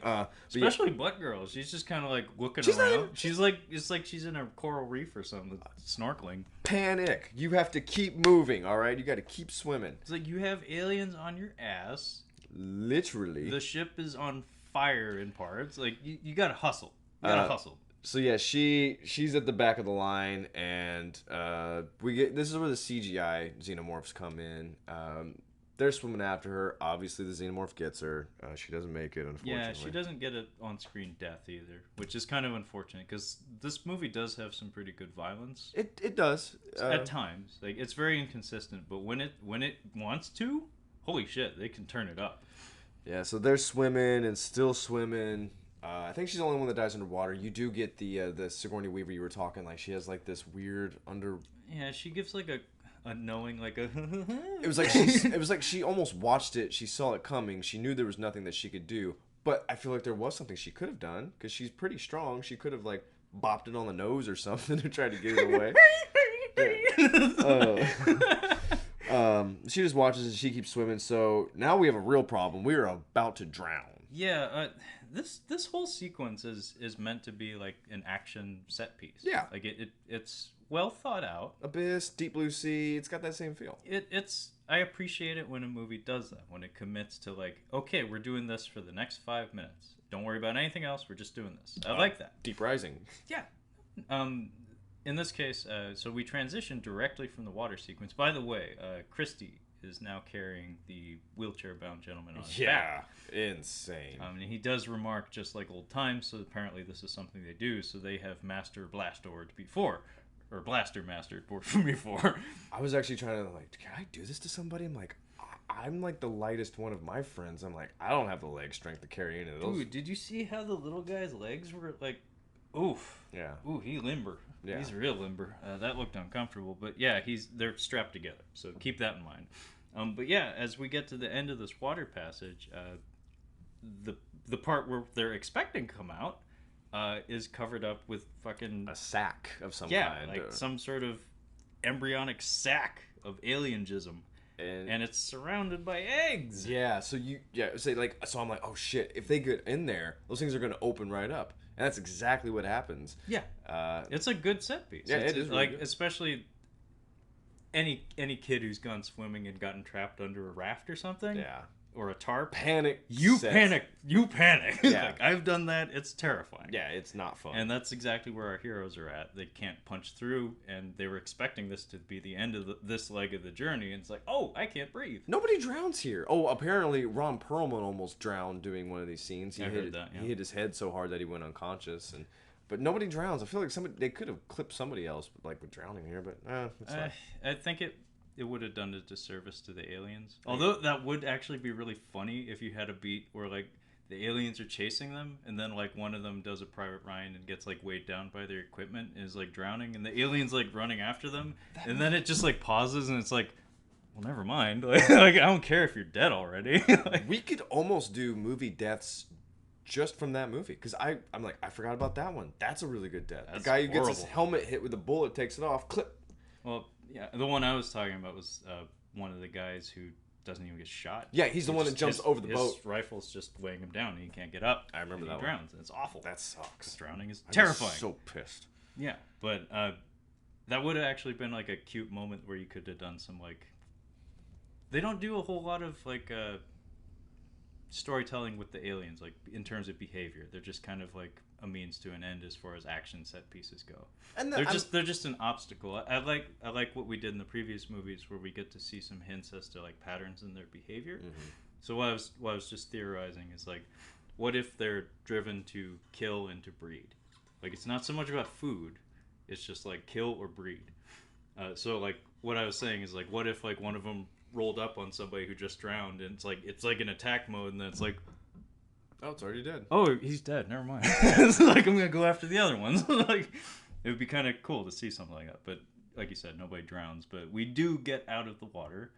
yeah. Especially Butt Girl. She's just kind of like looking around. She's like, it's like she's in a coral reef or something, snorkeling. Panic. You have to keep moving, all right? You got to keep swimming. It's like you have aliens on your ass. Literally. The ship is on fire in parts. Like, you got to hustle. You got to hustle. So yeah, she's at the back of the line, and this is where the CGI xenomorphs come in. They're swimming after her. Obviously, the xenomorph gets her. She doesn't make it, unfortunately. Yeah, she doesn't get an on-screen death either, which is kind of unfortunate because this movie does have some pretty good violence. It does At times, like it's very inconsistent, but when it wants to, holy shit, they can turn it up. Yeah, so they're swimming and still swimming. I think she's the only one that dies underwater. You do get the Sigourney Weaver you were talking. Like she has like this weird under. Yeah, she gives like a knowing, like a. It was like she almost watched it. She saw it coming. She knew there was nothing that she could do. But I feel like there was something she could have done because she's pretty strong. She could have like bopped it on the nose or something to try to get it away. She just watches and she keeps swimming. So now we have a real problem. We are about to drown. Yeah, this whole sequence is meant to be like an action set piece. Yeah, like it's well thought out. Abyss, Deep Blue Sea. It's got that same feel. It's I appreciate it when a movie does that, when it commits to like, okay, we're doing this for the next 5 minutes. Don't worry about anything else. We're just doing this. I like that. Deep Rising. Yeah. In this case, so we transition directly from the water sequence. By the way, Christy is now carrying the wheelchair-bound gentleman on his back. Insane. And he does remark just like old times, so apparently this is something they do. So they have Master Blastored before, or Blaster Mastered before. I was actually trying to like, can I do this to somebody? I'm like, I'm like the lightest one of my friends. I'm like, I don't have the leg strength to carry any of those. Dude, did you see how the little guy's legs were like, oof. Yeah. Ooh, he limber. Yeah. He's real limber. That looked uncomfortable, but yeah, they're strapped together. So keep that in mind. But yeah, as we get to the end of this water passage, the part where they're expecting to come out is covered up with fucking a sack of some kind. Yeah, like some sort of embryonic sack of aliengism. And it's surrounded by eggs. Yeah, so so I'm like, oh shit, if they get in there, those things are going to open right up. And that's exactly what happens. Yeah. It's a good set piece. Yeah, it is really like good. Especially any kid who's gone swimming and gotten trapped under a raft or something. Yeah. Or a tarp. Panic. You panic. Yeah. Like, I've done that. It's terrifying. Yeah, it's not fun. And that's exactly where our heroes are at. They can't punch through, and they were expecting this to be the end of this leg of the journey. And it's like, oh, I can't breathe. Nobody drowns here. Oh, apparently Ron Perlman almost drowned doing one of these scenes. He hit his head so hard that he went unconscious. But nobody drowns. I feel like they could have clipped somebody else like with drowning here, but it's fine. I think it would have done a disservice to the aliens. Although that would actually be really funny if you had a beat where like the aliens are chasing them and then like one of them does a Private Ryan and gets like weighed down by their equipment and is like drowning and the aliens like running after them and then it just like pauses and it's like, well, never mind. Like I don't care if you're dead already. Like, we could almost do movie deaths just from that movie because I'm like, I forgot about that one. That's a really good death. The guy who gets his helmet hit with a bullet, takes it off, clip. Well, yeah, the one I was talking about was one of the guys who doesn't even get shot. Yeah, he's the one that jumps over the boat. His rifle's just weighing him down and he can't get up. I remember that he drowns and it's awful. That sucks. Drowning is terrifying. I'm so pissed. Yeah, but that would have actually been like a cute moment where you could have done some like. They don't do a whole lot of like storytelling with the aliens, like in terms of behavior. They're just kind of like a means to an end as far as action set pieces go. And they're just an obstacle. I like what we did in the previous movies where we get to see some hints as to like patterns in their behavior. Mm-hmm. So what I was just theorizing is like, what if they're driven to kill and to breed? Like it's not so much about food, it's just like kill or breed. So like what I was saying is like, what if like one of them rolled up on somebody who just drowned and it's like an attack mode and then it's like, oh, it's already dead. Oh, he's dead. Never mind. It's like I'm gonna go after the other ones. Like it would be kind of cool to see something like that, but like you said, nobody drowns, but we do get out of the water.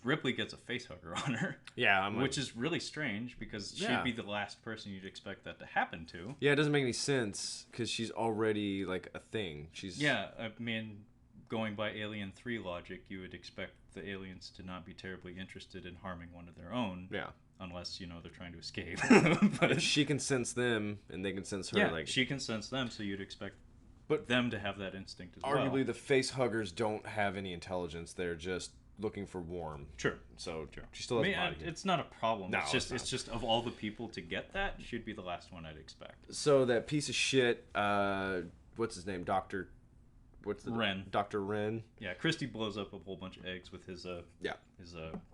Ripley gets a face hugger on her. Yeah, which is really strange because she'd be the last person you'd expect that to happen to. Yeah, it doesn't make any sense because she's already like a thing. I mean, going by Alien 3 logic, you would expect the aliens to not be terribly interested in harming one of their own. Yeah. Unless, they're trying to escape. But if she can sense them and they can sense her. Yeah, she can sense them, so you'd expect them to have that instinct as well. Arguably, the face huggers don't have any intelligence. They're just looking for warm. Sure. So she still has a body. It's not a problem. No, it's just of all the people to get that, she'd be the last one I'd expect. So that piece of shit, what's his name? Wren. Dr. Wren. Yeah, Christie blows up a whole bunch of eggs with his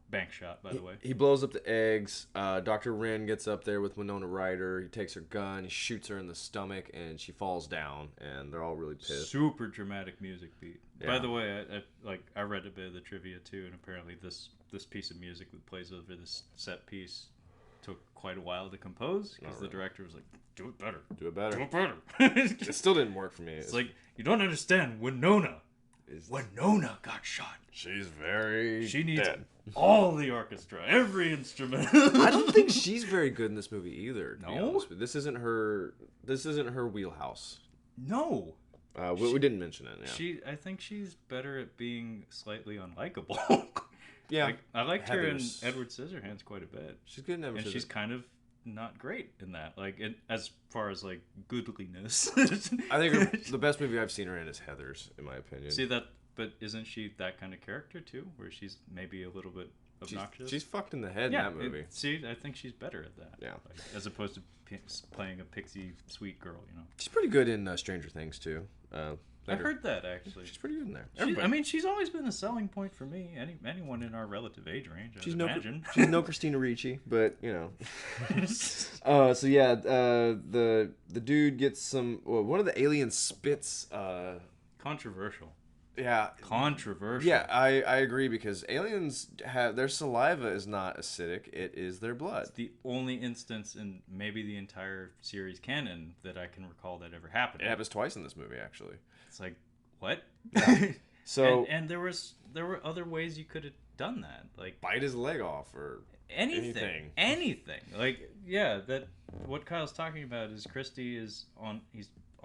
bank shot, by the way. He blows up the eggs. Dr. Wren gets up there with Winona Ryder. He takes her gun, he shoots her in the stomach, and she falls down, and they're all really pissed. Super dramatic music beat. Yeah. By the way, I read a bit of the trivia too, and apparently this piece of music that plays over this set piece took quite a while to compose because the director was like, do it better. Do it better. Do it better. It still didn't work for me. It's like, you don't understand. Winona got shot. She's very She needs dead. all the orchestra, every instrument. I don't think she's very good in this movie either. To be No? honest with you. This isn't her wheelhouse. No. We didn't mention it. Yeah. I think she's better at being slightly unlikable. Yeah. I liked her in Heathers. Edward Scissorhands quite a bit. She's good in Edward And Scissorhands. she's kind of not great in that. As far as goodliness. I think the best movie I've seen her in is Heathers, in my opinion. See that, but isn't she that kind of character too, where she's maybe a little bit obnoxious? She's fucked in the head in that movie. I think she's better at that. Yeah. As opposed to playing a pixie sweet girl, She's pretty good in Stranger Things too. I heard that actually. She's pretty good in there. She's always been a selling point for me. Anyone in our relative age range, I'd imagine. She's no Christina Ricci, but So yeah, the dude gets one of the aliens spits. Controversial. Yeah. Controversial. Yeah, I agree because aliens their saliva is not acidic; it is their blood. It's the only instance in maybe the entire series canon that I can recall that ever happened. It happens twice in this movie, actually. It's like, what? Yeah. So and there were other ways you could have done that, like bite his leg off or anything. That what Kyle's talking about is Christie he's on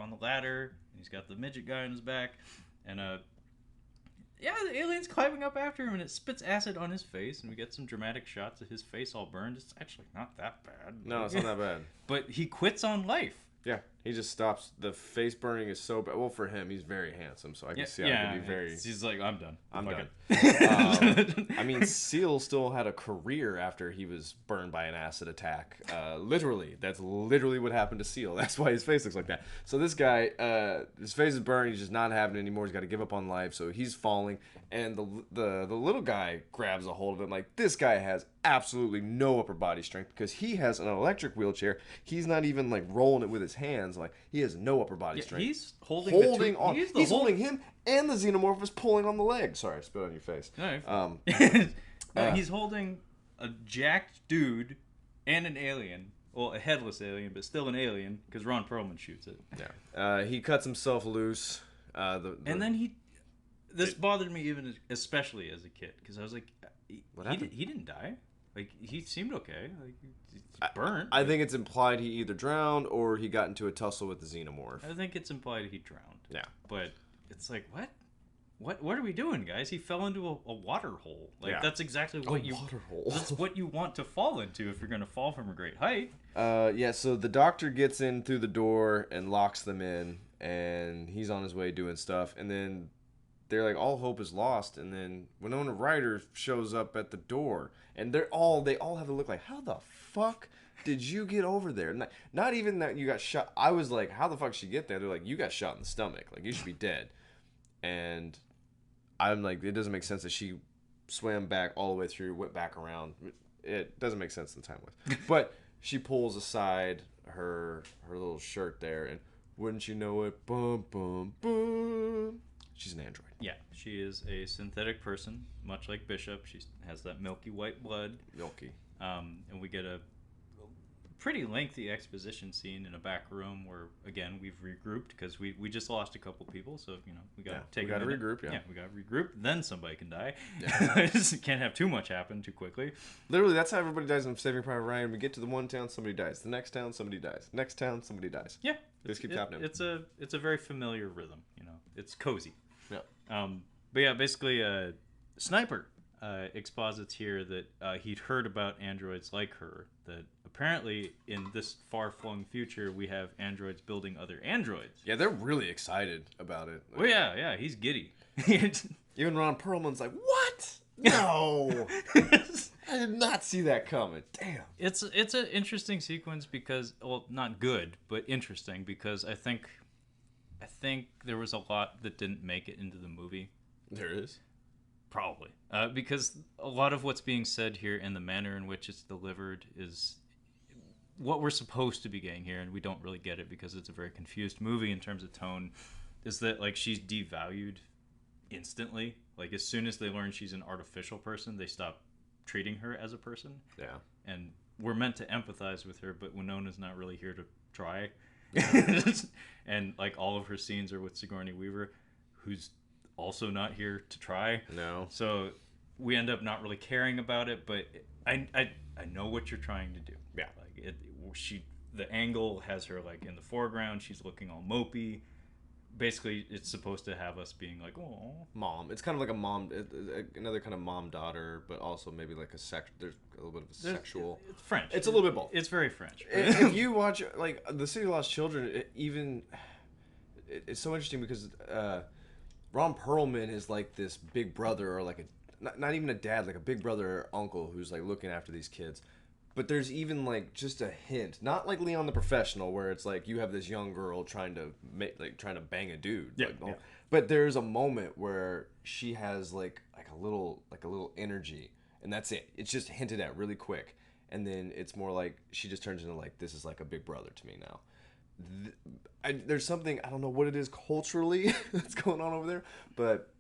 the ladder, and he's got the midget guy on his back, and the alien's climbing up after him, and it spits acid on his face, and we get some dramatic shots of his face all burned. It's actually not that bad. No, it's not that bad. But he quits on life. Yeah, he just stops. The face burning is so bad. Well, for him, he's very handsome, so I can see how it could be very... He's like, I'm done. I'm Fuck done. it. I mean, Seal still had a career after he was burned by an acid attack. Literally. That's literally what happened to Seal. That's why his face looks like that. So this guy, his face is burned. He's just not having it anymore. He's got to give up on life, so he's falling. And the little guy grabs a hold of him. Like, this guy has absolutely no upper body strength because he has an electric wheelchair. He's not even, like, rolling it with his hands. Like, he has no upper body strength. He's holding on. He's holding him, and the xenomorph is pulling on the leg. Sorry, I spit on your face. No, he's holding a jacked dude and an alien. Well, a headless alien, but still an alien, because Ron Perlman shoots it. Yeah. He cuts himself loose. And then this bothered me especially as a kid, because I was like, what happened? He didn't die. Like, he seemed okay. Like, he's burnt. I think it's implied he either drowned or he got into a tussle with the xenomorph. I think it's implied he drowned. Yeah. But it's like, what are we doing, guys? He fell into a water hole. Like, that's exactly what water hole. That's what you want to fall into if you're going to fall from a great height. So the doctor gets in through the door and locks them in, and he's on his way doing stuff, and then they're like, all hope is lost, and then Winona Ryder shows up at the door, and they all have to look like, how the fuck did you get over there? Not even that you got shot. I was like, how the fuck did she get there? They're like, you got shot in the stomach. Like, you should be dead. And I'm like, it doesn't make sense that she swam back all the way through, went back around. It doesn't make sense in the time with. But she pulls aside her little shirt there, and wouldn't you know it, boom, boom, boom. She's an android. Yeah, she is a synthetic person, much like Bishop. She has that milky white blood. Milky. And we get a pretty lengthy exposition scene in a back room where, again, we've regrouped because we just lost a couple people. So, we got to take we got to regroup. Yeah, we got to regroup. Then somebody can die. Yeah. Can't have too much happen too quickly. Literally, that's how everybody dies in Saving Private Ryan. We get to the one town, somebody dies. The next town, somebody dies. Next town, somebody dies. Yeah. It just keeps happening. It's a very familiar rhythm, It's cozy. Yeah. But yeah, basically, Sniper exposits here that he'd heard about androids like her, that apparently in this far-flung future we have androids building other androids. Yeah, they're really excited about it. Well, yeah, he's giddy. Even Ron Perlman's like, what? No! I did not see that coming. Damn. It's an interesting sequence because, well, not good, but interesting because I think there was a lot that didn't make it into the movie. There is. Probably. Because a lot of what's being said here and the manner in which it's delivered is what we're supposed to be getting here, and we don't really get it because it's a very confused movie in terms of tone, is that, like, she's devalued instantly. Like, as soon as they learn she's an artificial person, they stop treating her as a person. Yeah. And we're meant to empathize with her, but Winona's not really here to try. And, like, all of her scenes are with Sigourney Weaver, who's also not here to try. No. So we end up not really caring about it, but I know what you're trying to do. Yeah. Like the angle has her like in the foreground. She's looking all mopey. Basically, it's supposed to have us being like, oh, mom. It's kind of like a mom, another kind of mom-daughter, but also maybe like a sex. There's a little bit of a sexual. It's French. It's a little bit both. It's very French. If you watch like The City of Lost Children, it's so interesting because Ron Perlman is like this big brother, or like not even a dad, like a big brother or uncle who's like looking after these kids. But there's even like just a hint, not like Leon the Professional, where it's like you have this young girl trying to bang a dude. Yeah, like, yeah. But there's a moment where she has like a little energy, and that's it. It's just hinted at really quick, and then it's more like she just turns into like, this is like a big brother to me now. There's something, I don't know what it is culturally that's going on over there, but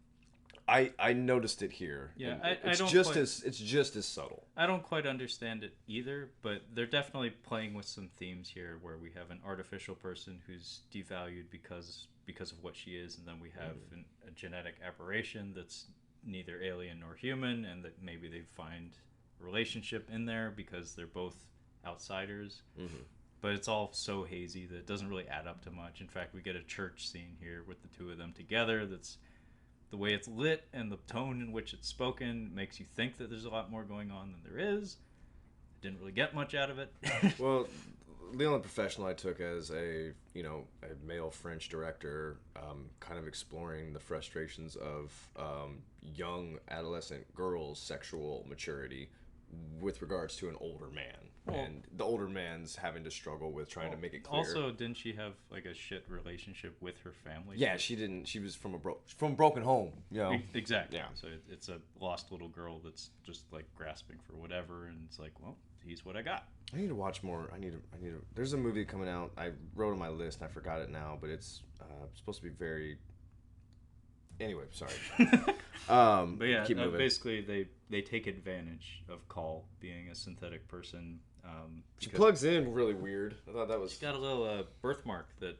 I noticed it here. Yeah, it's just as subtle. I don't quite understand it either, but they're definitely playing with some themes here where we have an artificial person who's devalued because of what she is, and then we have a genetic aberration that's neither alien nor human, and that maybe they find a relationship in there because they're both outsiders. Mm-hmm. But it's all so hazy that it doesn't really add up to much. In fact, we get a church scene here with the two of them together. That's the way it's lit and the tone in which it's spoken makes you think that there's a lot more going on than there is. Didn't really get much out of it. Well, Leon the Professional I took as a male French director, kind of exploring the frustrations of young adolescent girls' sexual maturity with regards to an older man. Well, and the older man's having to struggle with trying to make it clear. Also, didn't she have like a shit relationship with her family? Yeah, she didn't. She was from a broken home. Exactly. Yeah. So it's a lost little girl that's just like grasping for whatever, and it's like, well, he's what I got. I need to watch more. I need to. There's a movie coming out. I wrote on my list. And I forgot it now, but it's supposed to be very. Anyway, sorry. But yeah, basically they take advantage of Call being a synthetic person. She plugs in really weird. I thought that was. She's got a little birthmark that.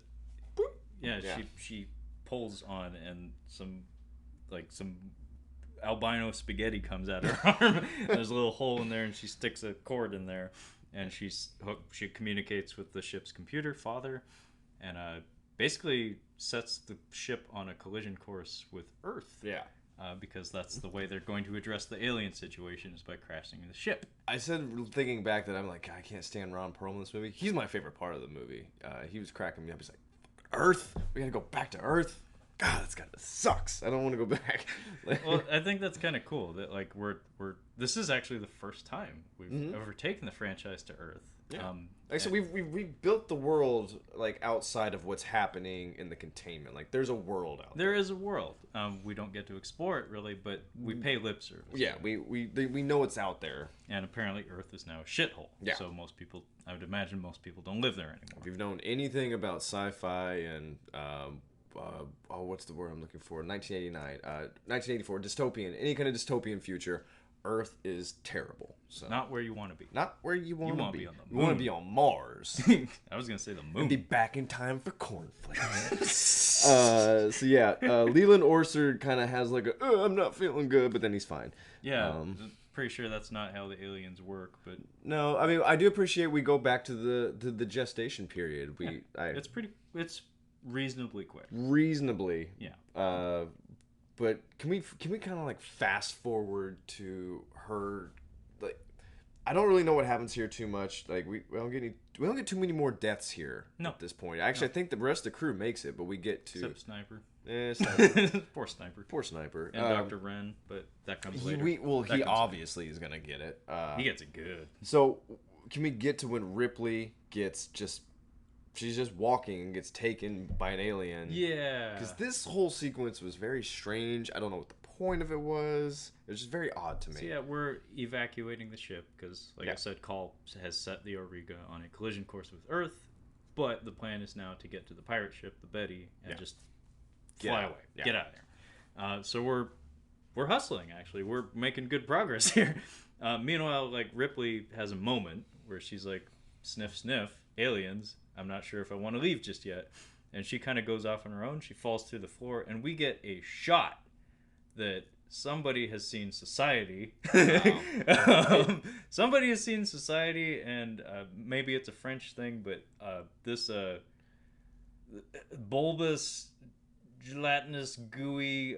Yeah, she pulls on, and some albino spaghetti comes out her arm. There's a little hole in there, and she sticks a cord in there, and she communicates with the ship's computer father, and basically sets the ship on a collision course with Earth. Yeah. Because that's the way they're going to address the alien situation, is by crashing the ship. I said, thinking back, that I'm like, I can't stand Ron Perlman in this movie. He's my favorite part of the movie. He was cracking me up. He's like, Earth? We gotta go back to Earth? God, that sucks. I don't want to go back. Well, I think that's kind of cool that like we're this is actually the first time we've ever taken the franchise to Earth. Yeah. So we've built the world like outside of what's happening in the containment. Like there's a world out there. There is a world. We don't get to explore it really, but we pay lip service. Yeah, we know it's out there. And apparently Earth is now a shithole. Yeah. So I would imagine most people don't live there anymore. If you've known anything about sci-fi and what's the word I'm looking for? 1984, dystopian, any kind of dystopian future, Earth is terrible. So Not where you want to be. not where you want to be. On the You want moon. to be on Mars. I was gonna say the And moon. be back in time for cornflakes. So yeah, Leland Orser kind of has like a, I'm not feeling good, but then he's fine. Yeah, pretty sure that's not how the aliens work, but No, I mean I do appreciate we go back to the gestation period. it's reasonably quick. Reasonably. Yeah. But can we kind of like fast forward to her? Like, I don't really know what happens here too much. Like we don't get too many more deaths here at this point. Actually, I think the rest of the crew makes it, but we get to Except Sniper. Sniper. Poor Sniper. Poor Sniper. And Dr. Wren, but that comes later. He obviously is gonna get it. He gets it good. So can we get to when Ripley gets she's just walking and gets taken by an alien? Yeah. Because this whole sequence was very strange. I don't know what the point of it was. It was just very odd to me. So yeah, we're evacuating the ship because, like I said, Call has set the Auriga on a collision course with Earth, but the plan is now to get to the pirate ship, the Betty, and just fly away. Yeah. Get out of there. So we're hustling, actually. We're making good progress here. Meanwhile, like, Ripley has a moment where she's like, sniff, sniff, aliens. I'm not sure if I want to leave just yet. And she kind of goes off on her own. She falls through the floor, and we get a shot that somebody has seen Society. Somebody has seen Society, and maybe it's a French thing, but this bulbous, gelatinous, gooey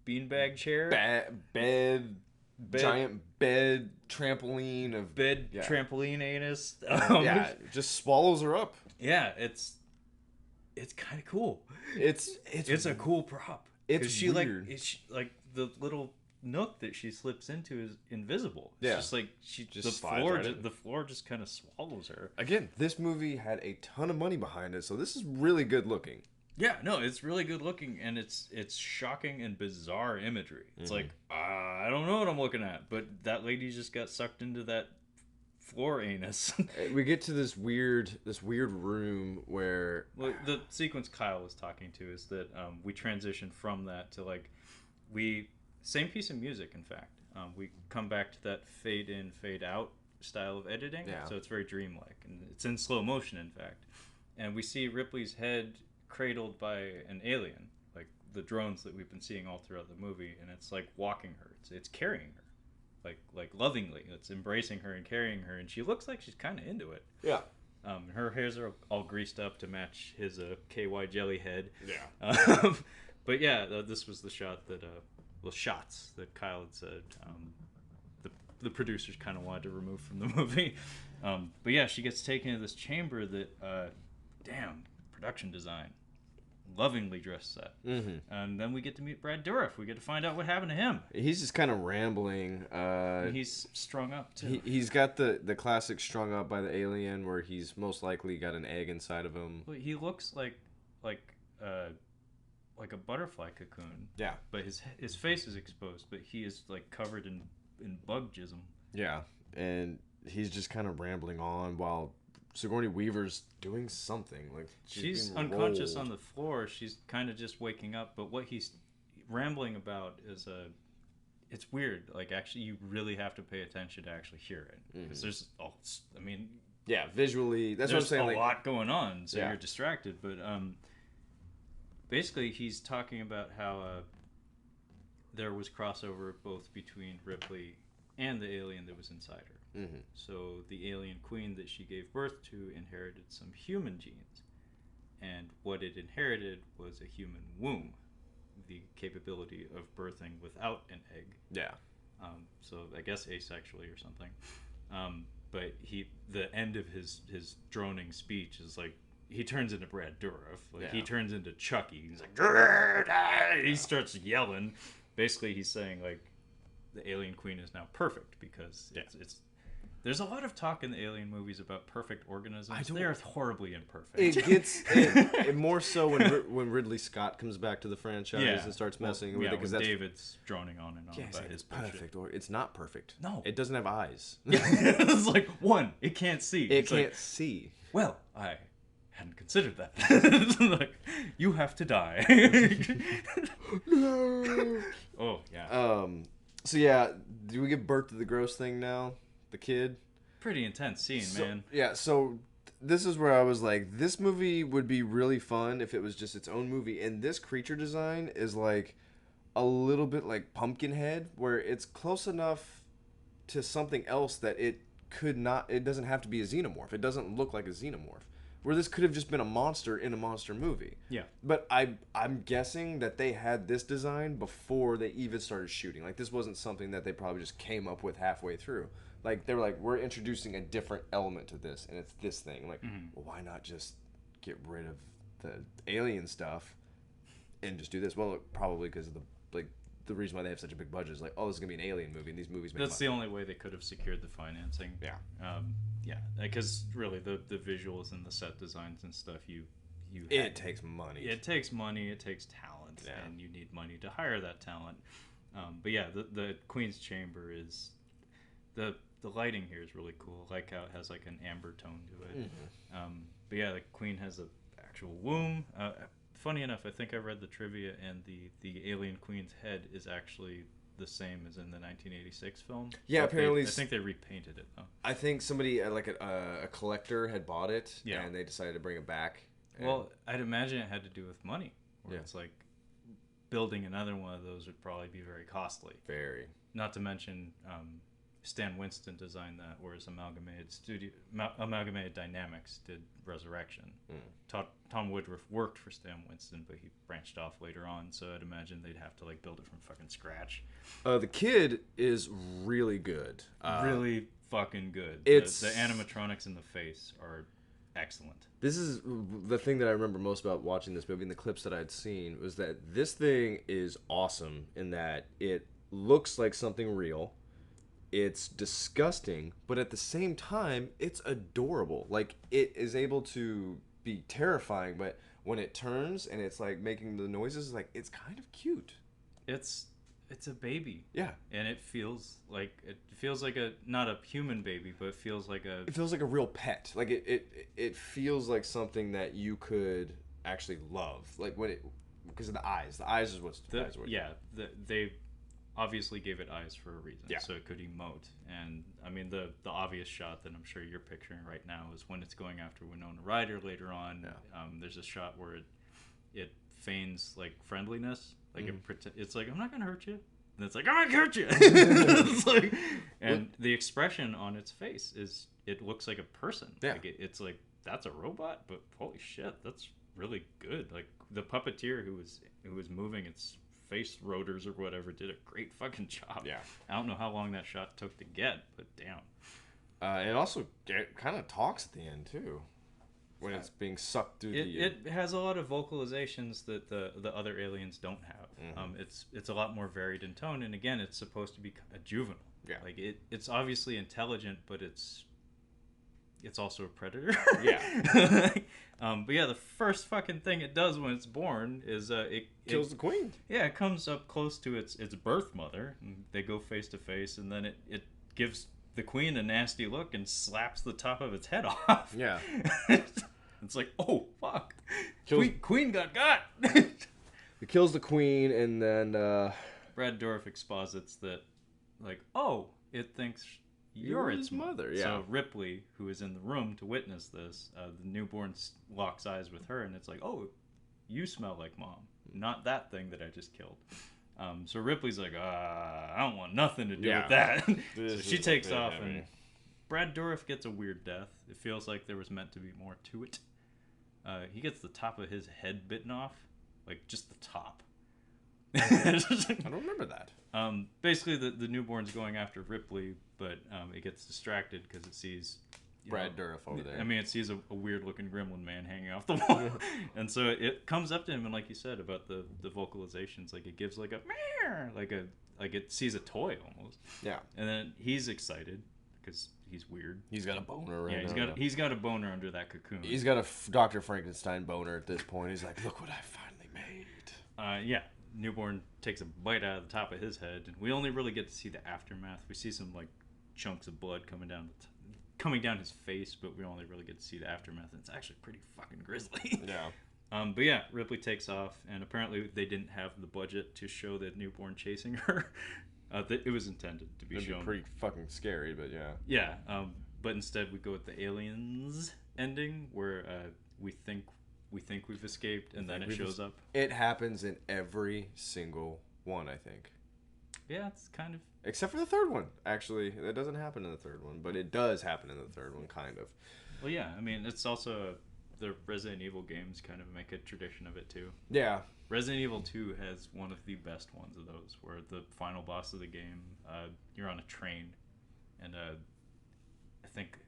beanbag chair. Giant bed trampoline of trampoline anus. It just swallows her up. Yeah, it's kind of cool. It's a cool prop. It's weird. Like the little nook that she slips into is invisible. It's Yeah. just like the floor just kind of swallows her. Again, this movie had a ton of money behind it, so this is really good looking. Yeah, no, it's really good looking, and it's shocking and bizarre imagery. It's like, I don't know what I'm looking at, but that lady just got sucked into that floor anus. We get to this weird room where the sequence Kyle was talking to is that we transition from that to same piece of music. In fact, we come back to that fade in, fade out style of editing. Yeah. So it's very dreamlike, and it's in slow motion, in fact. And we see Ripley's head cradled by an alien, like the drones that we've been seeing all throughout the movie, and it's like walking her. It's carrying her, like lovingly. It's embracing her and carrying her, and she looks like she's kind of into it. Yeah. Her hairs are all greased up to match his KY jelly head. Yeah. But yeah, this was the shot that shots that Kyle had said the producers kind of wanted to remove from the movie. But yeah, she gets taken to this chamber that production design, lovingly dressed set. And then we get to meet Brad Dourif. We get to find out what happened to him. He's just kind of rambling. He's strung up too. He's got the classic strung up by the alien, where he's most likely got an egg inside of him. Well, he looks like a butterfly cocoon. Yeah. But his face is exposed, but he is like covered in bug jism. Yeah, and he's just kind of rambling on while Sigourney Weaver's doing something. Like she's unconscious on the floor. She's kind of just waking up. But what he's rambling about is it's weird. Like, actually, you really have to pay attention to actually hear it, because there's visually, that's what I'm saying. There's a lot going on, so you're distracted. But basically, he's talking about how there was crossover both between Ripley and the alien that was inside her. So the alien queen that she gave birth to inherited some human genes, and what it inherited was a human womb, the capability of birthing without an egg. Yeah. So I guess asexually or something. But the end of his droning speech is like, he turns into Brad Dourif. He turns into Chucky. He's like, he starts yelling. Basically, he's saying, like, the alien queen is now perfect because it's there's a lot of talk in the alien movies about perfect organisms. They are horribly imperfect. It gets it more so when Ridley Scott comes back to the franchise and starts messing with it, because that's David's droning on and on about his perfect. Or it's not perfect. No, it doesn't have eyes. It's like, one, it can't see. It can't see. Well, I hadn't considered that. Like, you have to die. No. Oh yeah. So yeah, do we give birth to the gross thing now? The kid? Pretty intense scene, man. Yeah, so this is where I was like, this movie would be really fun if it was just its own movie. And this creature design is like a little bit like Pumpkinhead, where it's close enough to something else that it doesn't have to be a xenomorph. It doesn't look like a xenomorph. Where this could have just been a monster in a monster movie. Yeah. But I'm guessing that they had this design before they even started shooting. Like, this wasn't something that they probably just came up with halfway through. Like, they were like, we're introducing a different element to this, and it's this thing. Like, well, why not just get rid of the alien stuff and just do this? Well, probably because of the reason why they have such a big budget is like, oh, this is gonna be an alien movie, and these movies make That's money. the only way they could have secured the financing. Yeah. Yeah, because really the visuals and the set designs and stuff, It takes money. It takes money. It takes talent, and you need money to hire that talent. But yeah, the Queen's Chamber is the lighting here is really cool. I like how it has like an amber tone to it. Mm-hmm. But yeah, the Queen has a actual womb. Funny enough, I think I read the trivia, and the alien Queen's head is actually the same as in the 1986 film. Yeah, but apparently. I think they repainted it though. I think somebody like a collector had bought it, Yeah. and they decided to bring it back. Well, I'd imagine it had to do with money. Where Yeah. it's like building another one of those would probably be very costly. Very. Not to mention Stan Winston designed that, whereas Amalgamated Dynamics did Resurrection. Tom Woodruff worked for Stan Winston, but he branched off later on, so I'd imagine they'd have to like build it from fucking scratch. The kid is really good. Really fucking good. It's the animatronics in the face are excellent. This is the thing that I remember most about watching this movie and the clips that I'd seen was that this thing is awesome in that it looks like something real. It's disgusting, but at the same time, it's adorable. Like, it is able to be terrifying, but when it turns and it's like making the noises, like, it's kind of cute. It's a baby. Yeah. And it feels like a not a human baby, but it feels like a real pet. Like it feels like something that you could actually love. Like because of the eyes. The eyes is what's they obviously gave it eyes for a reason, yeah. So it could emote. And I mean the obvious shot that I'm sure you're picturing right now is when it's going after Winona Ryder later on. Yeah. There's a shot where it feigns like friendliness, like it's like, I'm not gonna hurt you, and it's like, I'm gonna hurt you. It's like, and the expression on its face is, it looks like a person. Yeah. Like it's like, that's a robot, but holy shit, that's really good. Like the puppeteer who was moving its face rotors or whatever did a great fucking job. Yeah. I don't know how long that shot took to get, but damn. And also, it kind of talks at the end too, when it's being sucked through it has a lot of vocalizations that the other aliens don't have. Mm-hmm. It's a lot more varied in tone, and again, it's supposed to be a juvenile. Yeah. Like it's obviously intelligent, but it's also a predator. Yeah. But yeah, the first fucking thing it does when it's born is it kills the queen. Yeah, it comes up close to its birth mother, and they go face to face, and then it gives the queen a nasty look and slaps the top of its head off. Yeah. It's like, oh fuck, Kills... queen got got. It kills the queen, and then Brad Dourif exposits that, like, oh, it thinks you're its mother. Yeah. So Ripley, who is in the room to witness this, the newborn locks eyes with her, and it's like, oh, you smell like mom, not that thing that I just killed. So Ripley's like, I don't want nothing to do with that. So she takes off, and Brad Dourif gets a weird death. It feels like there was meant to be more to it. He gets the top of his head bitten off, like just the top. I don't remember that. Basically, the newborn's going after Ripley, but it gets distracted because it sees Brad Dourif over there. I mean, it sees a weird-looking gremlin man hanging off the wall, and so it comes up to him, and like you said about the vocalizations, like it gives like a meow, like it sees a toy almost. Yeah. And then he's excited because he's weird. He's got a boner right now. Yeah, he's got a boner under that cocoon. He's got a Dr. Frankenstein boner at this point. He's like, look what I finally made. Yeah. Newborn takes a bite out of the top of his head, and we only really get to see the aftermath. We see some like chunks of blood coming down his face, but we only really get to see the aftermath, and it's actually pretty fucking grisly. Yeah. But yeah, Ripley takes off, and apparently they didn't have the budget to show the newborn chasing her, It was intended to be It'd shown. be pretty fucking scary, but yeah. Yeah, but instead we go with the aliens ending, where we think we've escaped, and then it shows up. It happens in every single one, I think. Yeah, it's kind of. Except for the third one. Actually, that doesn't happen in the third one, but it does happen in the third one, kind of. Well, yeah, I mean, it's also the Resident Evil games kind of make a tradition of it too. Yeah. Resident Evil 2 has one of the best ones of those, where the final boss of the game, you're on a train, and I think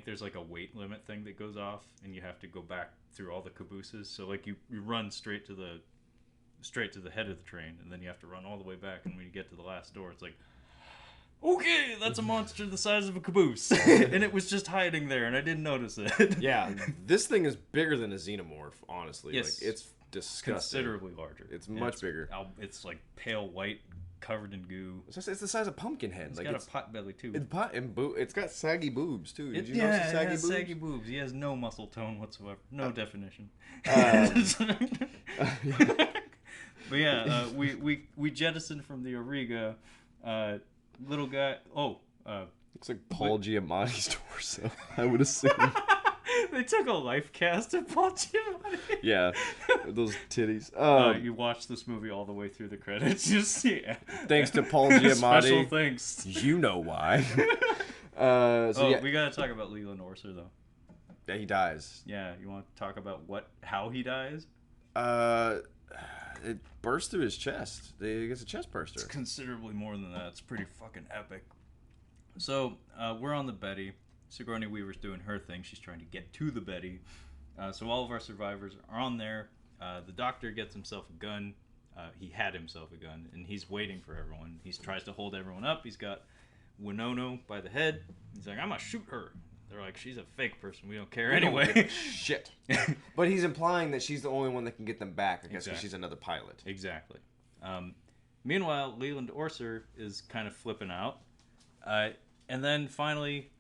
there's like a weight limit thing that goes off, and you have to go back through all the cabooses. So like you run straight to the head of the train, and then you have to run all the way back, and when you get to the last door, it's like, okay, that's a monster the size of a caboose. And it was just hiding there, and I didn't notice it. Yeah, this thing is bigger than a xenomorph, honestly. Yes. Like, it's disgusting. Considerably larger. It's much bigger. It's like pale white, covered in goo. It's the size of Pumpkinhead. It's like, got a pot belly, too. It's got saggy boobs, too. Did you notice the saggy boobs? Saggy boobs. He has no muscle tone whatsoever. No definition. But yeah, we jettisoned from the Auriga. Little guy. Looks like Paul Giamatti's torso, I would assume. They took a life cast of Paul Giamatti. Yeah, those titties. You watch this movie all the way through the credits. You see. Thanks to Paul Giamatti. Special thanks. You know why. We gotta talk about Leland Orser though. Yeah, he dies. Yeah, you want to talk about how he dies? It bursts through his chest. He gets a chest burster. It's considerably more than that. It's pretty fucking epic. So, we're on the Betty. Sigourney Weaver's doing her thing. She's trying to get to the Betty. So all of our survivors are on there. The doctor gets himself a gun. He had himself a gun, and he's waiting for everyone. He tries to hold everyone up. He's got Winona by the head. He's like, I'm going to shoot her. They're like, she's a fake person. We don't care anyway. Shit. But he's implying that she's the only one that can get them back, I guess, because Exactly. she's another pilot. Exactly. Meanwhile, Leland Orser is kind of flipping out. And then finally,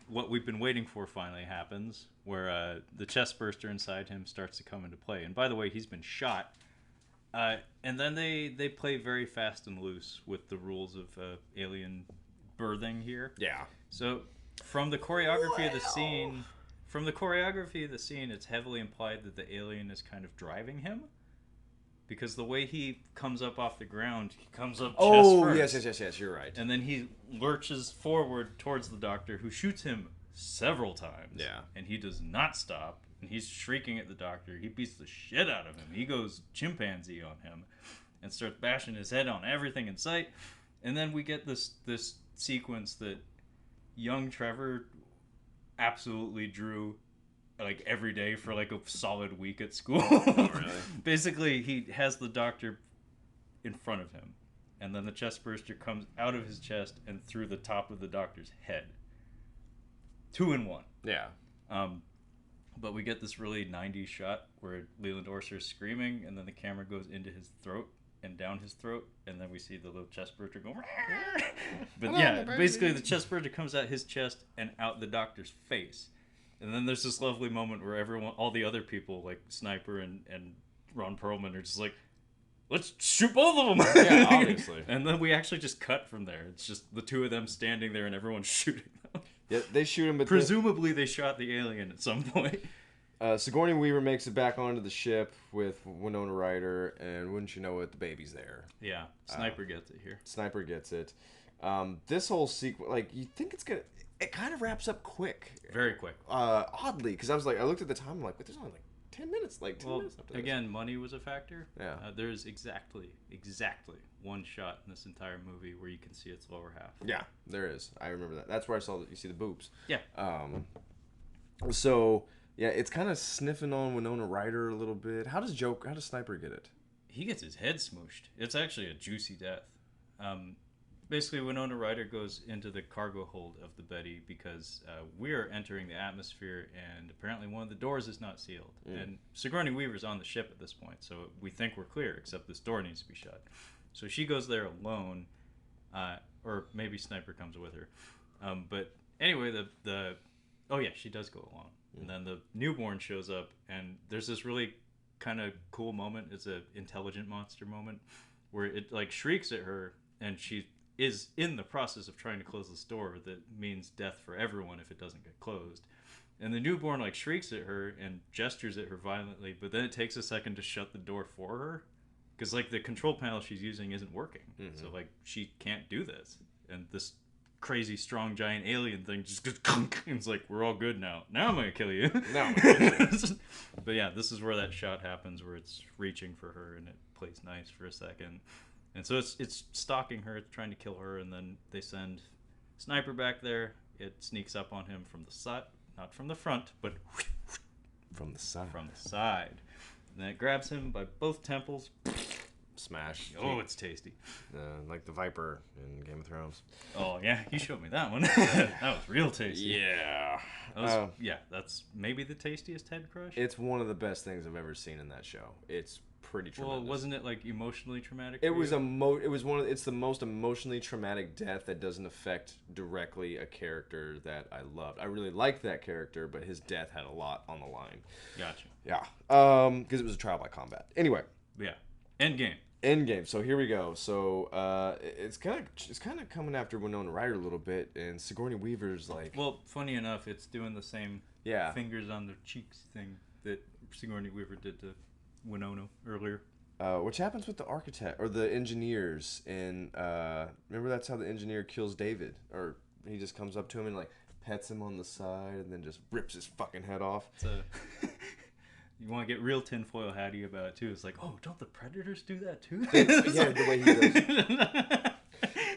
what we've been waiting for finally happens, where the chest burster inside him starts to come into play. And by the way, he's been shot. And then they play very fast and loose with the rules of alien birthing here. Yeah. So from the choreography of the scene, it's heavily implied that the alien is kind of driving him. Because the way he comes up off the ground, he comes up chest first. Yes, you're right. And then he lurches forward towards the doctor, who shoots him several times. Yeah. And he does not stop. And he's shrieking at the doctor. He beats the shit out of him. He goes chimpanzee on him and starts bashing his head on everything in sight. And then we get this sequence that young Trevor absolutely drew like every day for like a solid week at school. Oh, really? Basically, he has the doctor in front of him, and then the chest burster comes out of his chest and through the top of the doctor's head. 2 in 1. Yeah. But we get this really 90s shot where Leland Orser is screaming, and then the camera goes into his throat and down his throat, and then we see the little chest burster go. But yeah, basically the chest burster comes out his chest and out the doctor's face. And then there's this lovely moment where all the other people, like Sniper and Ron Perlman, are just like, let's shoot both of them. Yeah, obviously. And then we actually just cut from there. It's just the two of them standing there and everyone's shooting them. Yeah, they shoot him, but presumably they shot the alien at some point. Sigourney Weaver makes it back onto the ship with Winona Ryder, and wouldn't you know it, the baby's there. Yeah, Sniper gets it here. Sniper gets it. This whole sequence, like, you think it's gonna... It kind of wraps up quick. Very quick. Oddly, because I looked at the time, I'm like, but there's only like 10 minutes, minutes after this. Again, money was a factor. Yeah. There's exactly one shot in this entire movie where you can see its lower half. Yeah, there is. I remember that. That's where I saw that you see the boobs. Yeah. So, yeah, it's kind of sniffing on Winona Ryder a little bit. How does Sniper get it? He gets his head smooshed. It's actually a juicy death. Basically, Winona Ryder goes into the cargo hold of the Betty because we're entering the atmosphere, and apparently one of the doors is not sealed. And Sigourney Weaver's on the ship at this point, so we think we're clear, except this door needs to be shut. So she goes there alone, or maybe Sniper comes with her. But anyway, she does go alone. And then the newborn shows up, and there's this really kind of cool moment. It's an intelligent monster moment where it like shrieks at her, and she is in the process of trying to close this door that means death for everyone if it doesn't get closed. And the newborn like shrieks at her and gestures at her violently, but then it takes a second to shut the door for her because like the control panel she's using isn't working. So like she can't do this, and this crazy strong giant alien thing just goes and it's like, we're all good now. Now I'm gonna kill you. No. But yeah, this is where that shot happens where it's reaching for her and it plays nice for a second. And so it's stalking her, it's trying to kill her, and then they send Sniper back there. It sneaks up on him from the side, not from the front, but From the side. from the side. And then it grabs him by both temples. Smash. Oh, it's tasty. Like the Viper in Game of Thrones. Oh yeah, you showed me that one. That was real tasty. Yeah. Yeah, that's maybe the tastiest head crush. It's one of the best things I've ever seen in that show. It's pretty tremendous. Well, wasn't it like emotionally traumatic? It was it's the most emotionally traumatic death that doesn't affect directly a character that I loved. I really liked that character, but his death had a lot on the line. Gotcha. Yeah. Because it was a trial by combat. Anyway. Yeah. Endgame. Endgame. So here we go. So it's kind of coming after Winona Ryder a little bit, and Sigourney Weaver's like. Well, funny enough, it's doing the same fingers on the cheeks thing that Sigourney Weaver did to Winona earlier. Which happens with the architect or the engineers in remember that's how the engineer kills David, or he just comes up to him and like pets him on the side and then just rips his fucking head off. It's you want to get real tinfoil hatty about it too. It's like, oh, don't the Predators do that too? Yeah, the way he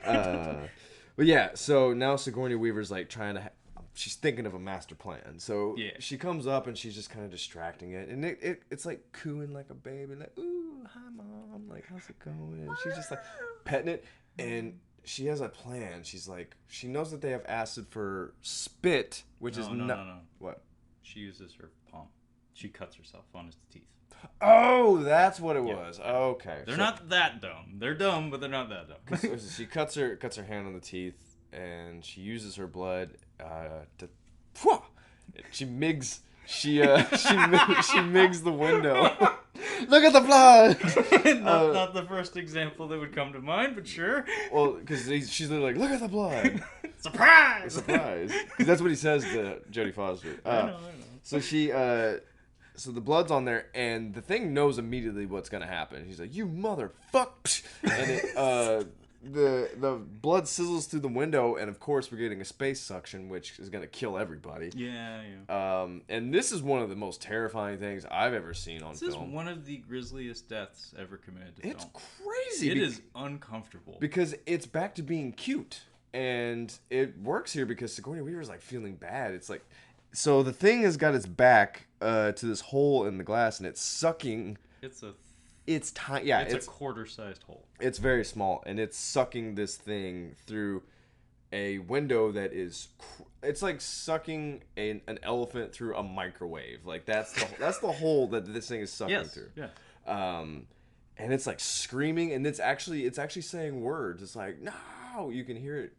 does. But yeah, so now Sigourney Weaver's like trying to. She's thinking of a master plan. So she comes up and she's just kind of distracting it, and it's like cooing like a baby, like, ooh, hi mom, like how's it going? And she's just like petting it, and she has a plan. She's like, she knows that they have acid for spit, which is no. What? She uses her palm. She cuts herself on his teeth. Oh, that's what it was. Okay. They're not that dumb. They're dumb, but they're not that dumb. So she cuts her hand on the teeth, and she uses her blood to. She migs the window. Look at the blood. Not the first example that would come to mind, but sure. Well, because she's literally like, look at the blood. Surprise! Surprise! Because that's what he says to Jodie Foster. I know. So she, so the blood's on there, and the thing knows immediately what's gonna happen. He's like, "You motherfucker!" And the blood sizzles through the window, and of course we're getting a space suction, which is gonna kill everybody. Yeah. And this is one of the most terrifying things I've ever seen on film. This is one of the grisliest deaths ever committed to film. It's crazy. It is uncomfortable. Because it's back to being cute. And it works here because Sigourney Weaver's like feeling bad. It's like, so the thing has got its back to this hole in the glass, and it's sucking. It's tiny. Yeah, it's a quarter-sized hole. It's very small, and it's sucking this thing through a window that is. It's like sucking an elephant through a microwave. Like that's the hole that this thing is sucking through. Yeah. And it's like screaming, and it's actually saying words. It's like, no, you can hear it.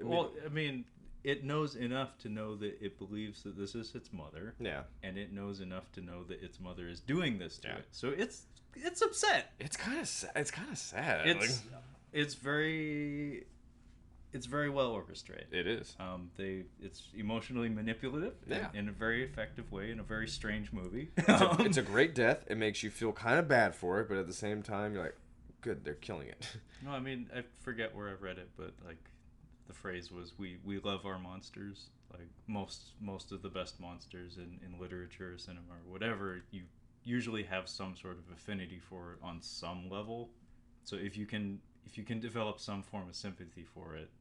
Well, I mean, it knows enough to know that it believes that this is its mother. Yeah. And it knows enough to know that its mother is doing this to it. So it's upset. It's kind of sad. It's kind of sad. It's very well orchestrated. It is. It's emotionally manipulative in a very effective way in a very strange movie. It's a great death. It makes you feel kind of bad for it, but at the same time, you're like, good, they're killing it. No, I mean, I forget where I read it, but like the phrase was, we love our monsters. Like most of the best monsters in literature or cinema or whatever, you usually have some sort of affinity for it on some level. So if you can develop some form of sympathy for it,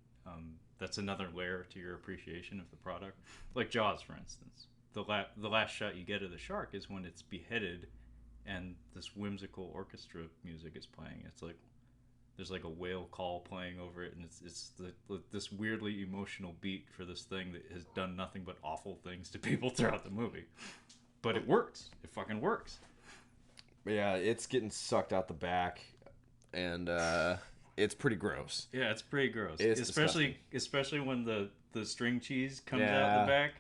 that's another layer to your appreciation of the product. Like Jaws, for instance. The last shot you get of the shark is when it's beheaded and this whimsical orchestra music is playing. It's like there's like a whale call playing over it, and it's this weirdly emotional beat for this thing that has done nothing but awful things to people throughout the movie. But it works. It fucking works. Yeah, it's getting sucked out the back, and it's pretty gross. Yeah, it's pretty gross. It's especially when the string cheese comes out the back,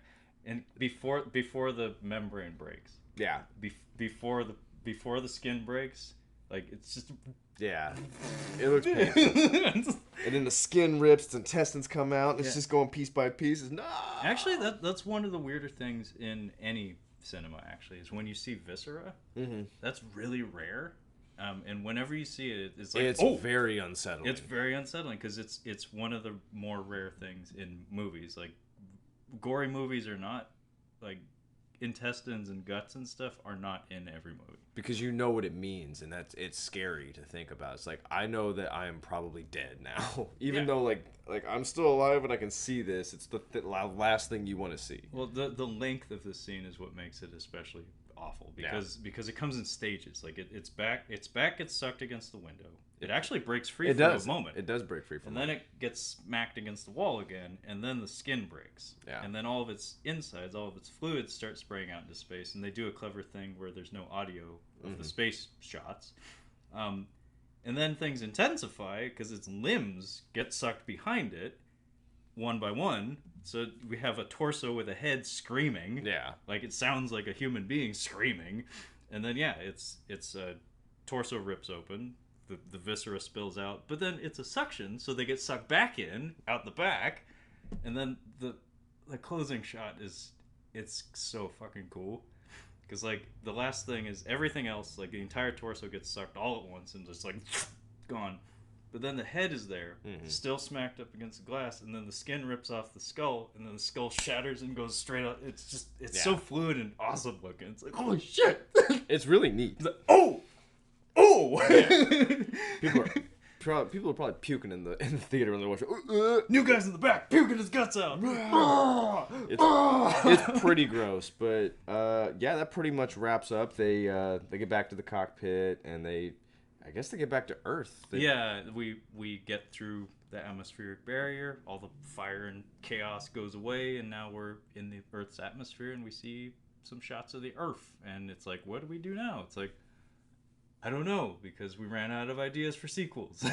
and before the membrane breaks. Yeah. Before the skin breaks, like it's just Yeah, it looks painful. And then the skin rips, the intestines come out, and it's just going piece by piece. It's, no! Actually, that's one of the weirder things in any cinema, actually, is when you see viscera. Mm-hmm. That's really rare. And whenever you see it, it's like, it's very unsettling. It's very unsettling because it's one of the more rare things in movies. Like, gory movies are not, like, intestines and guts and stuff are not in every movie. Because you know what it means, and it's scary to think about. It's like, I know that I am probably dead now. Even though, like I'm still alive and I can see this, it's the last thing you want to see. Well, the length of the scene is what makes it especially awful because it comes in stages. Like its back gets sucked against the window. It actually breaks free for a moment. It does break free for a moment. And then it gets smacked against the wall again, and then the skin breaks. Yeah. And then all of its insides, all of its fluids start spraying out into space, and they do a clever thing where there's no audio of the space shots. And then things intensify because its limbs get sucked behind it, one by one. So we have a torso with a head screaming. Yeah. Like it sounds like a human being screaming. And then, its torso rips open. The viscera spills out. But then it's a suction, so they get sucked back in, out the back. And then the closing shot it's so fucking cool. Because, like, the last thing is everything else, like, the entire torso gets sucked all at once and just, like, gone. But then the head is there, still smacked up against the glass, and then the skin rips off the skull, and then the skull shatters and goes straight out. It's so fluid and awesome looking. It's like, holy shit! It's really neat. It's like, oh! Yeah. People are probably puking in the theater when they're watching. New guy's in the back, puking his guts out. It's pretty gross, but that pretty much wraps up. They get back to the cockpit, and I guess they get back to Earth. We get through the atmospheric barrier. All the fire and chaos goes away, and now we're in the Earth's atmosphere, and we see some shots of the Earth. And it's like, what do we do now? It's like, I don't know, because we ran out of ideas for sequels. So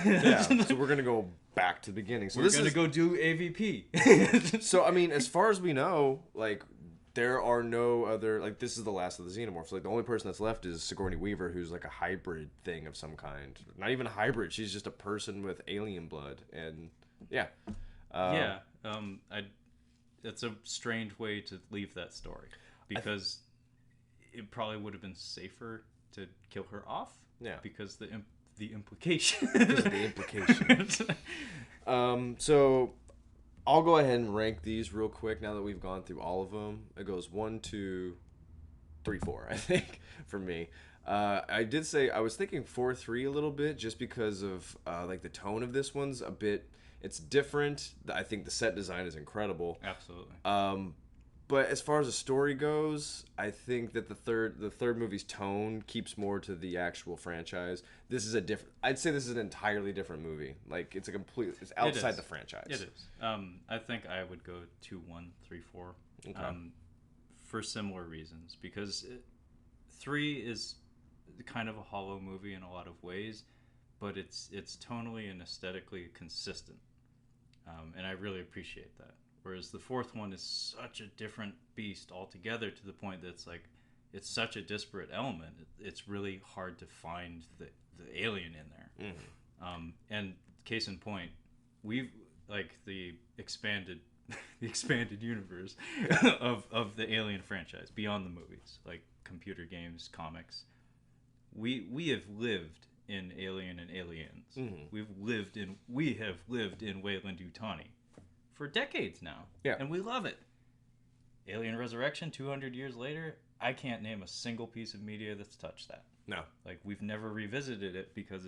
we're going to go back to the beginning. So we're going to go do AVP. So, I mean, as far as we know, like, there are no other, like, this is the last of the xenomorphs. Like, the only person that's left is Sigourney Weaver, who's like a hybrid thing of some kind. Not even a hybrid. She's just a person with alien blood. And, it's a strange way to leave that story. Because it probably would have been safer to kill her off. Yeah. Because the implication. So I'll go ahead and rank these real quick now that we've gone through all of them. It goes 1, 2, 3, 4, I think, for me. I did say I was thinking 4-3 a little bit just because of like the tone of this one's a bit. It's different. I think the set design is incredible. Absolutely. But as far as the story goes, I think that the third movie's tone keeps more to the actual franchise. This is I'd say this is an entirely different movie. Like it's outside the franchise. It is. I think I would go 2, 1, 3, 4. Okay. For similar reasons, because 3 is kind of a hollow movie in a lot of ways, but it's tonally and aesthetically consistent, and I really appreciate that. Whereas the fourth one is such a different beast altogether, to the point that it's such a disparate element. It's really hard to find the alien in there. Mm-hmm. And case in point, we've like the expanded universe of the Alien franchise beyond the movies, like computer games, comics. We have lived in Alien and Aliens. Mm-hmm. We have lived in Weyland-Yutani for decades now. Yeah. And we love it. Alien Resurrection, 200 years later, I can't name a single piece of media that's touched that. No. Like, we've never revisited it because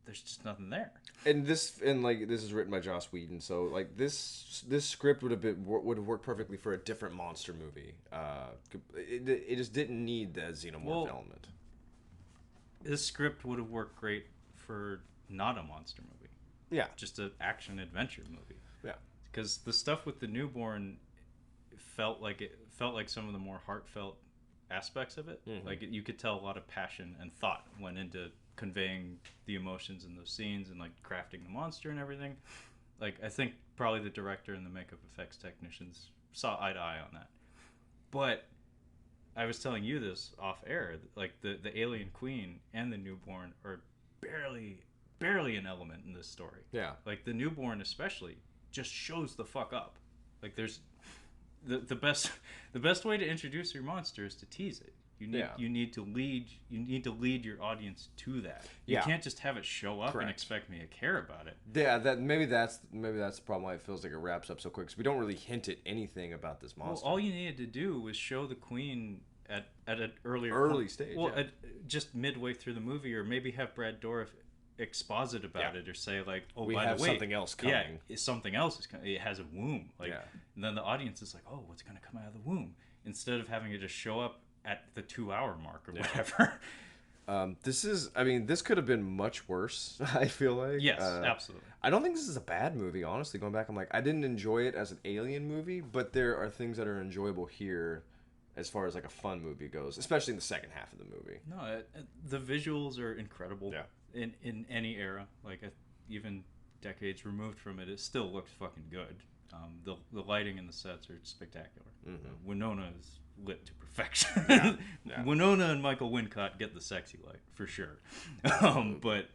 there's just nothing there. And this is written by Joss Whedon, so like this script would have worked perfectly for a different monster movie. It just didn't need the xenomorph element. This script would have worked great for not a monster movie. Yeah. Just an action adventure movie. Yeah. Because the stuff with the newborn felt like some of the more heartfelt aspects of it. Mm-hmm. Like you could tell a lot of passion and thought went into conveying the emotions in those scenes and like crafting the monster and everything. Like I think probably the director and the makeup effects technicians saw eye to eye on that. But I was telling you this off air, like the alien queen and the newborn are barely an element in this story. Yeah. Like the newborn especially just shows the fuck up. Like there's the best way to introduce your monster is to tease it. You need to lead your audience to that. You can't just have it show up and expect me to care about it. Yeah, maybe that's the problem why it feels like it wraps up so quick, because we don't really hint at anything about this monster. Well, all you needed to do was show the queen at an early stage. Well, just midway through the movie, or maybe have Brad Dourif exposit about it, or say like, "Oh, we by have the way, something else coming. Yeah, something else is coming. It has a womb." Like, and then the audience is like, "Oh, what's going to come out of the womb?" Instead of having it just show up at the 2-hour mark or whatever. This could have been much worse, I feel like. Yes, absolutely. I don't think this is a bad movie, honestly. Going back, I'm like, I didn't enjoy it as an Alien movie, but there are things that are enjoyable here as far as like a fun movie goes, especially in the second half of the movie. No, the visuals are incredible in any era. Like, even decades removed from it, it still looks fucking good. The lighting and the sets are spectacular. Mm-hmm. Winona is lit to perfection. Winona and Michael Wincott get the sexy light for sure. But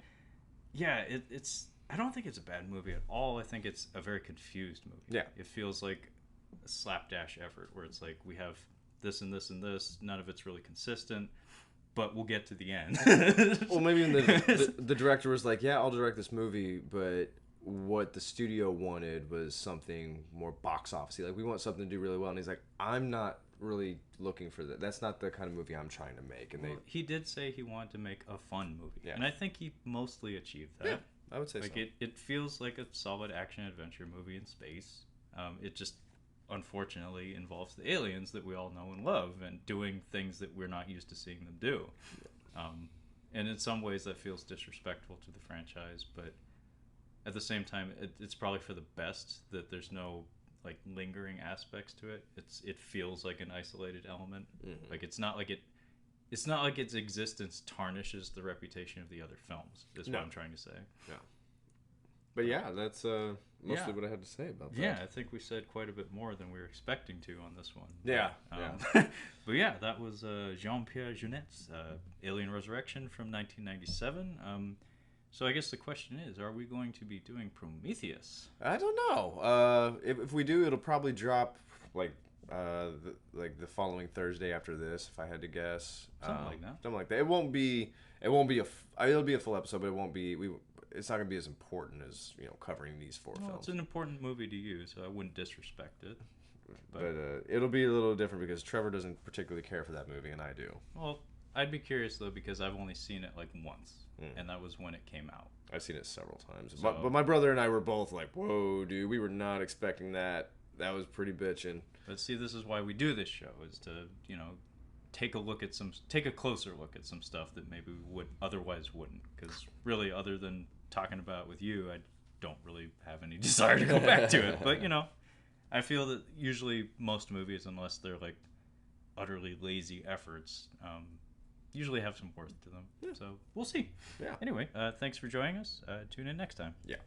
yeah, it's. I don't think it's a bad movie at all. I think it's a very confused movie. Yeah, it feels like a slapdash effort where it's like we have this and this and this. None of it's really consistent. But we'll get to the end. Well, maybe the director was like, "Yeah, I'll direct this movie," but what the studio wanted was something more box officey. Like, we want something to do really well, and he's like, "I'm not really looking for that. That's not the kind of movie I'm trying to make." And he did say he wanted to make a fun movie, and I think he mostly achieved that. Yeah, I would say like so. It feels like a solid action adventure movie in space. It just unfortunately involves the aliens that we all know and love, and doing things that we're not used to seeing them do. And in some ways that feels disrespectful to the franchise, but at the same time it's probably for the best that there's no like lingering aspects to it. It feels like an isolated element. Mm-hmm. Like it's not like its existence tarnishes the reputation of the other films, is what I'm trying to say. Yeah. But yeah, that's mostly what I had to say about that. Yeah, I think we said quite a bit more than we were expecting to on this one. Yeah. But yeah, that was Jean-Pierre Jeunet's Alien Resurrection from 1997. So I guess the question is, are we going to be doing Prometheus? I don't know. If we do, it'll probably drop like the following Thursday after this, if I had to guess. Something like that. Something like that. It won't be it'll be a full episode, but it won't be it's not going to be as important as, covering these four films. It's an important movie to you, so I wouldn't disrespect it. But it'll be a little different because Trevor doesn't particularly care for that movie, and I do. Well, I'd be curious, though, because I've only seen it like once, and that was when it came out. I've seen it several times. So, but my brother and I were both like, whoa, dude, we were not expecting that. That was pretty bitchin'. But see, this is why we do this show, is to, take a closer look at some stuff that maybe we otherwise wouldn't. Because really, other than talking about it with you, I don't really have any desire to go back to it. But, I feel that usually most movies, unless they're like utterly lazy efforts, usually have some worth to them. Yeah. So we'll see. Yeah. Anyway, thanks for joining us. Tune in next time. Yeah.